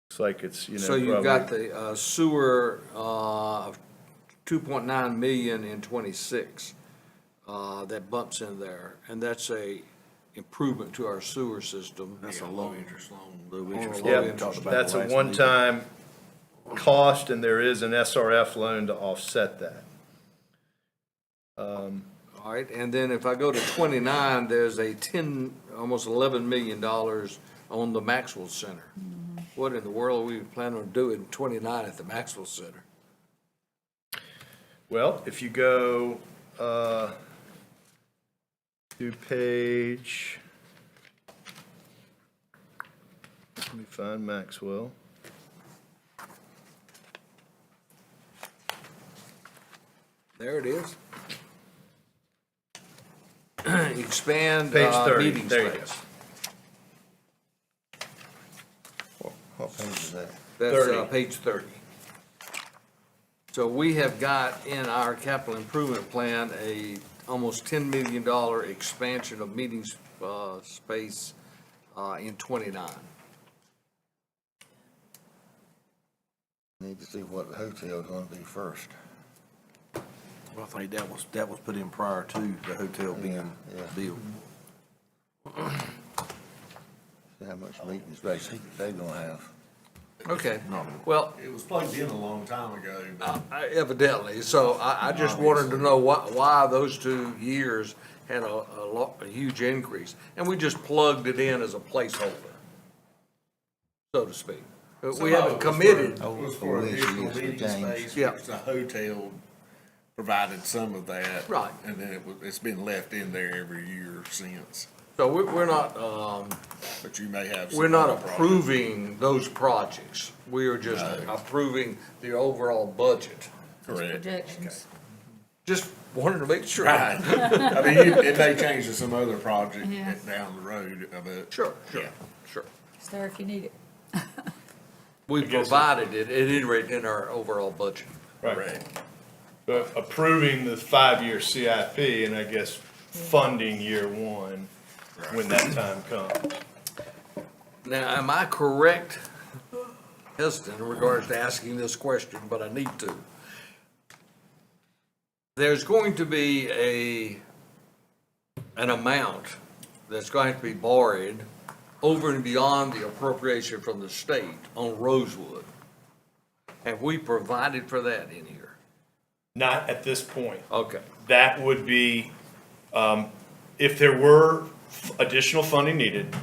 M: Looks like it's,
B: So you've got the sewer of 2.9 million in 26 that bumps in there, and that's a improvement to our sewer system.
F: That's a low interest loan. Low
B: interest
F: loan.
B: loan.
F: Talked about
M: That's
F: the
M: a
F: last meeting.
M: one-time cost, and there is an SRF loan to offset that.
B: All right, and then if I go to 29, there's a almost $11 million on the Maxwell Center. What in the world are we planning on doing 29 at the Maxwell Center?
M: Well, if you go to page, let me find Maxwell.
B: There it is. Expand
M: Page 30,
B: meeting
M: there you
B: space.
D: What page is that?
B: That's
M: 30.
B: page 30. So we have got in our capital improvement plan a almost $10 million expansion of meeting space in 29.
D: Need to see what the hotel's gonna be first.
F: Well, I think that was put in prior to the hotel being
D: Yeah.
F: built.
D: See how much meeting space they gonna have.
B: Okay, well,
F: It was plugged in a long time ago, but
B: evidently, so I just wanted to know why those 2 years had a huge increase. And we just plugged it in as a placeholder, so to speak. We haven't committed.
F: it was for additional
D: James.
F: meeting space,
B: Yeah.
F: because the hotel provided some of that.
B: Right.
F: And then it's been left in there every year since,
B: So we're not,
F: but you may have. some
B: we're not
F: other projects.
B: approving those projects. We are just
F: No.
B: approving the overall budget.
F: Correct.
Q: Projections.
B: Just wanted to make sure.
F: Right. I mean, it may change to some other project
Q: Yeah.
F: down the road, but.
B: Sure,
F: Yeah.
B: sure.
Q: It's there if you need it.
B: We provided it, at any rate, in our overall budget.
F: Right.
M: But approving the 5-year CIP and I guess funding year 1 when that time comes.
B: Now, am I correct, hesitant in regards to asking this question, but I need to? There's going to be an amount that's going to be borrowed over and beyond the appropriation from the state on Rosewood. Have we provided for that in here?
M: Not at this point.
B: Okay.
M: That would be, if there were additional funding needed,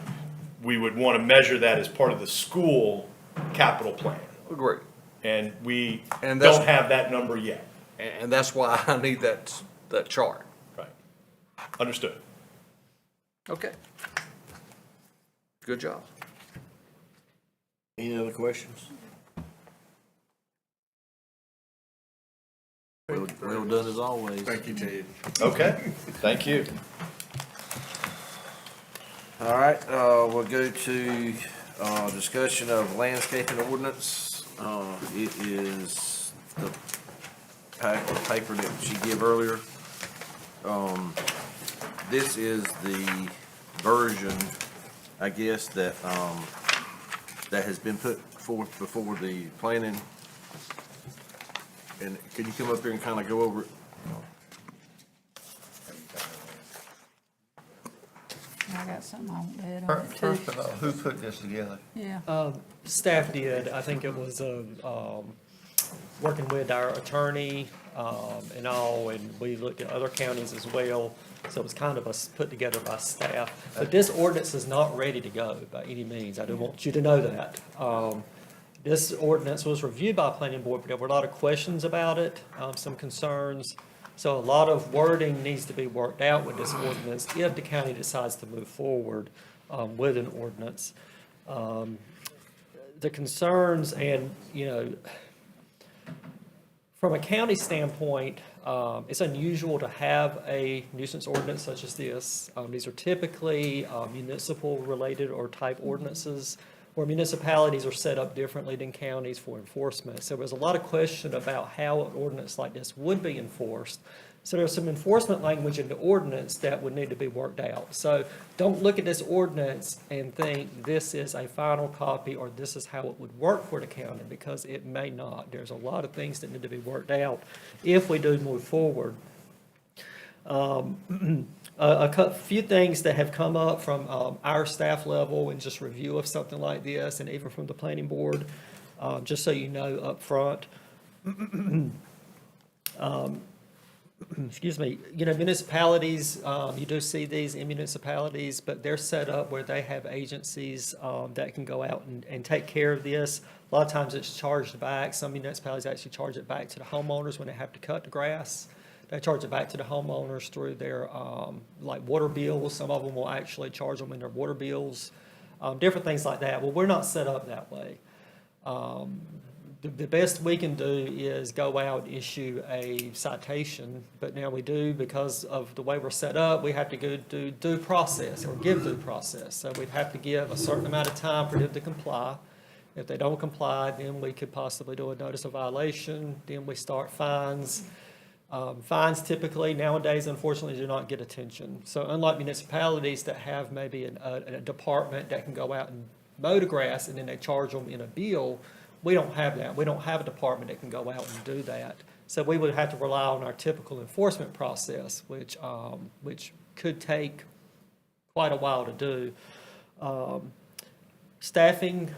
M: we would want to measure that as part of the school capital plan.
B: Agreed.
M: And we
B: And that's-
M: don't have that number yet.
B: And that's why I need that chart.
M: Right. Understood.
B: Okay. Good job.
F: Any other questions? Well done as always. Thank you, Ted.
M: Okay, thank you.
A: All right, we'll go to, discussion of landscaping ordinance. It is the pack of paper that she gave earlier. This is the version, I guess, that, that has been put forth before the planning. And could you come up here and kind of go over it?
Q: I got something I want to add on it too.
D: First of all, who put this together?
Q: Yeah.
T: Staff did. I think it was, working with our attorney, and all, and we looked at other counties as well. So it was kind of put together by staff. But this ordinance is not ready to go by any means. I do want you to know that. This ordinance was reviewed by planning board, but there were a lot of questions about it, some concerns. So a lot of wording needs to be worked out with this ordinance if the county decides to move forward, with an ordinance. The concerns and, you know, from a county standpoint, it's unusual to have a nuisance ordinance such as this. These are typically municipal-related or type ordinances, where municipalities are set up differently than counties for enforcement. So there's a lot of question about how an ordinance like this would be enforced. So there's some enforcement language in the ordinance that would need to be worked out. So don't look at this ordinance and think this is a final copy or this is how it would work for the county, because it may not. There's a lot of things that need to be worked out if we do move forward. A few things that have come up from our staff level and just review of something like this, and even from the planning board, just so you know up front. Excuse me, you know, municipalities, you do see these in municipalities, but they're set up where they have agencies that can go out and take care of this. A lot of times it's charged back. Some municipalities actually charge it back to the homeowners when they have to cut the grass. They charge it back to the homeowners through their, like water bills. Some of them will actually charge them in their water bills, different things like that. Well, we're not set up that way. The best we can do is go out and issue a citation, but now we do, because of the way we're set up, we have to go do due process or give due process. So we'd have to give a certain amount of time for them to comply. If they don't comply, then we could possibly do a notice of violation, then we start fines. Fines typically nowadays, unfortunately, do not get attention. So unlike municipalities that have maybe a department that can go out and mow the grass and then they charge them in a bill, we don't have that. We don't have a department that can go out and do that. So we would have to rely on our typical enforcement process, which could take quite a while to do. Staffing,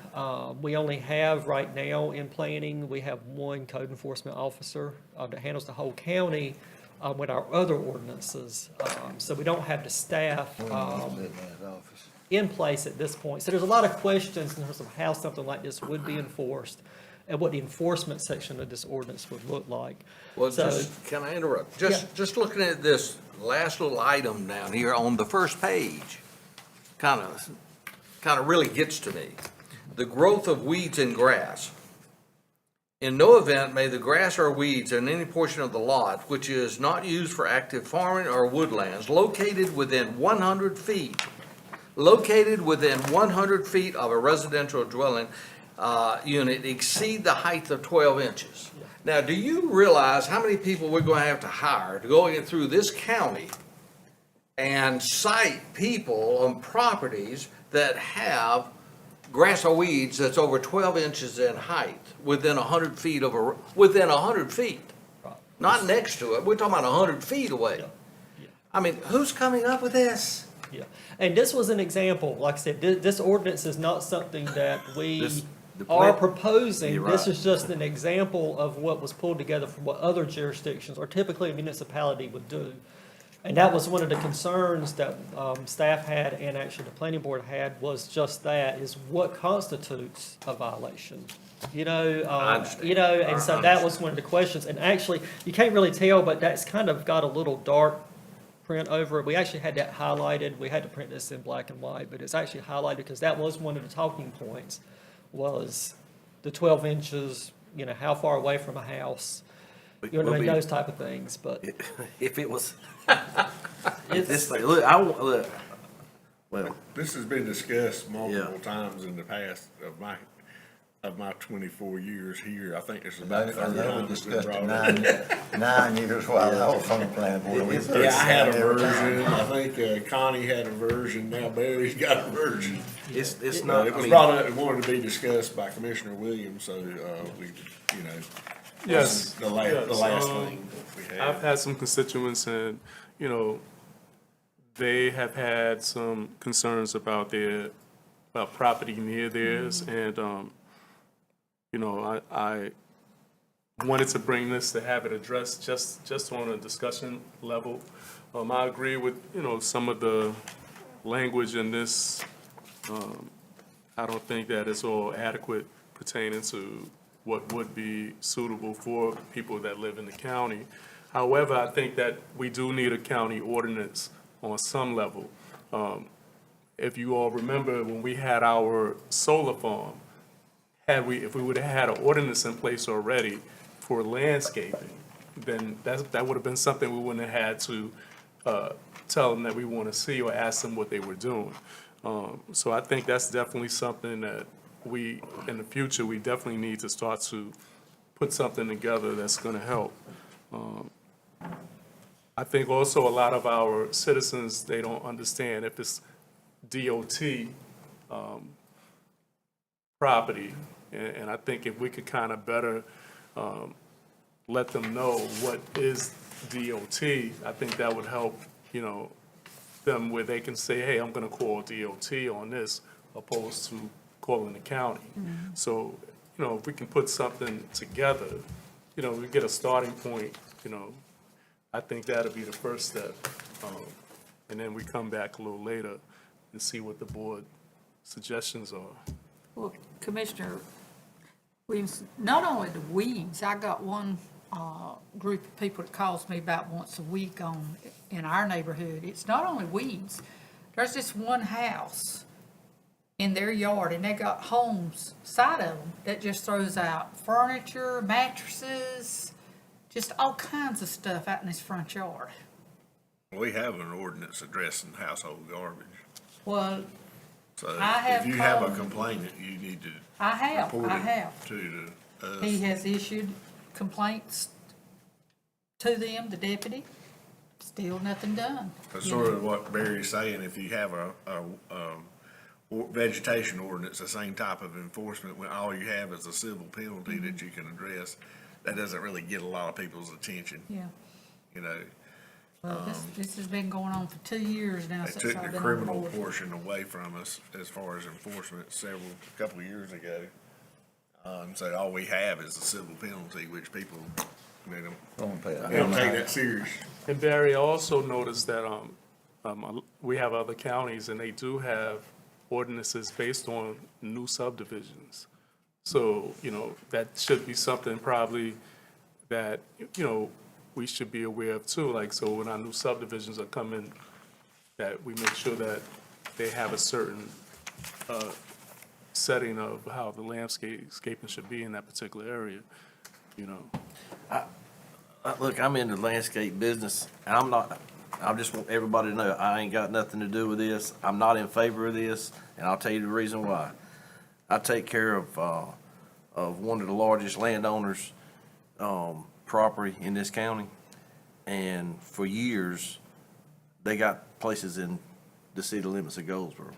T: we only have right now in planning, we have one code enforcement officer that handles the whole county with our other ordinances. So we don't have the staff in place at this point. So there's a lot of questions in terms of how something like this would be enforced and what the enforcement section of this ordinance would look like.
B: Well,
T: So-
B: just, can I interrupt? Just looking at this last little item down here on the first page, kind of really gets to me. The growth of weeds and grass. In no event may the grass or weeds in any portion of the lot which is not used for active farming or woodlands located within 100 feet of a residential dwelling unit exceed the height of 12 inches. Now, do you realize how many people we're going to have to hire to go in through this county and cite people on properties that have grass or weeds that's over 12 inches in height within 100 feet within 100 feet? Not next to it. We're talking about 100 feet away. I mean, who's coming up with this?
T: Yeah, and this was an example, like I said, this ordinance is not something that we are proposing.
A: You're
T: This
A: right.
T: is just an example of what was pulled together from what other jurisdictions, or typically a municipality, would do. And that was one of the concerns that staff had, and actually the planning board had, was just that, is what constitutes a violation? You know, and so that was one of the questions. And actually, you can't really tell, but that's kind of got a little dark print over it. We actually had that highlighted. We had to print this in black and white, but it's actually highlighted because that was one of the talking points, was the 12 inches, you know, how far away from a house, you know what I mean, those type of things, but.
A: If it was, if this thing, look, Well,
F: This has been discussed multiple times in the past of my 24 years here. I think it's about
D: I
F: 30
D: know we
F: times it's been
D: discussed it
F: brought up.
D: 9 years while I was on the planning board. We
F: Yeah, I had a
D: every time.
F: version. I think Connie had a version. Now Barry's got a version.
A: it's not,
F: It
A: I
F: was
A: mean,
F: brought up, it wanted to be discussed by Commissioner Williams, so, we,
I: Yes.
F: the last
I: yes,
F: thing we had.
I: I've had some constituents and, they have had some concerns about about property near theirs. And, I wanted to bring this to have it addressed just on a discussion level. I agree with, some of the language in this. I don't think that it's all adequate pertaining to what would be suitable for people that live in the county. However, I think that we do need a county ordinance on some level. If you all remember, when we had our solar farm, if we would have had an ordinance in place already for landscaping, then that would have been something we wouldn't have had to tell them that we want to see or ask them what they were doing. So I think that's definitely something that we, in the future, we definitely need to start to put something together that's going to help. I think also a lot of our citizens, they don't understand if it's DOT property. And I think if we could kind of better let them know what is DOT, I think that would help, them where they can say, hey, I'm going to call DOT on this, opposed to calling the county. So, if we can put something together, we get a starting point, I think that'll be the first step. And then we come back a little later and see what the board suggestions are.
Q: Well, Commissioner Williams, not only the weeds, I got one group of people that calls me about once a week in our neighborhood. It's not only weeds. There's this one house in their yard, and they got homes, side of them, that just throws out furniture, mattresses, just all kinds of stuff out in his front yard.
F: We have an ordinance addressing household garbage.
Q: Well,
F: So
Q: I have
F: if you have a
Q: called-
F: complainant, you need to
Q: I have,
F: report
Q: I
F: it
Q: have.
F: to us.
Q: He has issued complaints to them, the deputy, still nothing done.
F: That's sort of what Barry's saying, if you have a vegetation ordinance, the same type of enforcement, when all you have is a civil penalty that you can address, that doesn't really get a lot of people's attention,
Q: Yeah.
F: you know.
Q: Well, this has been going on for 2 years now
F: They
Q: since
F: took
Q: I've
F: the
Q: been on
F: criminal
Q: board.
F: portion away from us as far as enforcement a couple of years ago. So all we have is a civil penalty, which people, they don't take that serious.
I: And Barry, I also noticed that we have other counties, and they do have ordinances based on new subdivisions. So, that should be something probably that, we should be aware of too. Like, so when our new subdivisions are coming, that we make sure that they have a certain setting of how the landscaping should be in that particular area,
A: Look, I'm in the landscape business, and I just want everybody to know, I ain't got nothing to do with this. I'm not in favor of this, and I'll tell you the reason why. I take care of one of the largest landowners, property in this county, and for years, they got places in the city limits of Goldsboro,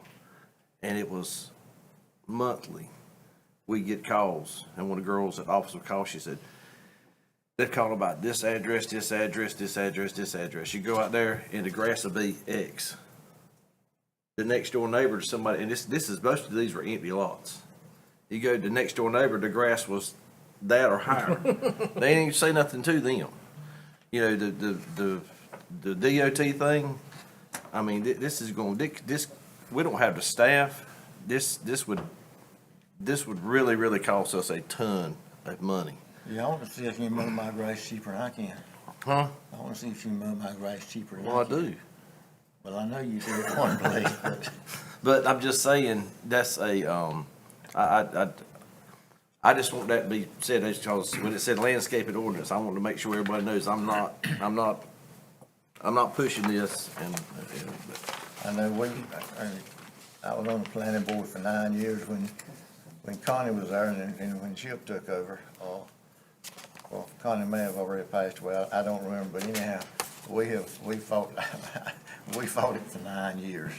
A: and it was monthly. We get calls, and one of the girls at office would call, she said, they call about this address, this address, this address, this address. You go out there and the grass will be X. The next door neighbor to somebody, and this is, most of these were empty lots. You go to the next door neighbor, the grass was that or higher. They ain't even say nothing to them. The DOT thing, I mean, this is going, this, we don't have the staff. This would really, really cost us a ton of money.
D: Yeah, I want to see if you can mow my grass cheaper than I can.
A: Huh?
D: I want to see if you can mow my grass cheaper than
A: Well, I
D: I can.
A: do.
D: Well, I know you do it one place, but
A: But I'm just saying, that's I just want that to be said, because when it said landscaping ordinance, I want to make sure everybody knows I'm not pushing this, and
D: I know I was on the planning board for 9 years when Connie was there and when Chip took over. Well, Connie may have already passed away, I don't remember, but anyhow, we fought, we fought it for 9 years.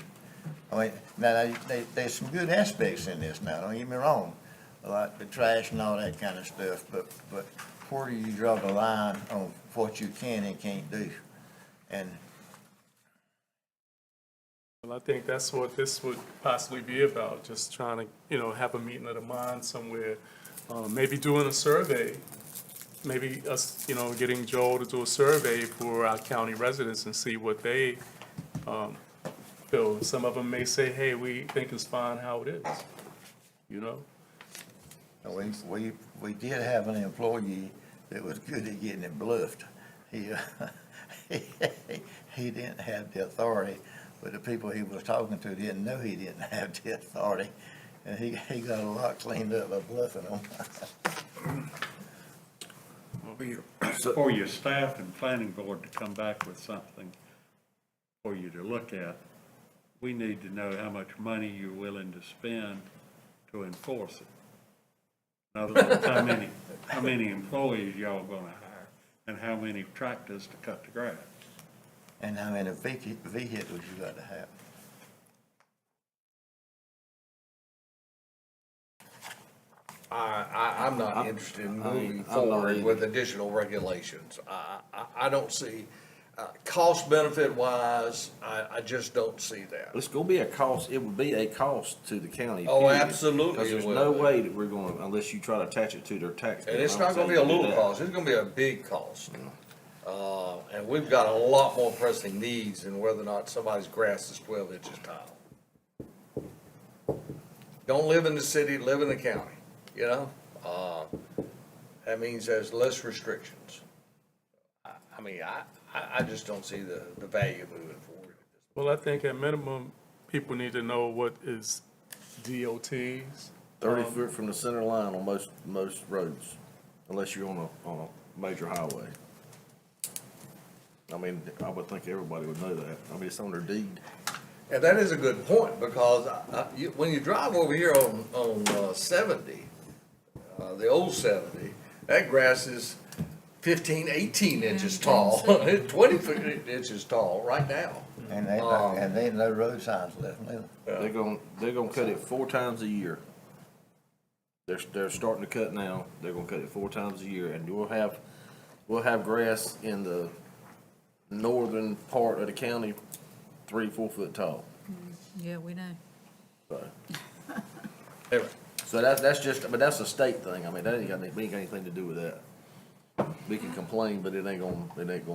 D: I mean, now, there's some good aspects in this now, don't get me wrong, like the trash and all that kind of stuff, but where do you draw the line on what you can and can't do? And
I: Well, I think that's what this would possibly be about, just trying to, have a meeting of the mind somewhere. Maybe doing a survey, maybe us, getting Joel to do a survey for our county residents and see what they feel. Some of them may say, hey, we think it's fine how it is,
D: We did have an employee that was good at getting it bluffed. He didn't have the authority, but the people he was talking to didn't know he didn't have the authority, and he got a lot cleaned up by bluffing them.
N: For your staff and planning board to come back with something for you to look at, we need to know how much money you're willing to spend to enforce it. In other words, how many employees y'all gonna hire, and how many tractors to cut the grass.
D: And how many vehicles you got to have.
B: I'm not interested in moving forward with additional regulations. I don't see, cost benefit wise, I just don't see that.
A: It's gonna be a cost, it would be a cost to the county.
B: Oh,
A: period.
B: absolutely
A: Because there's
B: it will
A: no
B: be.
A: way that we're gonna, unless you try to attach it to their tax bill.
B: And it's
A: I
B: not
A: don't
B: gonna be a
A: think you do
B: little
A: that.
B: cost, it's gonna be a big cost. And we've got a lot more pressing needs than whether or not somebody's grass is 12 inches tall. Don't live in the city, live in the county, That means there's less restrictions. I just don't see the value moving forward.
I: Well, I think at minimum, people need to know what is DOTs.
A: 30 foot from the center line on most roads, unless you're on a major highway. I mean, I would think everybody would know that. I mean, it's on their deed.
B: And that is a good point, because when you drive over here on 70, the old 70, that grass is 15, 18 inches tall, 20 inches tall right now.
D: And they ain't no road signs left neither.
A: They're gonna cut it 4 times a year. They're starting to cut now. They're gonna cut it 4 times a year, and we'll have grass in the northern part of the county 3-4 foot tall.
Q: Yeah, we know.
A: So,
B: Anyway,
A: so that's just, but that's a state thing. I mean, we ain't got anything to do with that. We can complain, but it ain't gonna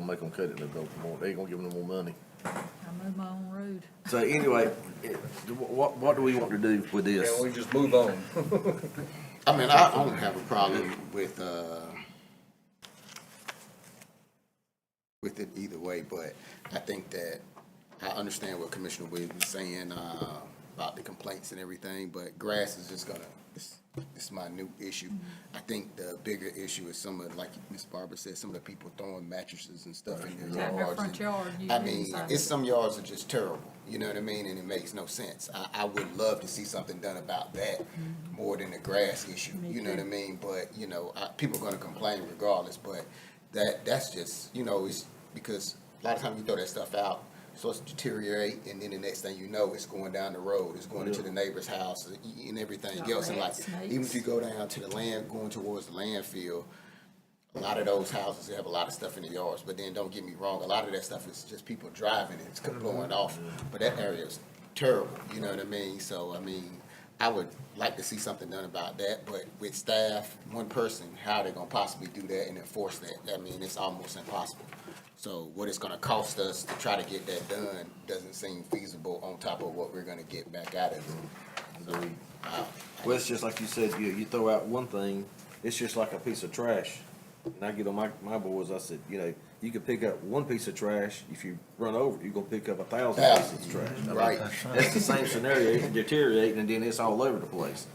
A: make them cut it. They ain't gonna give them no more money.
Q: I mow my own road.
A: So anyway, what do we want to do with this?
B: and we just move on.
O: I mean, I don't have a problem with it either way, but I think that I understand what Commissioner Williams was saying about the complaints and everything, but grass is just gonna, this is my new issue. I think the bigger issue is some of, like Ms. Barbara said, some of the people throwing mattresses and stuff in their
Q: Out in their
O: yards.
Q: front yard. you
O: I
Q: can
O: mean,
Q: decide.
O: it's some yards are just terrible, you know what I mean, and it makes no sense. I would love to see something done about that more than the grass issue, you know what I mean? But, people are gonna complain regardless, but that's just, it's because a lot of times you throw that stuff out, it's supposed to deteriorate, and then the next thing you know, it's going down the road, it's going into the neighbor's house and everything else. And like, even if you go down to the land, going towards the landfill, a lot of those houses, they have a lot of stuff in the yards, but then don't get me wrong, a lot of that stuff is just people driving, it's blowing off, but that area is terrible, you know what I mean? So, I mean, I would like to see something done about that, but with staff, one person, how they gonna possibly do that and enforce that? I mean, it's almost impossible. So what it's gonna cost us to try to get that done doesn't seem feasible on top of what we're gonna get back out of it. So,
A: Well, it's just like you said, you throw out one thing, it's just like a piece of trash. And I get on my boys, I said, you could pick up one piece of trash, if you run over, you're gonna pick up 1,000 pieces of trash. I mean,
O: Right.
A: That's the same scenario, it's deteriorating, and then it's all over the place.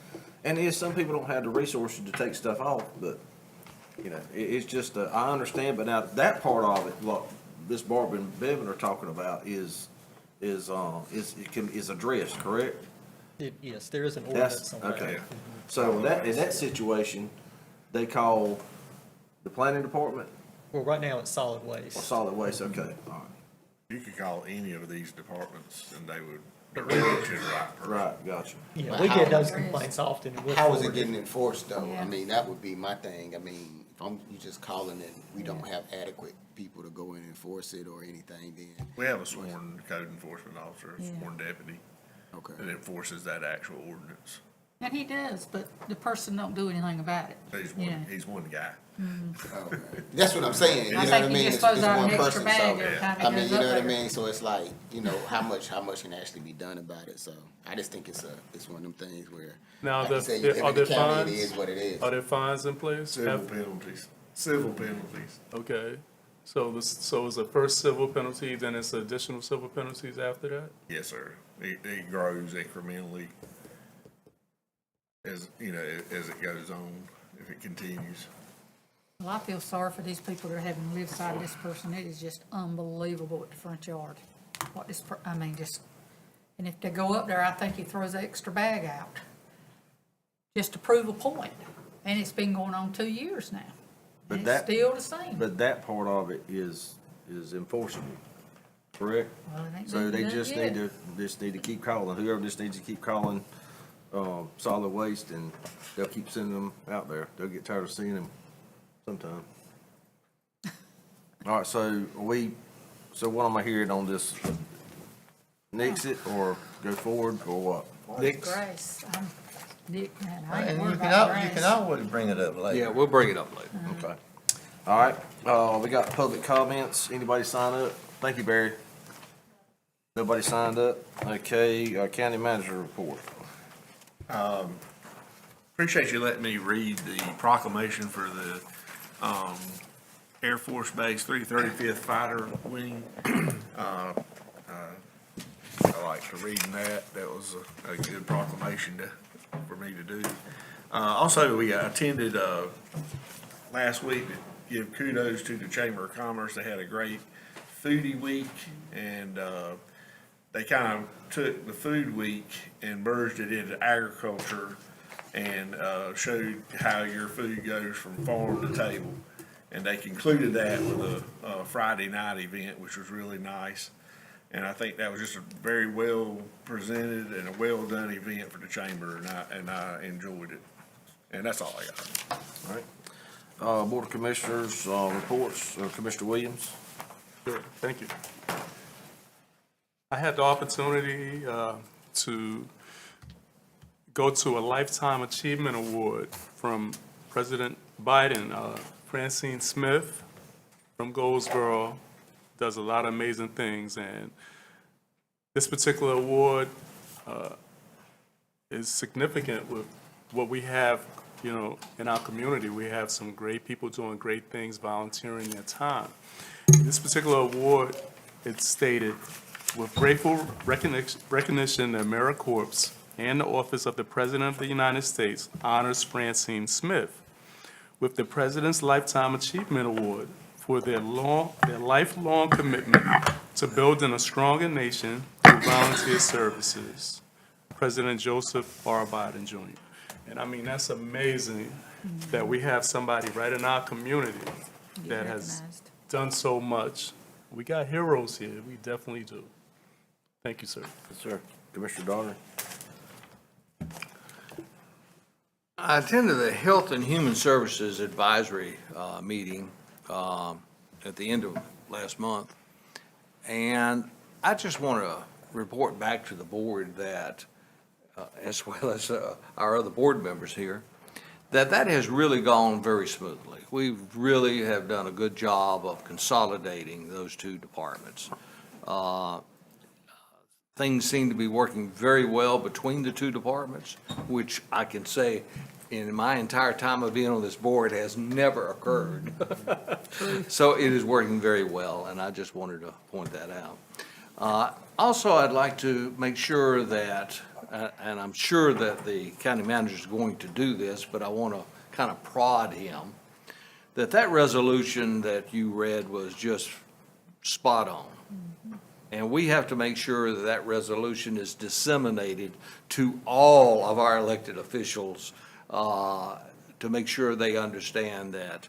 A: And some people don't have the resources to take stuff off, but, it's just, I understand, but now that part of it, what Ms. Barbara and Bevan are talking about is is addressed, correct?
T: Yes, there is an
A: That's,
T: ordinance on that.
A: okay. So in that situation, they call the planning department
T: Well, right now it's solid
A: or
T: waste.
A: solid waste, okay, all right.
F: You could call any of these departments and they would direct you to the right person.
A: Right, gotcha.
T: Yeah,
O: But
T: we
O: how-
T: get those complaints often. and we'll
O: How is
T: forward
O: it getting enforced though?
Q: Yeah.
O: I mean, that would be my thing. I mean, if you just calling and we don't have adequate people to go in and enforce it or anything, then.
F: We have a sworn code enforcement officer, a sworn deputy,
O: Okay.
F: that enforces that actual ordinance.
Q: And he does, but the person don't do anything about it.
F: He's one guy.
O: Okay. That's what I'm saying, you
Q: I
O: know
Q: think
O: what I
Q: he
O: mean?
Q: just
O: It's
Q: throws out
O: one
Q: an extra
O: person,
Q: bag
O: so,
Q: every time he
O: I mean,
Q: goes
O: you know
Q: up
O: what I
Q: there.
O: mean? So it's like, you know, how much can actually be done about it, so I just think it's one of them things where,
I: Now,
O: like you say, you live in the county, it is what it is.
I: Are there fines in place?
F: Civil penalties, civil penalties.
I: Okay, so it's a first civil penalty, then it's additional civil penalties after that?
F: Yes, sir. It grows incrementally as, you know, as it goes on, if it continues.
Q: Well, I feel sorry for these people that are having to live beside this person. It is just unbelievable at the front yard. What this, I mean, just, and if they go up there, I think he throws the extra bag out just to prove a point. And it's been going on 2 years now.
A: But
Q: And it's
A: that-
Q: still the same.
A: But that part of it is enforceable, correct?
Q: Well, it ain't
A: So
Q: been
A: they
Q: done
A: just
Q: yet.
A: need to keep calling, whoever just needs to keep calling, solid waste, and they'll keep sending them out there. They'll get tired of seeing them sometime. All right, so what am I hearing on this? Nix it or go forward or what?
Q: Grace, Nick, man, I ain't
D: And
Q: worried
D: you
Q: about
D: can
Q: grass.
D: always bring it up later.
B: Yeah, we'll bring it up later.
A: Okay. All right, we got public comments. Anybody sign up? Thank you, Barry. Nobody signed up? Okay, county manager report.
F: Appreciate you letting me read the proclamation for the, Air Force Base 335th Fighter Wing. I like to reading that. That was a good proclamation for me to do. Also, we attended, last week to give kudos to the Chamber of Commerce. They had a great foodie week, and they kind of took the food week and merged it into agriculture and showed how your food goes from farm to table. And they concluded that with a Friday night event, which was really nice. And I think that was just a very well presented and a well-done event for the chamber, and I enjoyed it. And that's all I got.
A: All right. Board of Commissioners, reports, Commissioner Williams.
I: Sure, thank you. I had the opportunity to go to a Lifetime Achievement Award from President Biden. Francine Smith from Goldsboro does a lot of amazing things, and this particular award is significant with what we have, you know, in our community. We have some great people doing great things, volunteering their time. This particular award, it's stated, with grateful recognition, the AmeriCorps and the Office of the President of the United States honors Francine Smith with the President's Lifetime Achievement Award for their lifelong commitment to building a stronger nation through volunteer services. President Joseph R. Biden Jr. And I mean, that's amazing that we have somebody right in our community that has done so much. We got heroes here, we definitely do. Thank you, sir.
A: Yes, sir. Commissioner Donner.
B: I attended the Health and Human Services Advisory meeting at the end of last month, and I just want to report back to the board that, as well as our other board members here, that has really gone very smoothly. We really have done a good job of consolidating those two departments. Things seem to be working very well between the two departments, which I can say in my entire time of being on this board has never occurred. So it is working very well, and I just wanted to point that out. Also, I'd like to make sure that, and I'm sure that the county manager is going to do this, but I want to kind of prod him, that resolution that you read was just spot on. And we have to make sure that that resolution is disseminated to all of our elected officials to make sure they understand that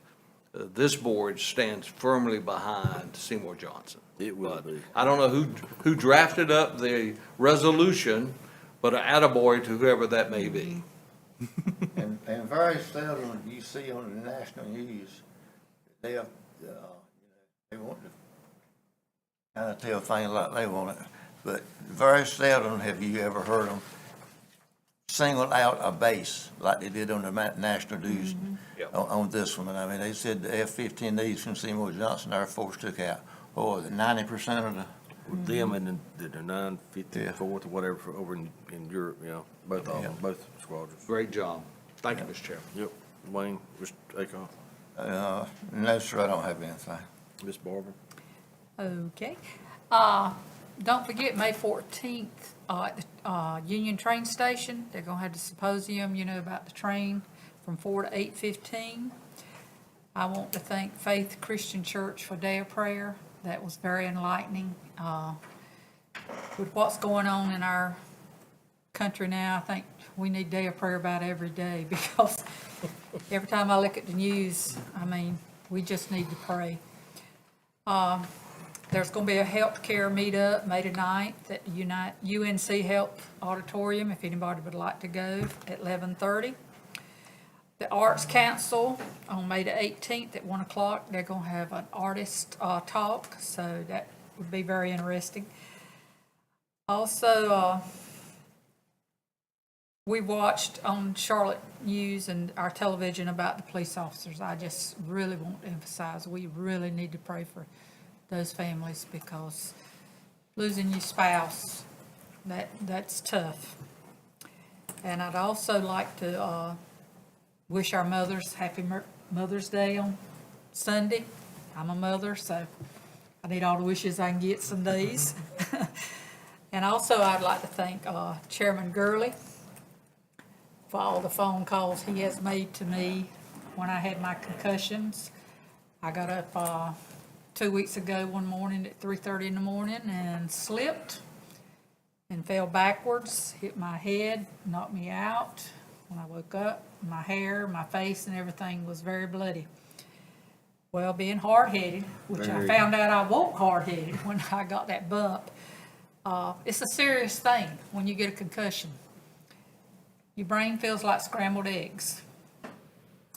B: this board stands firmly behind Seymour Johnson.
A: It will be.
B: I don't know who drafted up the resolution, but an attaboy to whoever that may be.
D: And very seldom you see on the national news, they want to kind of tell things like they want it, but very seldom have you ever heard them single out a base like they did on the national news on this one. I mean, they said the F-15Es from Seymour Johnson Air Force took out, 90% of the.
A: Them and the 954th or whatever over in Europe, both of them, both squadrons.
B: Great job. Thank you, Mr. Chairman.
A: Yep. Wayne, Mr. Akoff.
D: No, sir, I don't have anything.
A: Ms. Barber.
Q: Okay. Don't forget, May 14th, at the Union Train Station, they're going to have the symposium, about the train from 4 to 8:15. I want to thank Faith Christian Church for Day of Prayer. That was very enlightening. With what's going on in our country now, I think we need Day of Prayer about every day, because every time I look at the news, we just need to pray. There's going to be a healthcare meetup May the 9th at UNC Health Auditorium, if anybody would like to go, at 11:30. The Arts Council on May the 18th at 1 o'clock, they're going to have an artist talk, so that would be very interesting. Also, we watched on Charlotte News and our television about the police officers. I just really want to emphasize, we really need to pray for those families, because losing your spouse, that's tough. And I'd also like to wish our mothers happy Mother's Day on Sunday. I'm a mother, so I need all the wishes I can get some days. And also, I'd like to thank Chairman Gurley for all the phone calls he has made to me when I had my concussions. I got up 2 weeks ago one morning at 3:30 in the morning and slipped and fell backwards, hit my head, knocked me out. When I woke up, my hair, my face, and everything was very bloody. Well, being hard-headed, which I found out I wasn't hard-headed when I got that bump, it's a serious thing when you get a concussion. Your brain feels like scrambled eggs.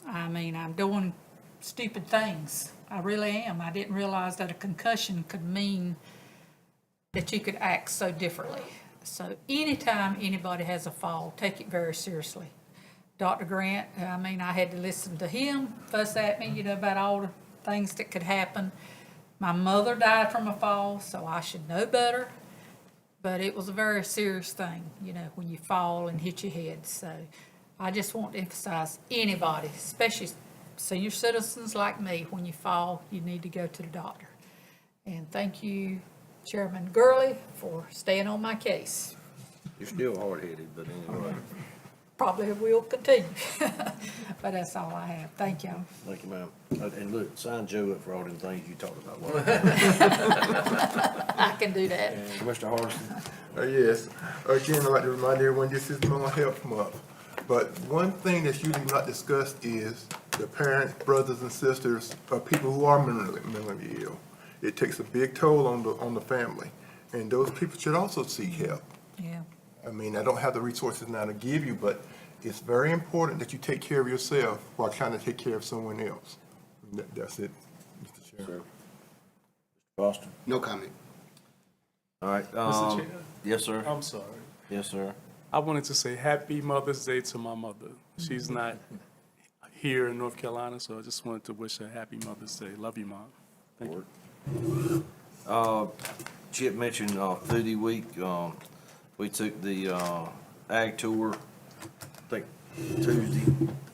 Q: I'm doing stupid things. I really am. I didn't realize that a concussion could mean that you could act so differently. So anytime anybody has a fall, take it very seriously. Dr. Grant, I had to listen to him fuss at me, about all the things that could happen. My mother died from a fall, so I should know better. But it was a very serious thing, when you fall and hit your head. So I just want to emphasize, anybody, especially senior citizens like me, when you fall, you need to go to the doctor. And thank you, Chairman Gurley, for staying on my case.
A: You're still hard-headed, but anyway.
Q: Probably will continue. But that's all I have. Thank you.
A: Thank you, ma'am. And look, sign Joe up for all them things you talked about.
Q: I can do that.
A: Commissioner Hardison?
J: Yes. Again, I'd like to remind everyone, this is Mental Health Month. But one thing that's usually not discussed is the parents, brothers, and sisters of people who are mentally ill. It takes a big toll on the family, and those people should also seek help.
Q: Yeah.
J: I don't have the resources now to give you, but it's very important that you take care of yourself while trying to take care of someone else. That's it, Mr. Chairman.
A: Foster?
O: No comment.
A: All right.
I: Mr. Chair?
A: Yes, sir.
I: I'm sorry.
A: Yes, sir.
I: I wanted to say Happy Mother's Day to my mother. She's not here in North Carolina, so I just wanted to wish her Happy Mother's Day. Love you, Mom. Thank you.
A: Chip mentioned Foodie Week. We took the ag tour, I think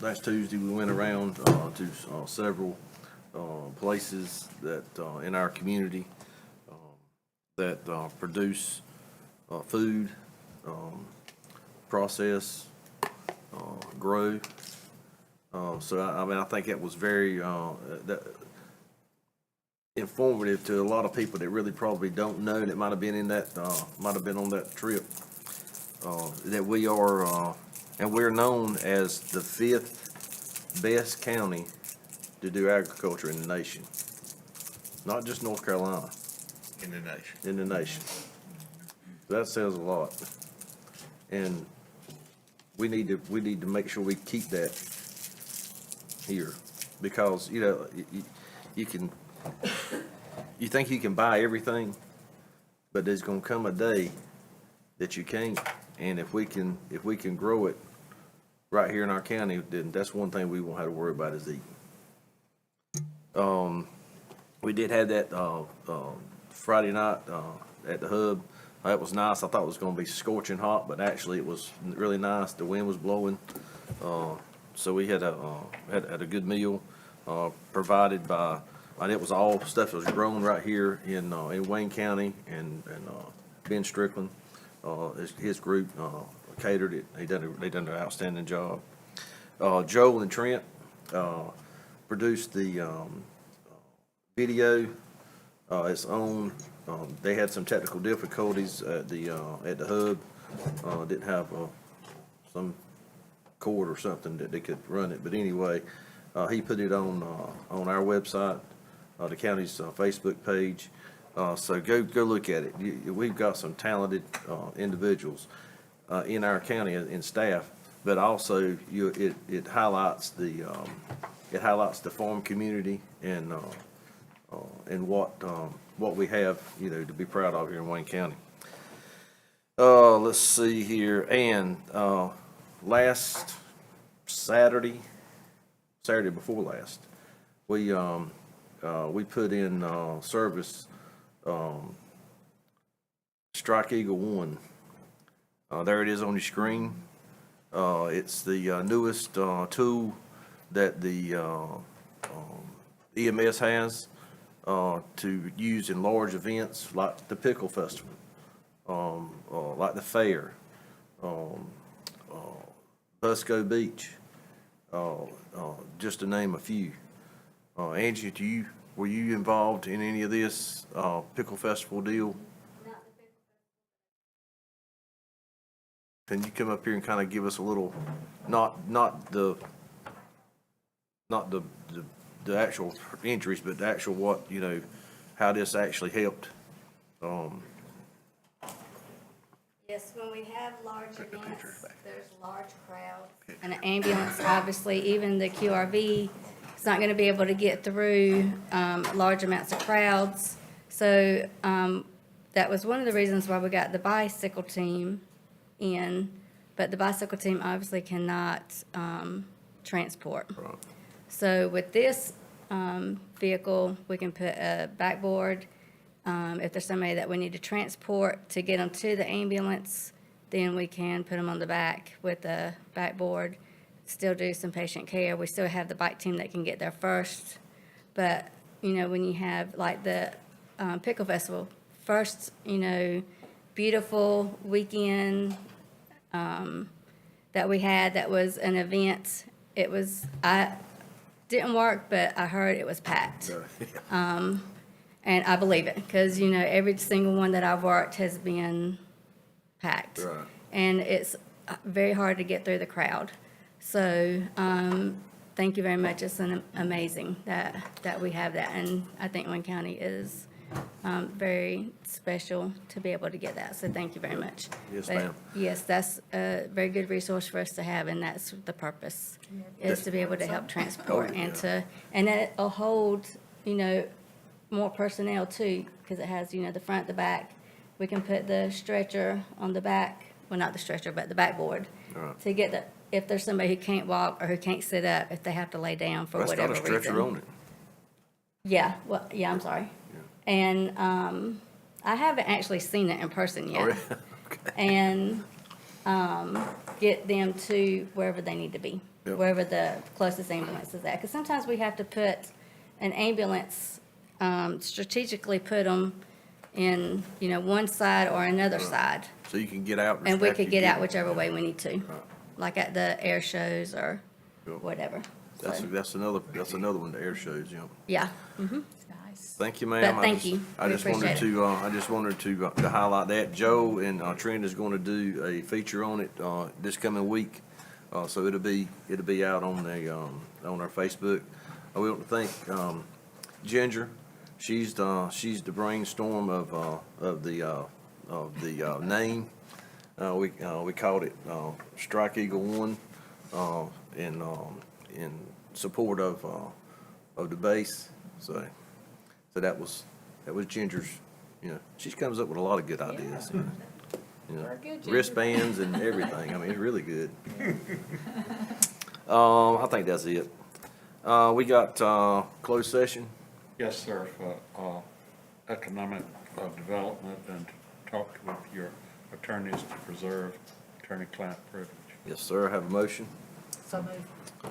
A: last Tuesday, we went around to several places that in our community that produce food, process, grow. So I think that was very informative to a lot of people that really probably don't know, and it might have been in that, might have been on that trip, that we are, and we're known as the 5th best county to do agriculture in the nation. Not just North Carolina,
D: In the nation.
A: in the nation. That says a lot. And we need to make sure we keep that here, because, you know, you think you can buy everything, but there's gonna come a day that you can't. And if we can grow it right here in our county, then that's one thing we won't have to worry about is eating. We did have that, Friday night, at the Hub. That was nice. I thought it was gonna be scorching hot, but actually it was really nice. The wind was blowing. So we had a good meal, provided by, and it was all stuff that was grown right here in Wayne County, and Ben Strickland, his group, catered it. They done an outstanding job. Joel and Trent, produced the, video. It's on, they had some technical difficulties at the Hub. Didn't have, some cord or something that they could run it, but anyway, he put it on our website, the county's Facebook page. So go look at it. We've got some talented individuals in our county and staff, but also it highlights the farm community and what we have, you know, to be proud of here in Wayne County. Let's see here, and last Saturday before last, we put in service Strike Eagle 1. There it is on your screen. It's the newest tool that the EMS has to use in large events like the Pickle Festival, like the fair, Busco Beach, just to name a few. Angie, were you involved in any of this Pickle Festival deal? Can you come up here and kind of give us a little, not the actual injuries, but the actual what, you know, how this actually helped?
G: Yes, when we have large events, there's large crowds. And an ambulance, obviously, even the QRV, is not gonna be able to get through, large amounts of crowds. So, that was one of the reasons why we got the bicycle team in, but the bicycle team obviously cannot, transport.
A: Right.
G: So with this, vehicle, we can put a backboard. If there's somebody that we need to transport to get them to the ambulance, then we can put them on the back with a backboard, still do some patient care. We still have the bike team that can get there first. But, you know, when you have like the Pickle Festival, first, you know, beautiful weekend that we had, that was an event. It was, didn't work, but I heard it was packed. And I believe it, because, you know, every single one that I've worked has been packed.
A: Right.
G: And it's very hard to get through the crowd. So, thank you very much. It's amazing that we have that. And I think Wayne County is very special to be able to get that. So thank you very much.
A: Yes,
G: But,
A: ma'am.
G: yes, that's a very good resource for us to have, and that's the purpose, is to be able to help transport and it'll hold, you know, more personnel too, because it has, you know, the front, the back. We can put the stretcher on the back, well, not the stretcher, but the backboard,
A: Right.
G: to get the, if there's somebody who can't walk or who can't sit up, if they have to lay down for
A: That's got
G: whatever
A: a
G: reason.
A: stretcher on it.
G: Yeah, well, yeah, I'm sorry. And, I haven't actually seen it in person yet.
A: Oh, yeah? Okay.
G: And, get them to wherever they need to be,
A: Yep.
G: wherever the closest ambulance is at. Because sometimes we have to put an ambulance, strategically put them in, you know, one side or another side.
A: So you can get out.
G: And we
A: after
G: could
A: you
G: get out whichever way we need to,
A: Right.
G: like at the air shows or
A: Yep.
G: whatever.
A: That's
G: So,
A: another one, the air shows, you know.
G: yeah, mm-hmm.
Q: nice.
A: Thank you, ma'am.
G: But thank you.
A: I
G: We
A: just wanted
G: appreciate it.
A: to, I just wanted to highlight that. Joe and Trent is gonna do a feature on it, this coming week. So it'll be out on on our Facebook. I want to thank, Ginger. She's the brainstorm of the name. We called it, Strike Eagle One, in support of the base. So that was Ginger's, she comes up with a lot of good ideas.
Q: Very good, Ginger.
A: Wristbands and everything. I mean, it's really good. I think that's it. We got, closed session.
N: Yes, sir, for economic development and to talk with your attorneys to preserve attorney-client privilege.
A: Yes, sir. Have a motion.
Q: So moved.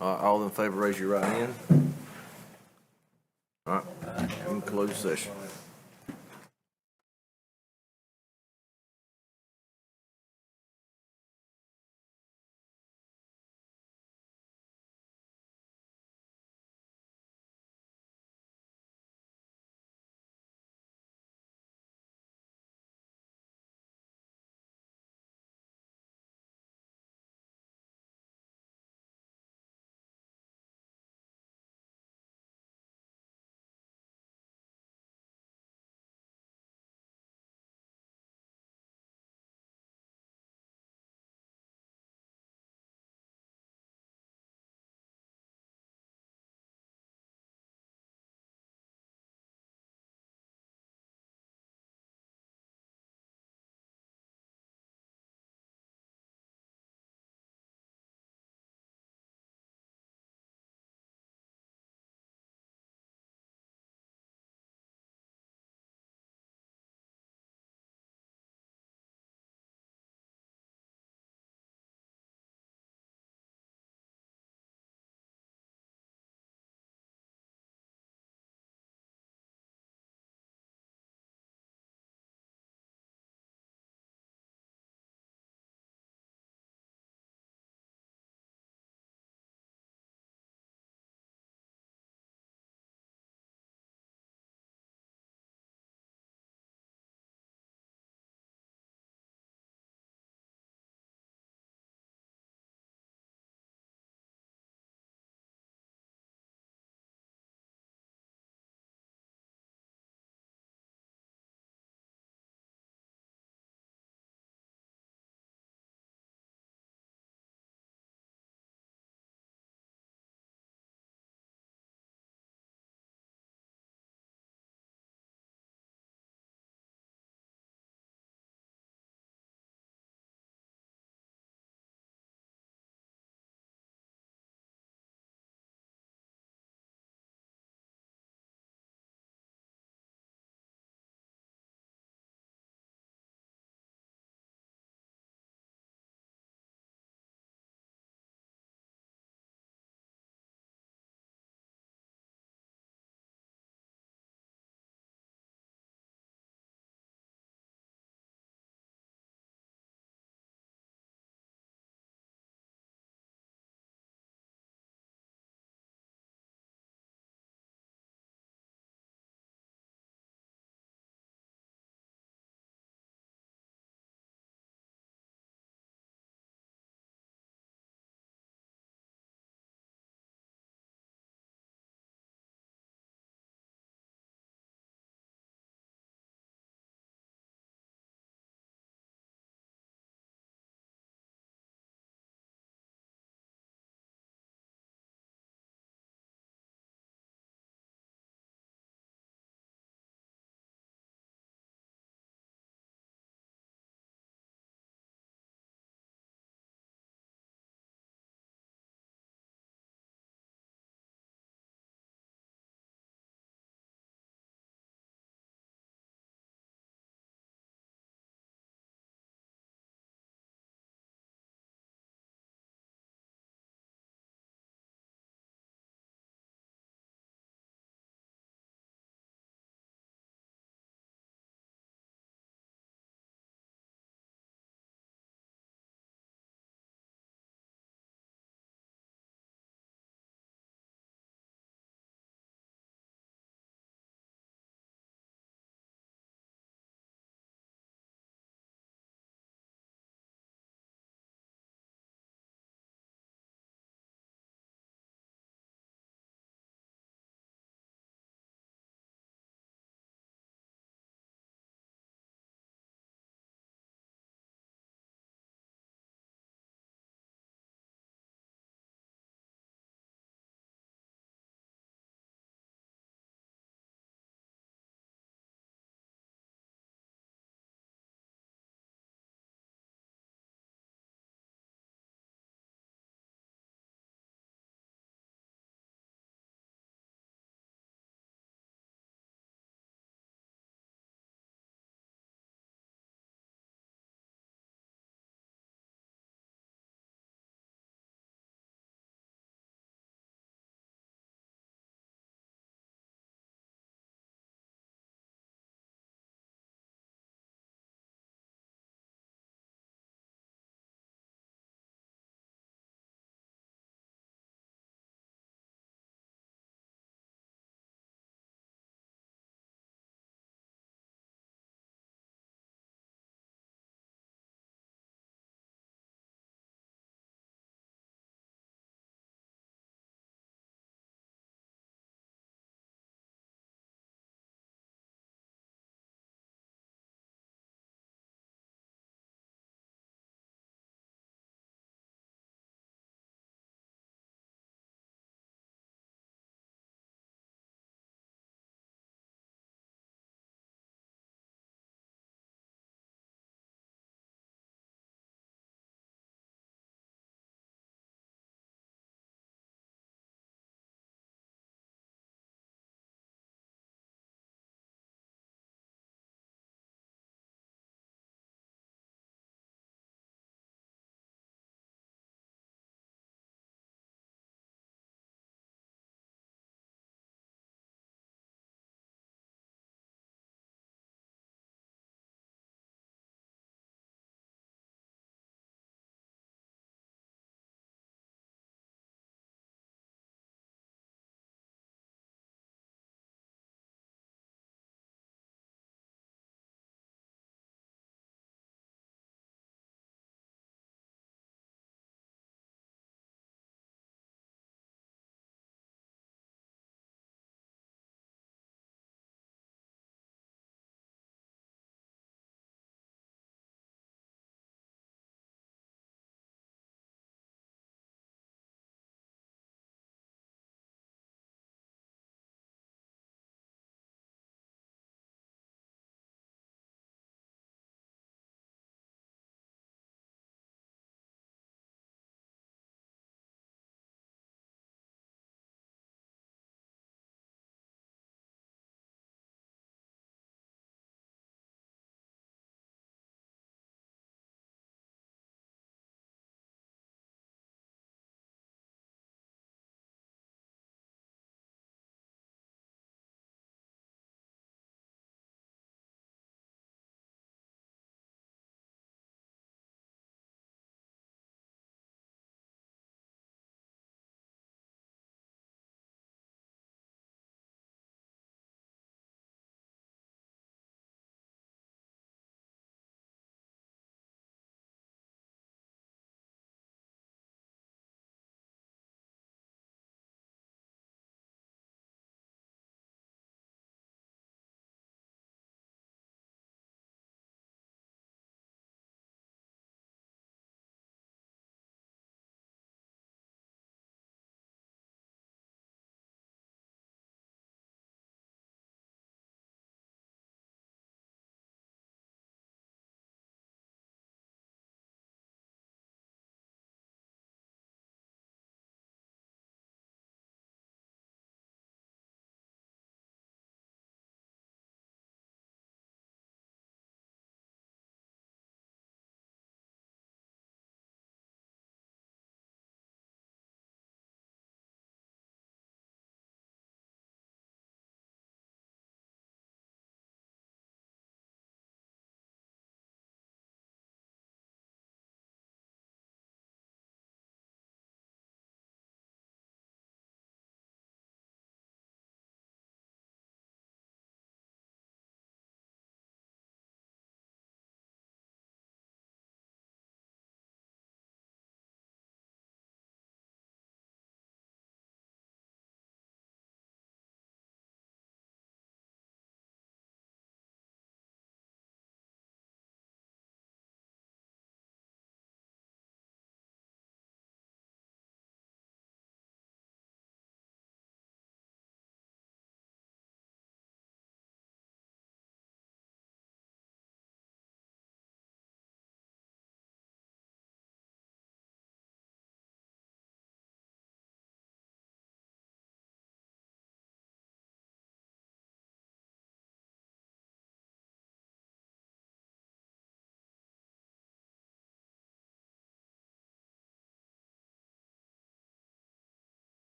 A: All in favor, raise your right hand. All right, in closed session.